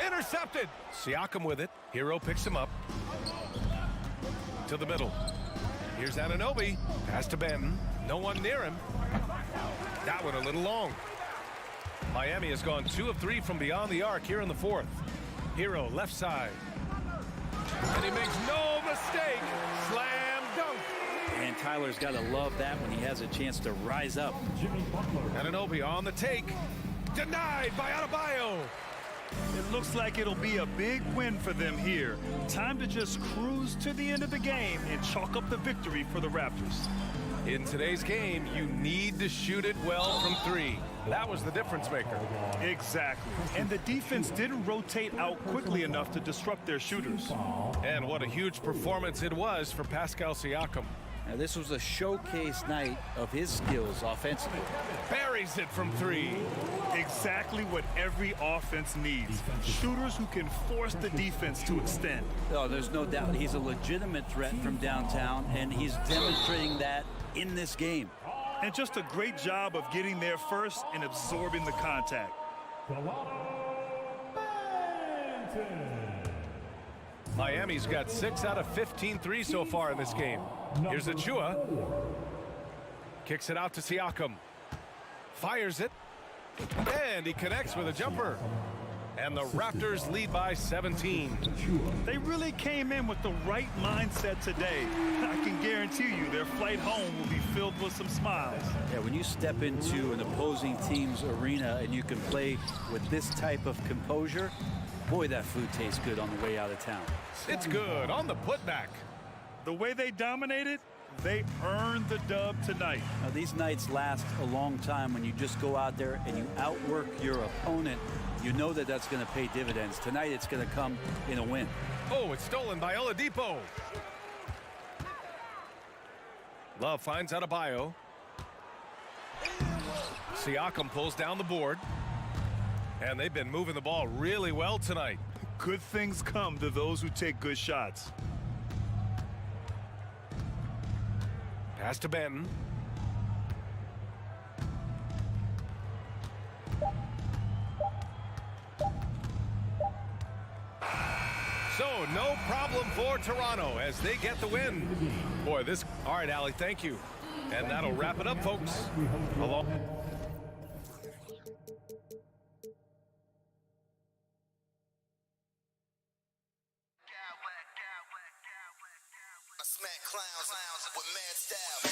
Intercepted. Siakam with it. Hero picks him up. To the middle. Here's Anunoby. Pass to Benton. No one near him. That one a little long. Miami has gone 2 of 3 from beyond the arc here in the fourth. Hero, left side. And he makes no mistake. Slam dunk.
And Tyler's got to love that when he has a chance to rise up.
Anunoby on the take. Denied by Adebayo.
It looks like it'll be a big win for them here. Time to just cruise to the end of the game and chalk up the victory for the Raptors.
In today's game, you need to shoot it well from 3. That was the difference maker.
Exactly. And the defense didn't rotate out quickly enough to disrupt their shooters.
And what a huge performance it was for Pascal Siakam.
Now, this was a showcase night of his skills offensively.
Buries it from 3.
Exactly what every offense needs. Shooters who can force the defense to extend.
Oh, there's no doubt he's a legitimate threat from downtown, and he's demonstrating that in this game.
And just a great job of getting there first and absorbing the contact.
Miami's got 6 out of 15 threes so far in this game. Here's Achua. Kicks it out to Siakam. Fires it. And he connects with a jumper. And the Raptors lead by 17.
They really came in with the right mindset today. I can guarantee you their flight home will be filled with some smiles.
Yeah, when you step into an opposing team's arena and you can play with this type of composure, boy, that food tastes good on the way out of town.
It's good on the putback.
The way they dominated, they earned the dub tonight.
Now, these nights last a long time when you just go out there and you outwork your opponent. You know that that's going to pay dividends. Tonight it's going to come in a win.
Oh, it's stolen by Oladipo. Love finds Adebayo. Siakam pulls down the board. And they've been moving the ball really well tonight.
Good things come to those who take good shots.
Pass to Benton. So, no problem for Toronto as they get the win. Boy, this... All right, Allie, thank you. And that'll wrap it up, folks. Along...
Smack clowns with mad style.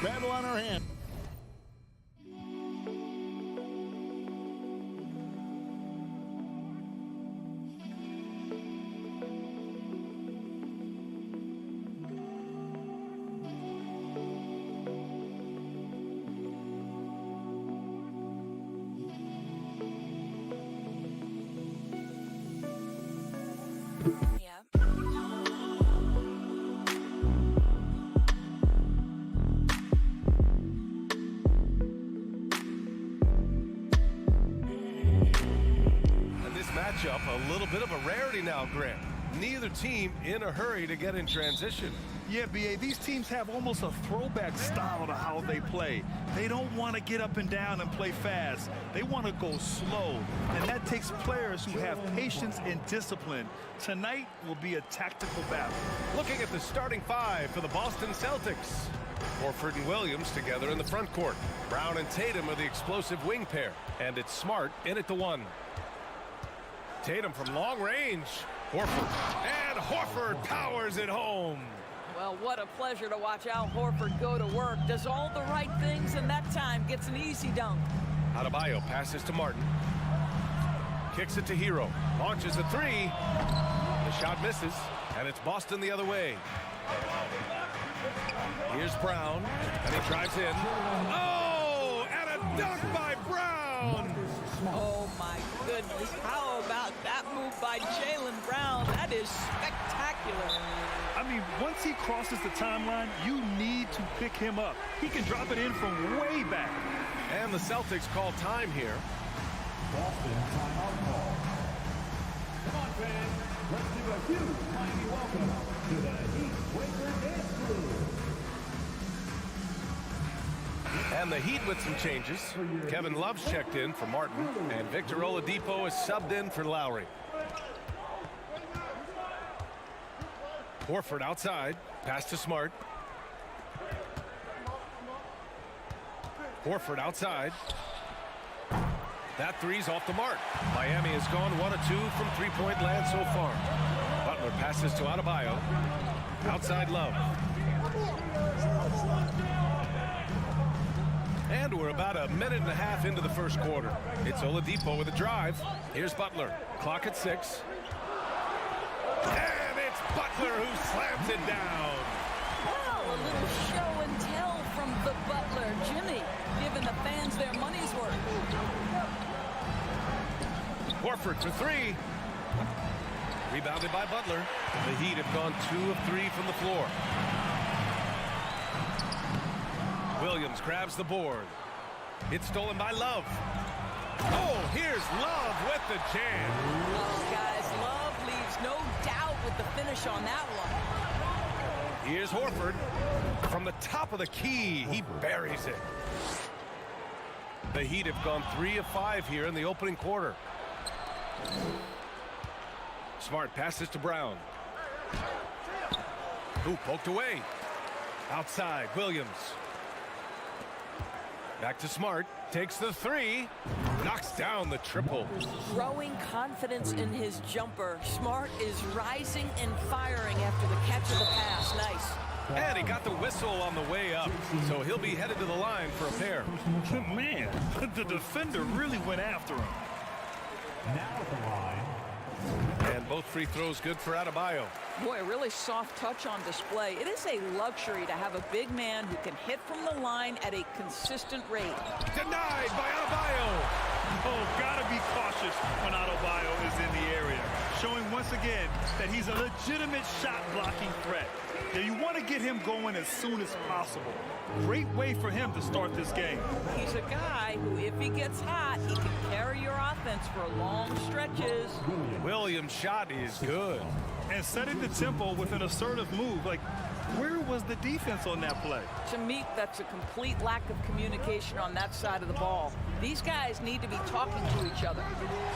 Battle on our hand.
Matchup a little bit of a rarity now, Grant. Neither team in a hurry to get in transition.
Yeah, B.A., these teams have almost a throwback style to how they play. They don't want to get up and down and play fast. They want to go slow, and that takes players who have patience and discipline. Tonight will be a tactical battle.
Looking at the starting five for the Boston Celtics. Horford and Williams together in the front court. Brown and Tatum are the explosive wing pair, and it's Smart in at the one. Tatum from long range. Horford. And Horford powers it home.
Well, what a pleasure to watch Al Horford go to work. Does all the right things, and that time gets an easy dunk.
Adebayo passes to Martin. Kicks it to Hero. Launches a three. The shot misses, and it's Boston the other way. Here's Brown, and he drives in. Oh, and a dunk by Brown.
Oh, my goodness. How about that move by Jaylen Brown? That is spectacular.
I mean, once he crosses the timeline, you need to pick him up. He can drop it in from way back.
And the Celtics call time here.
Boston timeout call. Come on, fans. Let's give a huge mighty welcome to the Heat Waker Dance Crew.
And the Heat with some changes. Kevin Love's checked in for Martin, and Victor Oladipo is subbed in for Lowry. Horford outside, pass to Smart. Horford outside. That three's off the mark. Miami has gone 1 of 2 from three-point land so far. Butler passes to Adebayo. Outside Love. And we're about a minute and a half into the first quarter. It's Oladipo with a drive. Here's Butler. Clock at 6. And it's Butler who slams it down.
Well, a little show and tell from the Butler. Jimmy giving the fans their money's worth.
Horford for three. Rebounded by Butler. The Heat have gone 2 of 3 from the floor. Williams grabs the board. It's stolen by Love. Oh, here's Love with the jam.
Oh, guys, Love leaves no doubt with the finish on that one.
Here's Horford. From the top of the key, he buries it. The Heat have gone 3 of 5 here in the opening quarter. Smart passes to Brown. Who poked away. Outside, Williams. Back to Smart. Takes the three. Knocks down the triple.
Growing confidence in his jumper. Smart is rising and firing after the catch of the pass. Nice.
And he got the whistle on the way up, so he'll be headed to the line for a pair.
Man, the defender really went after him.
Now at the line.
And both free throws good for Adebayo.
Boy, a really soft touch on display. It is a luxury to have a big man who can hit from the line at a consistent rate.
Denied by Adebayo.
Oh, gotta be cautious when Adebayo is in the area. Showing once again that he's a legitimate shot blocking threat. Now, you want to get him going as soon as possible. Great way for him to start this game.
He's a guy who, if he gets hot, he can carry your offense for long stretches.
Williams' shot is good.
And setting the tempo with an assertive move. Like, where was the defense on that play?
To me, that's a complete lack of communication on that side of the ball. These guys need to be talking to each other.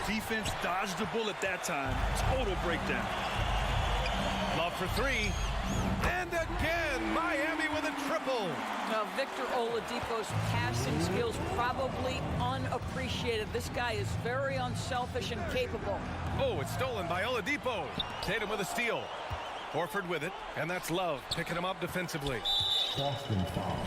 Defense dodged the bullet that time. Total breakdown.
Love for three. And again, Miami with a triple.
Now, Victor Oladipo's passing skills probably unappreciated. This guy is very unselfish and capable.
Oh, it's stolen by Oladipo. Tatum with a steal. Horford with it, and that's Love picking him up defensively.
Boston foul.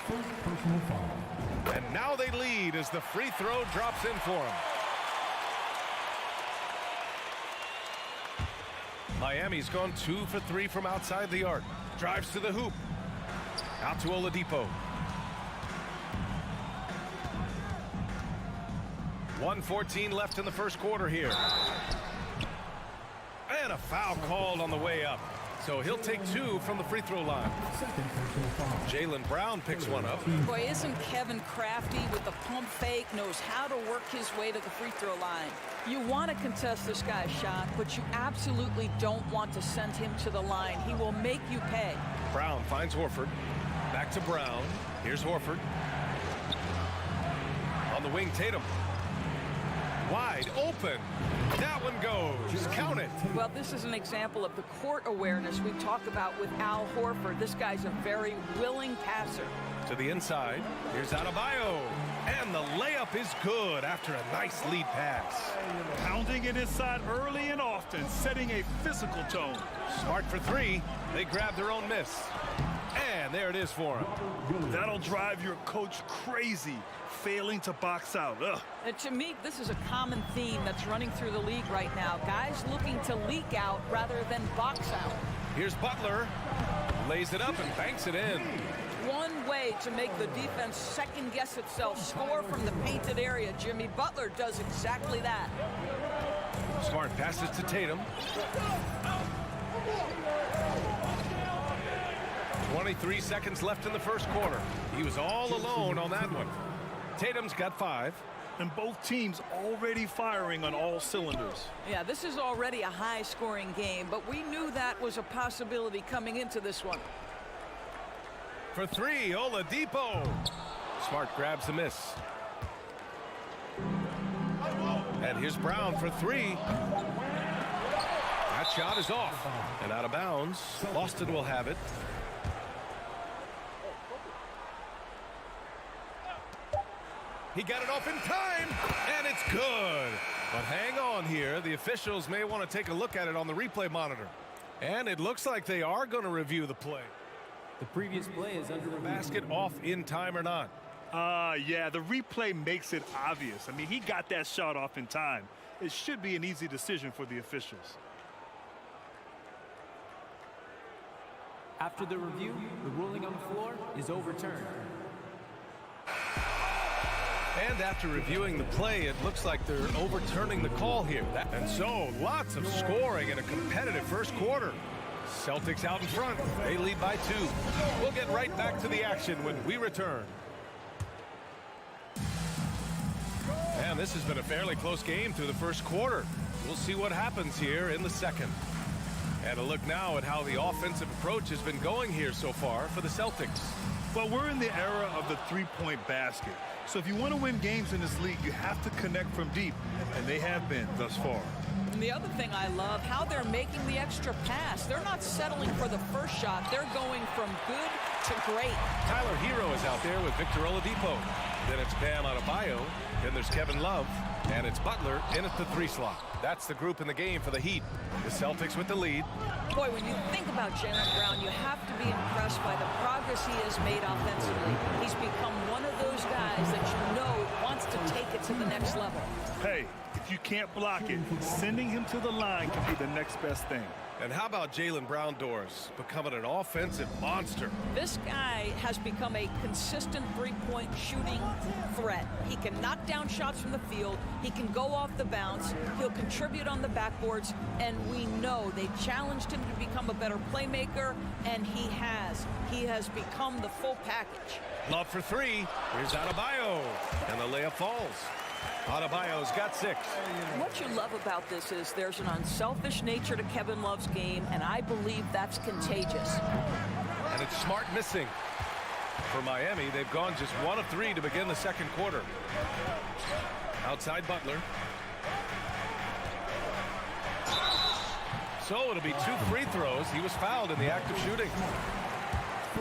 First personal foul.
And now they lead as the free throw drops in for them. Miami's gone 2 for 3 from outside the arc. Drives to the hoop. Out to Oladipo. 1:14 left in the first quarter here. And a foul called on the way up. So he'll take 2 from the free throw line. Jaylen Brown picks one up.
Boy, isn't Kevin crafty with the pump fake, knows how to work his way to the free throw line. You want to contest this guy's shot, but you absolutely don't want to send him to the line. He will make you pay.
Brown finds Horford. Back to Brown. Here's Horford. On the wing, Tatum. Wide open. That one goes. Count it.
Well, this is an example of the court awareness we talk about with Al Horford. This guy's a very willing passer.
To the inside. Here's Adebayo. And the layup is good after a nice lead pass.
Pounding it inside early and often, setting a physical tone.
Smart for 3. They grab their own miss. And there it is for him.
That'll drive your coach crazy, failing to box out. Ugh.
And to me, this is a common theme that's running through the league right now. Guys looking to leak out rather than box out.
Here's Butler. Lays it up and banks it in.
One way to make the defense second-guess itself, score from the painted area. Jimmy Butler does exactly that.
Smart passes to Tatum. 23 seconds left in the first quarter. He was all alone on that one. Tatum's got 5.
And both teams already firing on all cylinders.
Yeah, this is already a high-scoring game, but we knew that was a possibility coming into this one.
For 3, Oladipo. Smart grabs the miss. And here's Brown for 3. That shot is off and out of bounds. Boston will have it. He got it off in time, and it's good. But hang on here. The officials may want to take a look at it on the replay monitor. And it looks like they are going to review the play.
The previous play is under review.
Basket off in time or not?
Yeah, the replay makes it obvious. I mean, he got that shot off in time. It should be an easy decision for the officials.
After the review, the ruling on the floor is overturned.
And after reviewing the play, it looks like they're overturning the call here. And so, lots of scoring in a competitive first quarter. Celtics out in front. They lead by 2. We'll get right back to the action when we return. And this has been a fairly close game through the first quarter. We'll see what happens here in the second. And a look now at how the offensive approach has been going here so far for the Celtics.
Well, we're in the era of the three-point basket. So if you want to win games in this league, you have to connect from deep, and they have been thus far.
And the other thing I love, how they're making the extra pass. They're not settling for the first shot. They're going from good to great.
Tyler Hero is out there with Victor Oladipo. Then it's Bam Adebayo. Then there's Kevin Love. And it's Butler in at the 3 slot. That's the group in the game for the Heat. The Celtics with the lead.
Boy, when you think about Jaylen Brown, you have to be impressed by the progress he has made offensively. He's become one of those guys that you know wants to take it to the next level.
Hey, if you can't block it, sending him to the line can be the next best thing.
And how about Jaylen Brown, Doris, becoming an offensive monster?
This guy has become a consistent three-point shooting threat. He can knock down shots from the field. He can go off the bounce. He'll contribute on the backboards. And we know they challenged him to become a better playmaker, and he has. He has become the full package.
Love for 3. Here's Adebayo. And the layup falls. Adebayo's got 6.
What you love about this is there's an unselfish nature to Kevin Love's game, and I believe that's contagious.
And it's Smart missing. For Miami, they've gone just 1 of 3 to begin the second quarter. Outside Butler. So it'll be 2 free throws. He was fouled in the act of shooting.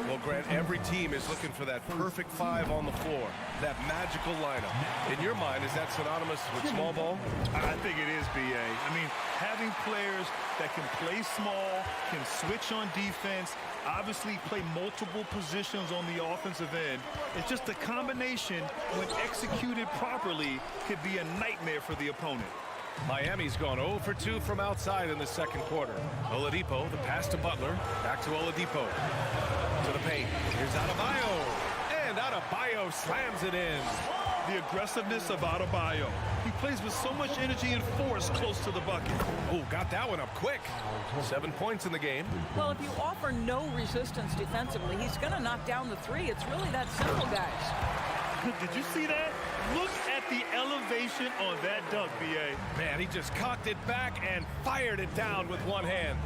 Well, Grant, every team is looking for that perfect 5 on the floor, that magical lineup. In your mind, is that synonymous with small ball?
I think it is, B.A. I mean, having players that can play small, can switch on defense, obviously play multiple positions on the offensive end. It's just a combination, when executed properly, could be a nightmare for the opponent.
Miami's gone 0 for 2 from outside in the second quarter. Oladipo, the pass to Butler. Back to Oladipo. To the paint. Here's Adebayo. And Adebayo slams it in.
The aggressiveness of Adebayo. He plays with so much energy and force close to the bucket.
Oh, got that one up quick. 7 points in the game.
Well, if you offer no resistance defensively, he's going to knock down the 3. It's really that simple, guys.
Did you see that? Look at the elevation on that dunk, B.A.
Man, he just cocked it back and fired it down with one hand.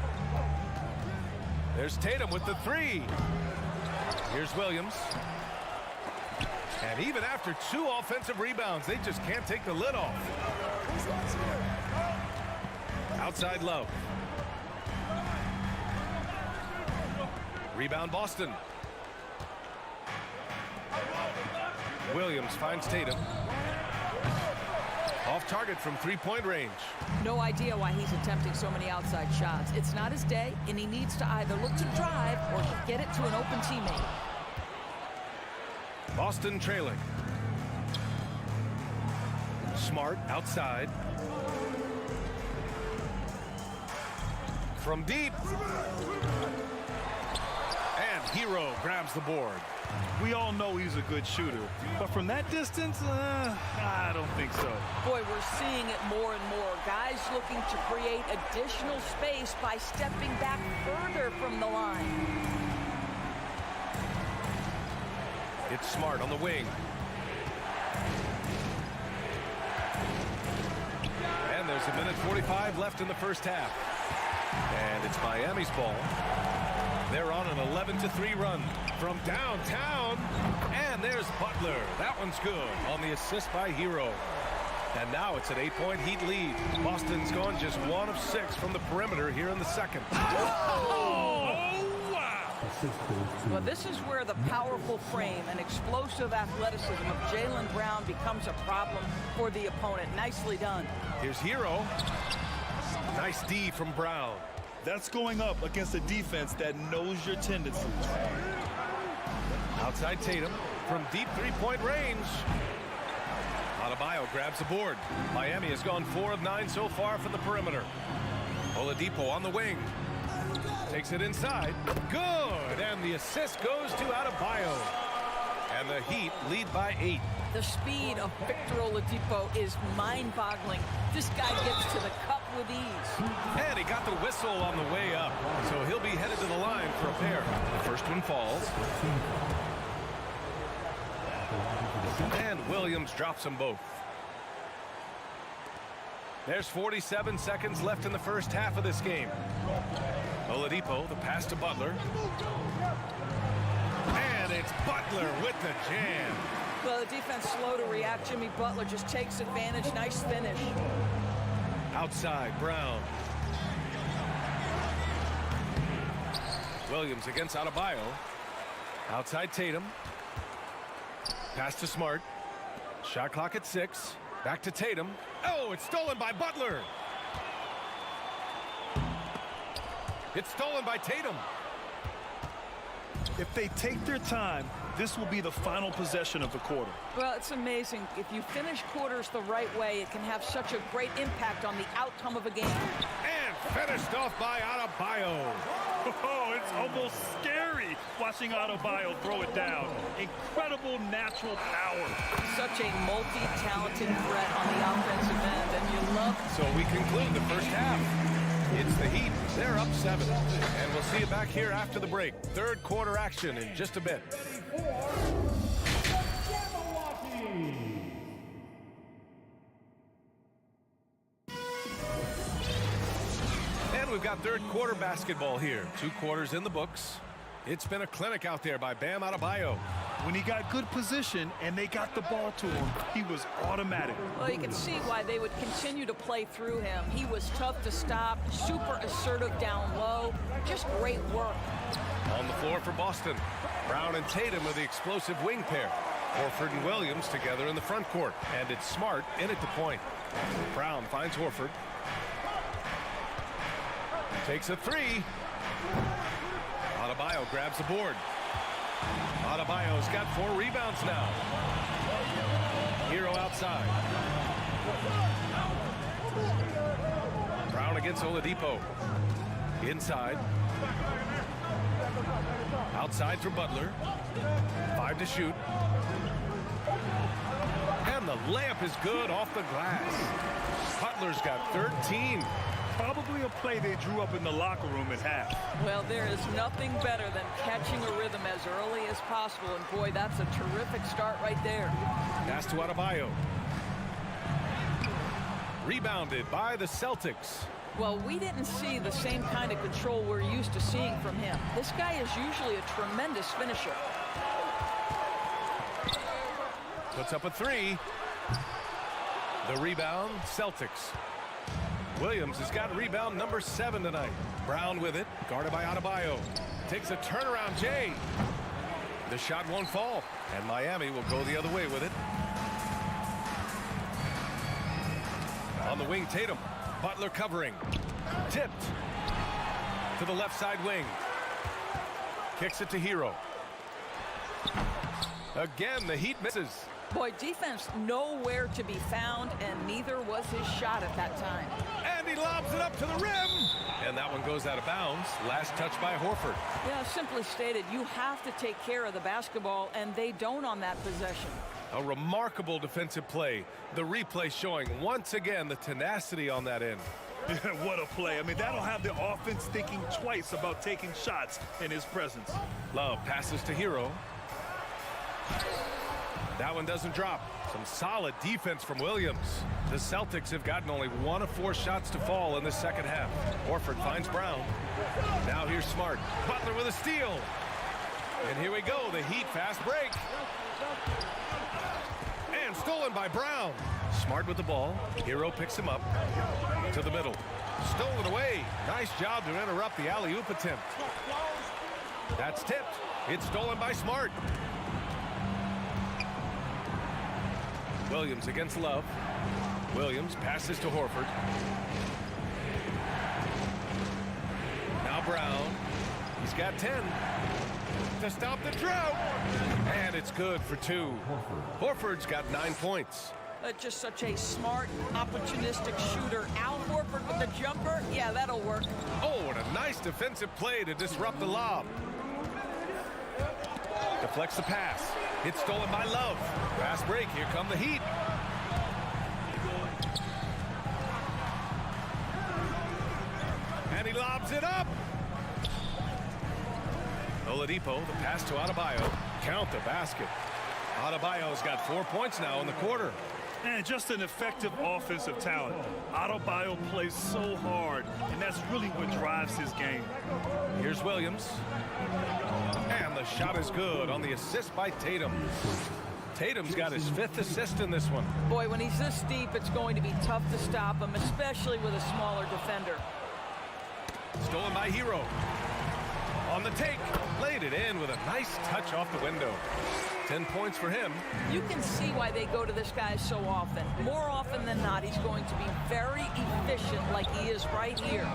There's Tatum with the 3. Here's Williams. And even after 2 offensive rebounds, they just can't take the lid off. Outside Love. Rebound Boston. Williams finds Tatum. Off target from 3-point range.
No idea why he's attempting so many outside shots. It's not his day, and he needs to either look to drive or get it to an open teammate.
Boston trailing. Smart outside. From deep. And Hero grabs the board.
We all know he's a good shooter, but from that distance, I don't think so.
Boy, we're seeing it more and more. Guys looking to create additional space by stepping back further from the line.
It's Smart on the wing. And there's 1:45 left in the first half. And it's Miami's ball. They're on an 11-3 run from downtown. And there's Butler. That one's good on the assist by Hero. And now it's an 8-point Heat lead. Boston's gone just 1 of 6 from the perimeter here in the second.
Oh, wow!
Well, this is where the powerful frame and explosive athleticism of Jaylen Brown becomes a problem for the opponent. Nicely done.
Here's Hero. Nice D from Brown.
That's going up against a defense that knows your tendencies.
Outside Tatum from deep 3-point range. Adebayo grabs the board. Miami has gone 4 of 9 so far from the perimeter. Oladipo on the wing. Takes it inside. Good. And the assist goes to Adebayo. And the Heat lead by 8.
The speed of Victor Oladipo is mind-boggling. This guy gets to the cup with ease.
And he got the whistle on the way up. So he'll be headed to the line for a pair. The first one falls. And Williams drops them both. There's 47 seconds left in the first half of this game. Oladipo, the pass to Butler. And it's Butler with the jam.
Well, the defense slow to react. Jimmy Butler just takes advantage. Nice finish.
Outside, Brown. Williams against Adebayo. Outside Tatum. Pass to Smart. Shot clock at 6. Back to Tatum. Oh, it's stolen by Butler. It's stolen by Tatum.
If they take their time, this will be the final possession of the quarter.
Well, it's amazing. If you finish quarters the right way, it can have such a great impact on the outcome of a game.
And finished off by Adebayo.
Oh, it's almost scary watching Adebayo throw it down. Incredible natural power.
Such a multi-talented threat on the offensive end, and you love it.
So we conclude the first half. It's the Heat. They're up 7. And we'll see you back here after the break. Third quarter action in just a bit. And we've got third quarter basketball here. 2 quarters in the books. It's been a clinic out there by Bam Adebayo.
When he got good position and they got the ball to him, he was automatic.
Well, you can see why they would continue to play through him. He was tough to stop, super assertive down low. Just great work.
On the floor for Boston. Brown and Tatum are the explosive wing pair. Horford and Williams together in the front court. And it's Smart in at the point. Brown finds Horford. Takes a three. Adebayo grabs the board. Adebayo's got 4 rebounds now. Hero outside. Brown against Oladipo. Inside. Outside for Butler. 5 to shoot. And the layup is good off the glass. Butler's got 13.
Probably a play they drew up in the locker room at half.
Well, there is nothing better than catching a rhythm as early as possible. And boy, that's a terrific start right there.
Pass to Adebayo. Rebounded by the Celtics.
Well, we didn't see the same kind of control we're used to seeing from him. This guy is usually a tremendous finisher.
Puts up a 3. The rebound, Celtics. Williams has got rebound number 7 tonight. Brown with it, guarded by Adebayo. Takes a turnaround, Jay. The shot won't fall, and Miami will go the other way with it. On the wing, Tatum. Butler covering. Tipped to the left side wing. Kicks it to Hero. Again, the Heat misses.
Boy, defense nowhere to be found, and neither was his shot at that time.
And he lobs it up to the rim. And that one goes out of bounds. Last touch by Horford.
Yeah, simply stated, you have to take care of the basketball, and they don't on that possession.
A remarkable defensive play. The replay showing once again the tenacity on that end.
What a play. I mean, that'll have the offense thinking twice about taking shots in his presence.
Love passes to Hero. That one doesn't drop. Some solid defense from Williams. The Celtics have gotten only 1 of 4 shots to fall in the second half. Horford finds Brown. Now here's Smart. Butler with a steal. And here we go, the Heat fast break. And stolen by Brown. Smart with the ball. Hero picks him up to the middle. Stolen away. Nice job to interrupt the alley-oop attempt. That's tipped. It's stolen by Smart. Williams against Love. Williams passes to Horford. Now Brown. He's got 10 to stop the drought. And it's good for 2. Horford's got 9 points.
Just such a smart, opportunistic shooter. Al Horford with the jumper. Yeah, that'll work.
Oh, and a nice defensive play to disrupt the lob. Deflects the pass. It's stolen by Love. Fast break. Here come the Heat. And he lobs it up. Oladipo, the pass to Adebayo. Count the basket. Adebayo's got 4 points now in the quarter.
And just an effective offensive talent. Adebayo plays so hard, and that's really what drives his game.
Here's Williams. And the shot is good on the assist by Tatum. Tatum's got his 5th assist in this one.
Boy, when he's this deep, it's going to be tough to stop him, especially with a smaller defender.
Stolen by Hero. On the take. Laid it in with a nice touch off the window. 10 points for him.
You can see why they go to this guy so often. More often than not, he's going to be very efficient like he is right here.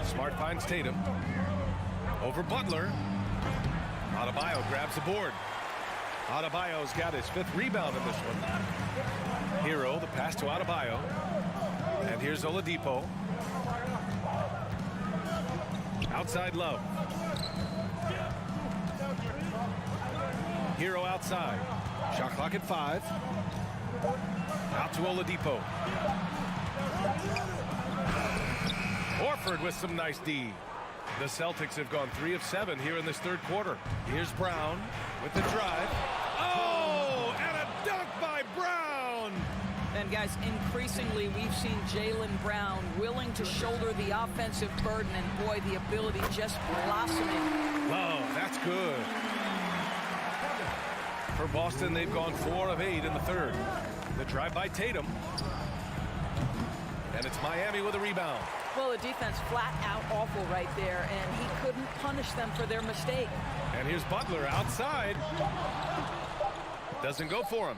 Smart finds Tatum. Over Butler. Adebayo grabs the board. Adebayo's got his 5th rebound in this one. Hero, the pass to Adebayo. And here's Oladipo. Outside Love. Hero outside. Shot clock at 5. Out to Oladipo. Horford with some nice D. The Celtics have gone 3 of 7 here in this third quarter. Here's Brown with the drive. Oh, and a dunk by Brown.
And guys, increasingly we've seen Jaylen Brown willing to shoulder the offensive burden, and boy, the ability just blossoming.
Love, that's good. For Boston, they've gone 4 of 8 in the third. The drive by Tatum. And it's Miami with a rebound.
Well, the defense flat out awful right there, and he couldn't punish them for their mistake.
And here's Butler outside. Doesn't go for him.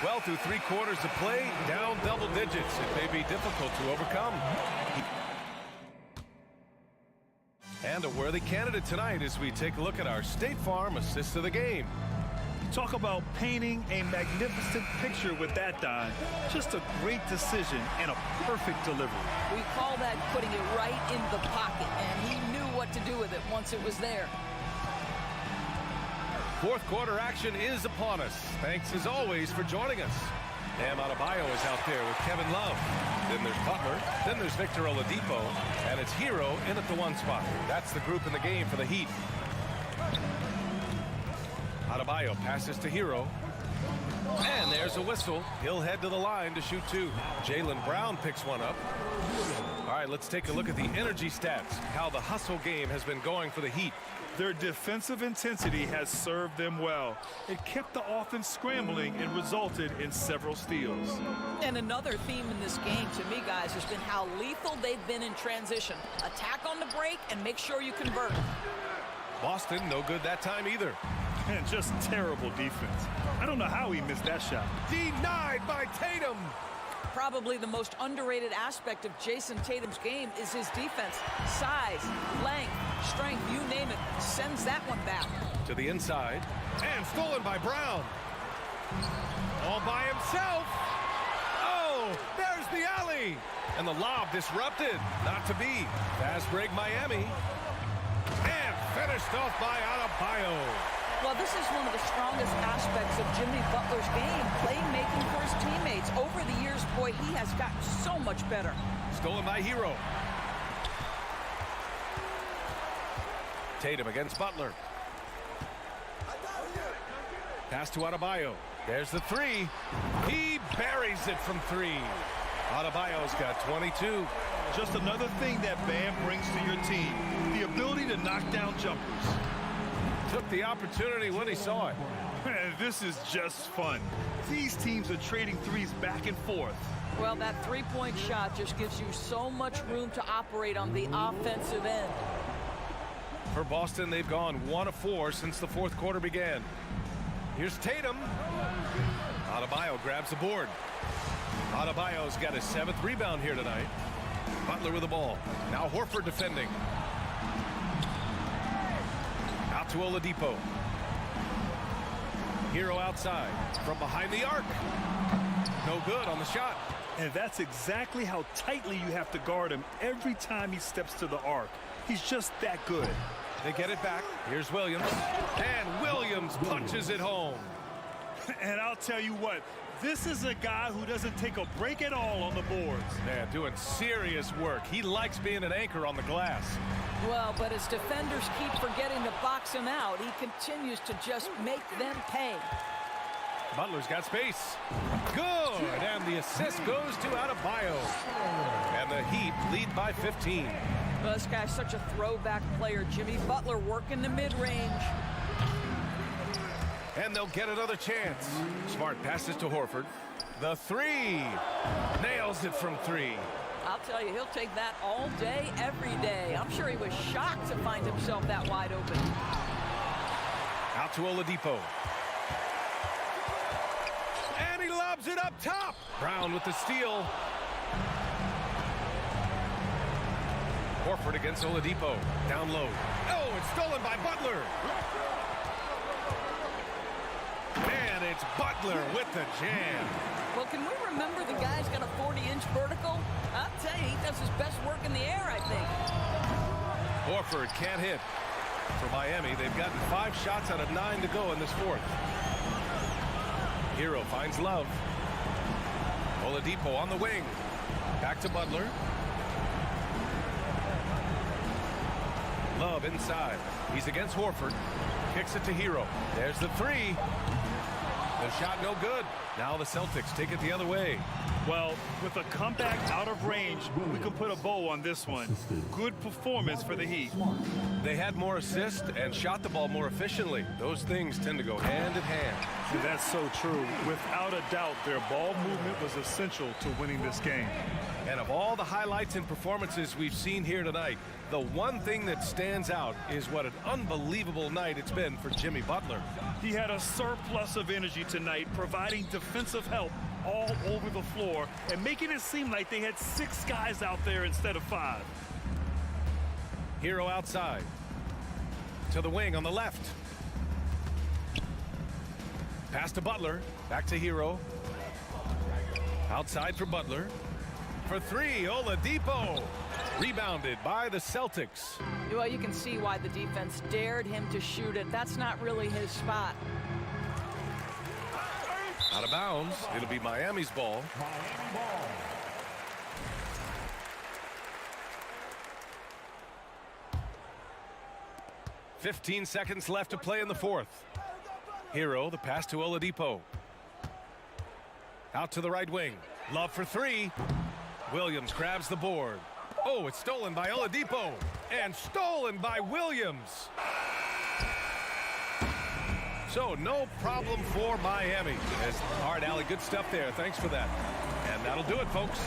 Well, through 3 quarters of play, down double digits. It may be difficult to overcome. And a worthy candidate tonight as we take a look at our State Farm assist of the game.
Talk about painting a magnificent picture with that, Don. Just a great decision and a perfect delivery.
We call that putting it right in the pocket, and he knew what to do with it once it was there.
Fourth quarter action is upon us. Thanks as always for joining us. Bam Adebayo is out there with Kevin Love. Then there's Butler. Then there's Victor Oladipo. And it's Hero in at the 1 spot. That's the group in the game for the Heat. Adebayo passes to Hero. And there's a whistle. He'll head to the line to shoot 2. Jaylen Brown picks one up. All right, let's take a look at the energy stats. How the hustle game has been going for the Heat.
Their defensive intensity has served them well. It kept the offense scrambling and resulted in several steals.
And another theme in this game to me, guys, has been how lethal they've been in transition. Attack on the break and make sure you convert.
Boston, no good that time either.
And just terrible defense. I don't know how he missed that shot.
Denied by Tatum.
Probably the most underrated aspect of Jason Tatum's game is his defense. Size, length, strength, you name it, sends that one back.
To the inside, and stolen by Brown. All by himself. Oh, there's the alley. And the lob disrupted. Not to be. Fast break Miami. And finished off by Adebayo.
Well, this is one of the strongest aspects of Jimmy Butler's game, playmaking for his teammates. Over the years, boy, he has gotten so much better.
Stolen by Hero. Tatum against Butler. Pass to Adebayo. There's the 3. He buries it from 3. Adebayo's got 22.
Just another thing that Bam brings to your team, the ability to knock down jumpers.
Took the opportunity when he saw it.
Man, this is just fun. These teams are trading threes back and forth.
Well, that three-point shot just gives you so much room to operate on the offensive end.
For Boston, they've gone 1 of 4 since the 4th quarter began. Here's Tatum. Adebayo grabs the board. Adebayo's got his 7th rebound here tonight. Butler with the ball. Now Horford defending. Out to Oladipo. Hero outside from behind the arc. No good on the shot.
And that's exactly how tightly you have to guard him every time he steps to the arc. He's just that good.
They get it back. Here's Williams. And Williams punches it home.
And I'll tell you what, this is a guy who doesn't take a break at all on the boards.
Yeah, doing serious work. He likes being an anchor on the glass.
Well, but as defenders keep forgetting to box him out, he continues to just make them pay.
Butler's got space. Good! And the assist goes to Adebayo. And the Heat lead by 15.
Well, this guy's such a throwback player. Jimmy Butler working the mid-range.
And they'll get another chance. Smart passes to Horford. The 3. Nails it from 3.
I'll tell you, he'll take that all day, every day. I'm sure he was shocked to find himself that wide open.
Out to Oladipo. And he lobs it up top. Brown with the steal. Horford against Oladipo. Down low. Oh, it's stolen by Butler. And it's Butler with the jam.
Well, can we remember the guy's got a 40-inch vertical? I'll tell you, he does his best work in the air, I think.
Horford can't hit. For Miami, they've gotten 5 shots out of 9 to go in this 4th. Hero finds Love. Oladipo on the wing. Back to Butler. Love inside. He's against Horford. Kicks it to Hero. There's the 3. The shot no good. Now the Celtics take it the other way.
Well, with a comeback out of range, we can put a bow on this one. Good performance for the Heat.
They had more assists and shot the ball more efficiently. Those things tend to go hand in hand.
And that's so true. Without a doubt, their ball movement was essential to winning this game.
And of all the highlights and performances we've seen here tonight, the one thing that stands out is what an unbelievable night it's been for Jimmy Butler.
He had a surplus of energy tonight, providing defensive help all over the floor and making it seem like they had 6 guys out there instead of 5.
Hero outside. To the wing on the left. Pass to Butler. Back to Hero. Outside for Butler. For 3, Oladipo. Rebounded by the Celtics.
Well, you can see why the defense dared him to shoot it. That's not really his spot.
Out of bounds. It'll be Miami's ball.
Miami ball.
"15 seconds left to play in the fourth. Hero, the pass to Oladipo. Out to the right wing. Love for 3. Williams grabs the board. Oh, it's stolen by Oladipo. And stolen by Williams. So no problem for Miami. As hard alley, good stuff there. Thanks for that. And that'll do it, folks.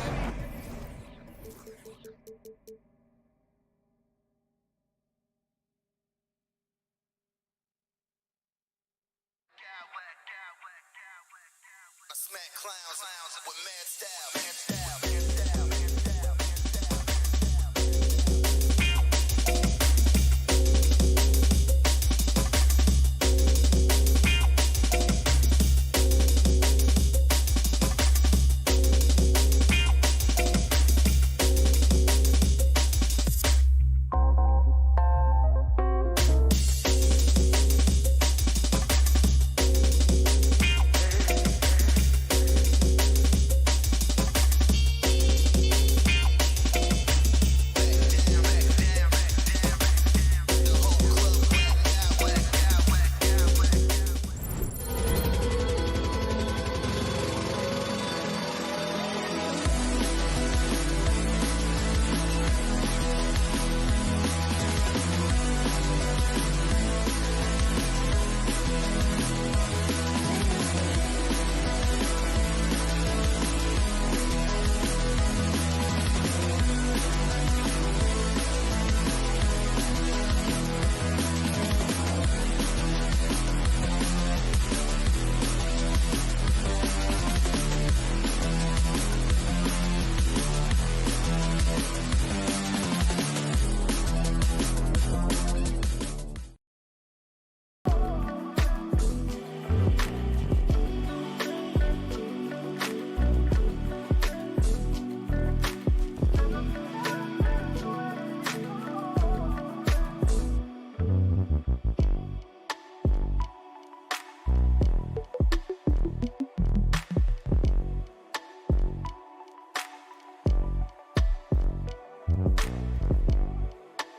I smack clowns with mad style.